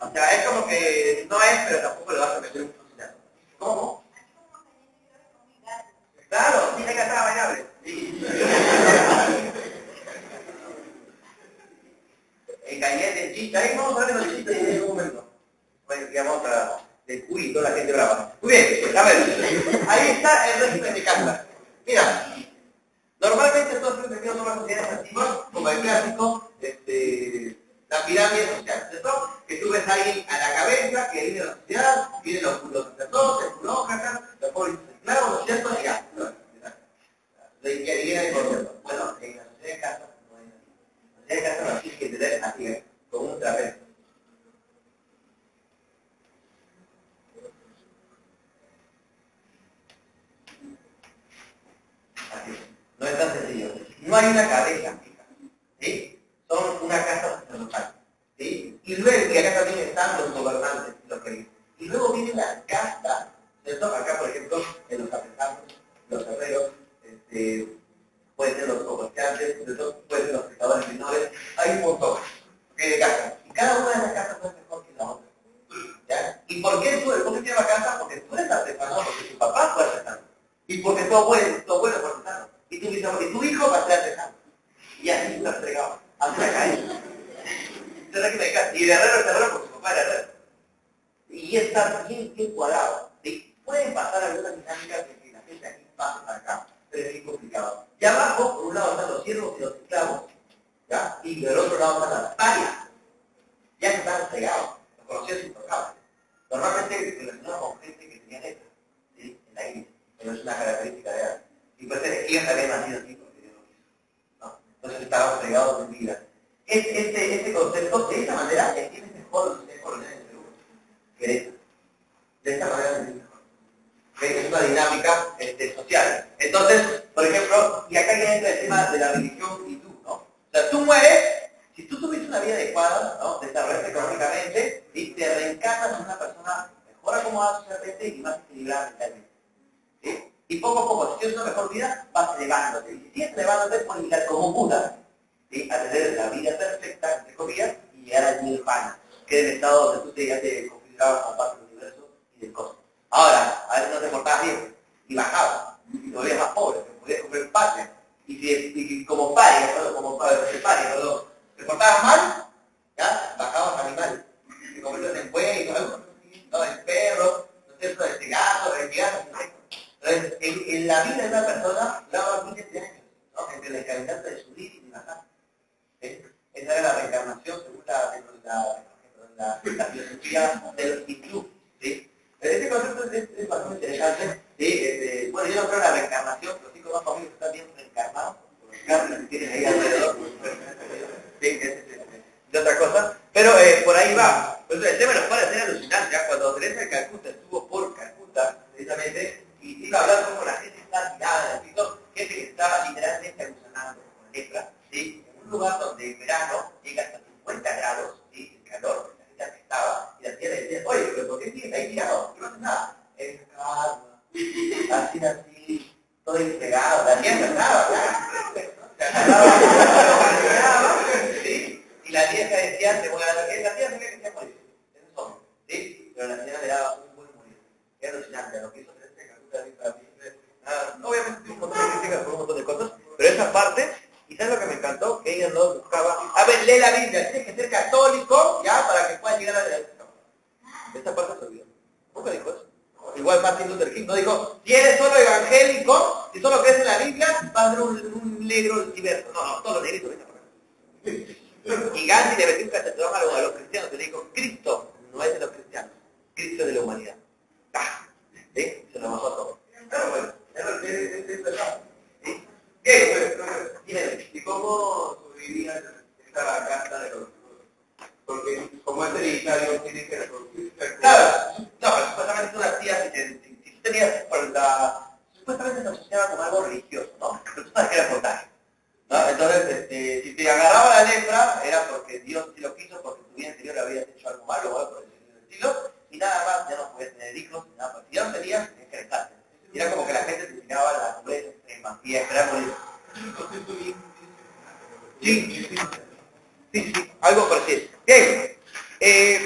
O sea, es como que no es, pero tampoco le vas a meter un fusilazo. ¿Cómo? Claro, sí, hay gatada bailable. Sí. En galleta, en chicha, ahí vamos a ver los chistes en un momento. Bueno, que vamos a de Cuy y toda la gente brava. Muy bien, a ver, ahí está el régimen de castas. Mira, normalmente estos primeros son las sociedades antiguas, como el clásico, la pirámide social, ¿cierto? Que tú ves ahí a la cabeza, que viene la sociedad, vienen los sacerdotes, los burócratas, los pobres esclavos, ¿no es cierto? Y ya, de que viene el concepto. Bueno, en la sociedad de castas no hay así. La sociedad de castas no tienes que tener así, con un trapecio. No es tan sencillo. No hay una cabeza fija, ¿sí? Son una casa sacerdotal, ¿sí? Y luego, y acá también están los gobernantes, los que viven. Y luego viene la casta, ¿cierto? Acá, por ejemplo, en los artesanos, los herreros, pueden ser los comerciantes, pueden ser los pescadores menores, hay un montón de castas. Y cada una de las castas es mejor que la otra, ¿ya? ¿Y por qué se llama casa? Porque tú eres artesano, porque tu papá fue artesano. Y porque tu abuelo fue artesano. Y tu hijo va a ser artesano. Y así está entregado. Así la calle. Y el herrero es herrero porque su papá era herrero. Y está bien cuadrado. ¿Sí? Pueden pasar algunas dinámicas de que la gente aquí pase para acá, pero es bien complicado. Y abajo, por un lado están los siervos y los esclavos, ¿ya? Y del otro lado están las parias. Ya que están entregados. Los conocían sus tocados. Normalmente relacionados con gente que tenía letra, ¿sí? En la India. Pero es una característica de arte. Y puede ser que ellos habían nacido así porque Dios lo quiso, ¿no? Entonces estaban entregados en vida. Este concepto, de esta manera, entiendes mejor los sistemas coloniales del Perú. De esta manera se entiende mejor. Es una dinámica social. Entonces, por ejemplo, y acá ya entra el tema de la religión y tú, ¿no? O sea, tú mueres, si tú tuviste una vida adecuada, ¿no? Desarrollaste económicamente, y te reencarnas en una persona mejor acomodada socialmente y más equilibrada mentalmente. ¿Sí? Y poco a poco, si tienes una mejor vida, vas elevándote. Y si sigues elevándote, puedes llegar como Buda, ¿sí? A tener la vida perfecta, entre comillas, y llegar al nirvana, que es el estado donde tú ya te configurabas como parte del universo y del cosmos. Ahora, a veces no te portabas bien, y bajabas, y te volvías más pobre, te podías comprar patria. Y como paria, te portabas mal, ¿ya? Bajabas animales, te convertías en buey, ¿no? En perro, ¿no es cierto? En gato, en insectos. Entonces, en la vida de una persona daba miles de años, ¿no? Entre la caminata de subir y bajar. Esa era la reencarnación según la filosofía de los hindúes, ¿sí? Este concepto es bastante interesante. ¿Sí? Bueno, yo no creo en la reencarnación, los chicos más famosos están bien reencarnados, por los carros que tienen ahí alrededor. Sí, de otra cosa. Pero por ahí va. Entonces, el tema de los padres era alucinante. ¿Ya? Cuando Teresa de Calcuta estuvo por Calcuta, precisamente, y iba a hablar como la gente está tirada en el piso, gente que estaba literalmente alucinando con lepra, ¿sí? En un lugar donde en verano llega hasta 50 grados, ¿sí? El calor, la gente afectaba, y la tía le decía, oye, pero ¿por qué sigues ahí tirado? No haces nada. Es calma, así, todo despegado, la tía cantaba, se agarraba, ¿sí? Y la vieja decía, te voy a dar, la tía sabía que se morir, eso son, ¿sí? Pero la señora le daba un buen morir. Era alucinante, lo que hizo Teresa de Calcuta, obviamente tiene un montón de críticas por un montón de cosas, pero esa parte, y ¿sabes lo que me encantó? Que ella no buscaba, a ver, lee la Biblia, tienes que ser católico, ya, para que puedas llegar a la... Esta parte se olvidó. ¿Nunca dijo eso? Igual Martin Luther King no dijo, si eres solo evangélico, si solo crees en la Biblia, vas a ser un negro diverso. No, todos los negritos vengan por acá. Y Gandhi le metió un cachetón a los cristianos, que le dijo, Cristo no es de los cristianos, Cristo es de la humanidad. ¡Ah! ¿Sí? Se lo bajó todo. Pero bueno, es verdad. ¿Sí? ¿Qué? ¿Y cómo sobrevivían esta casta de los... Porque como es hereditario, tiene que reproducirse. Claro, no, pero supuestamente tú nacías, si tú tenías, supuestamente se asociaba como algo religioso, ¿no? Pero tú sabes que era contagio, ¿no? Entonces, si te agarraba la lepra, era porque Dios te lo quiso, porque tu vida anterior habías hecho algo malo, o algo por el estilo, y nada más, ya no podías tener hijos, ni nada, porque si ya no tenías, tenías que dejarte. Y era como que la gente te tiraba la pobreza extrema, y a esperar morir. Sí. Sí, algo parecido. Bien,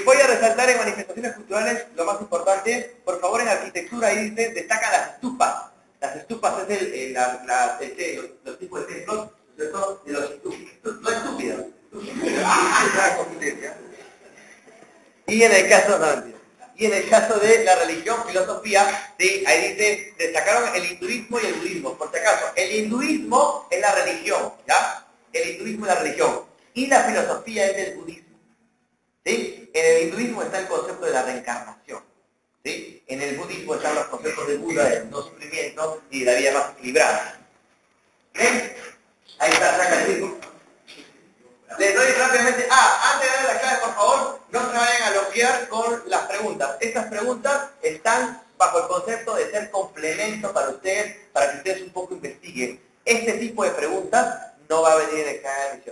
voy a resaltar en manifestaciones culturales lo más importante. Por favor, en arquitectura ahí dice, destacan las estupas. Las estupas es los tipos de templos, ¿no es cierto? De los no estúpidos. Y en el caso, no, mentira. Y en el caso de la religión, filosofía, ¿sí? Ahí dice, destacaron el hinduismo y el budismo. Por si acaso, el hinduismo es la religión, ¿ya? El hinduismo es la religión. Y la filosofía es el budismo. ¿Sí? En el hinduismo está el concepto de la reencarnación. ¿Sí? En el budismo están los conceptos de Buda, del no sufrimiento y de la vida más equilibrada. ¿Ven? Ahí está, saca el círculo. Les doy rápidamente... antes de darle la clave, por favor, no se vayan a bloquear con las preguntas. Estas preguntas están bajo el concepto de ser complemento para ustedes, para que ustedes un poco investiguen. Este tipo de preguntas no va a venir de examen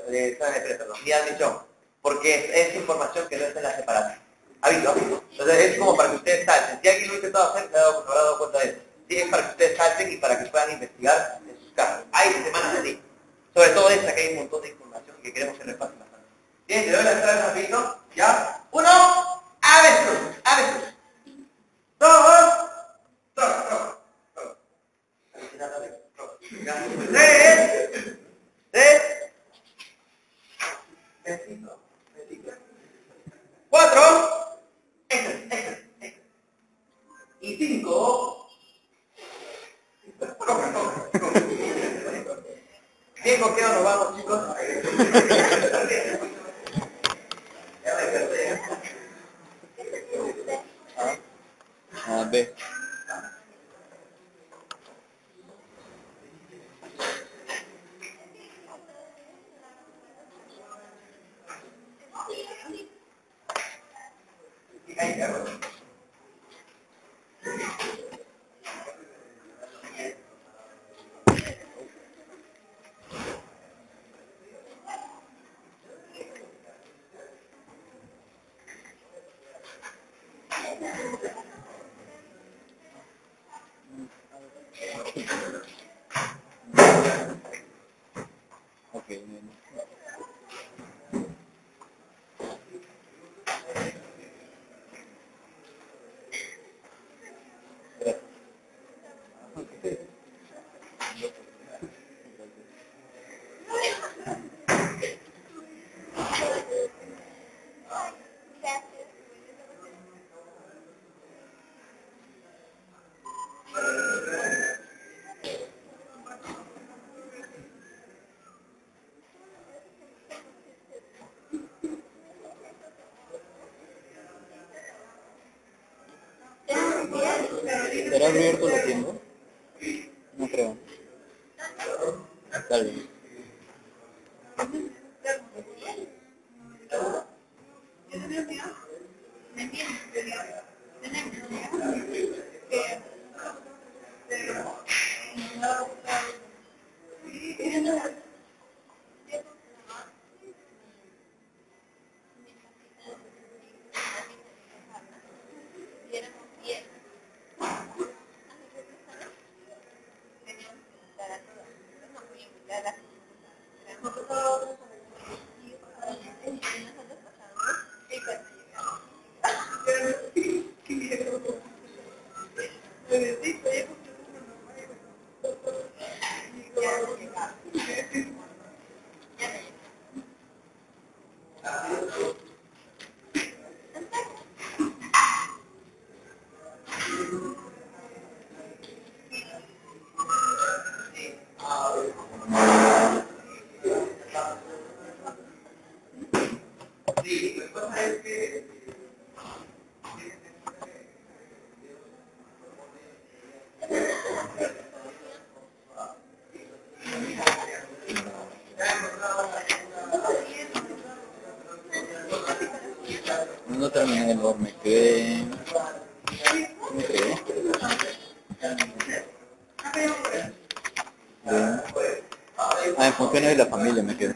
ni admisión, porque es información que no está en la separación. ¿Aviso? Entonces es como para que ustedes salten. Si alguien lo ha intentado hacer, se habrá dado cuenta de eso. Sí, es para que ustedes salten y para que puedan investigar en sus casos. Hay semanas así. Sobre todo esta, que hay un montón de información que queremos que repase bastante. Bien, te doy las claves rapidito. ¿Ya? 1, avestruz, avestruz. 2, troc. 3, besito. 4, y 5, bien, ¿con qué nos vamos, chicos? B. Ok. ¿Estará abierto la tienda? No creo. Tal vez. No terminé el me quedé... ¿Me quedé? En funciones de la familia me quedé.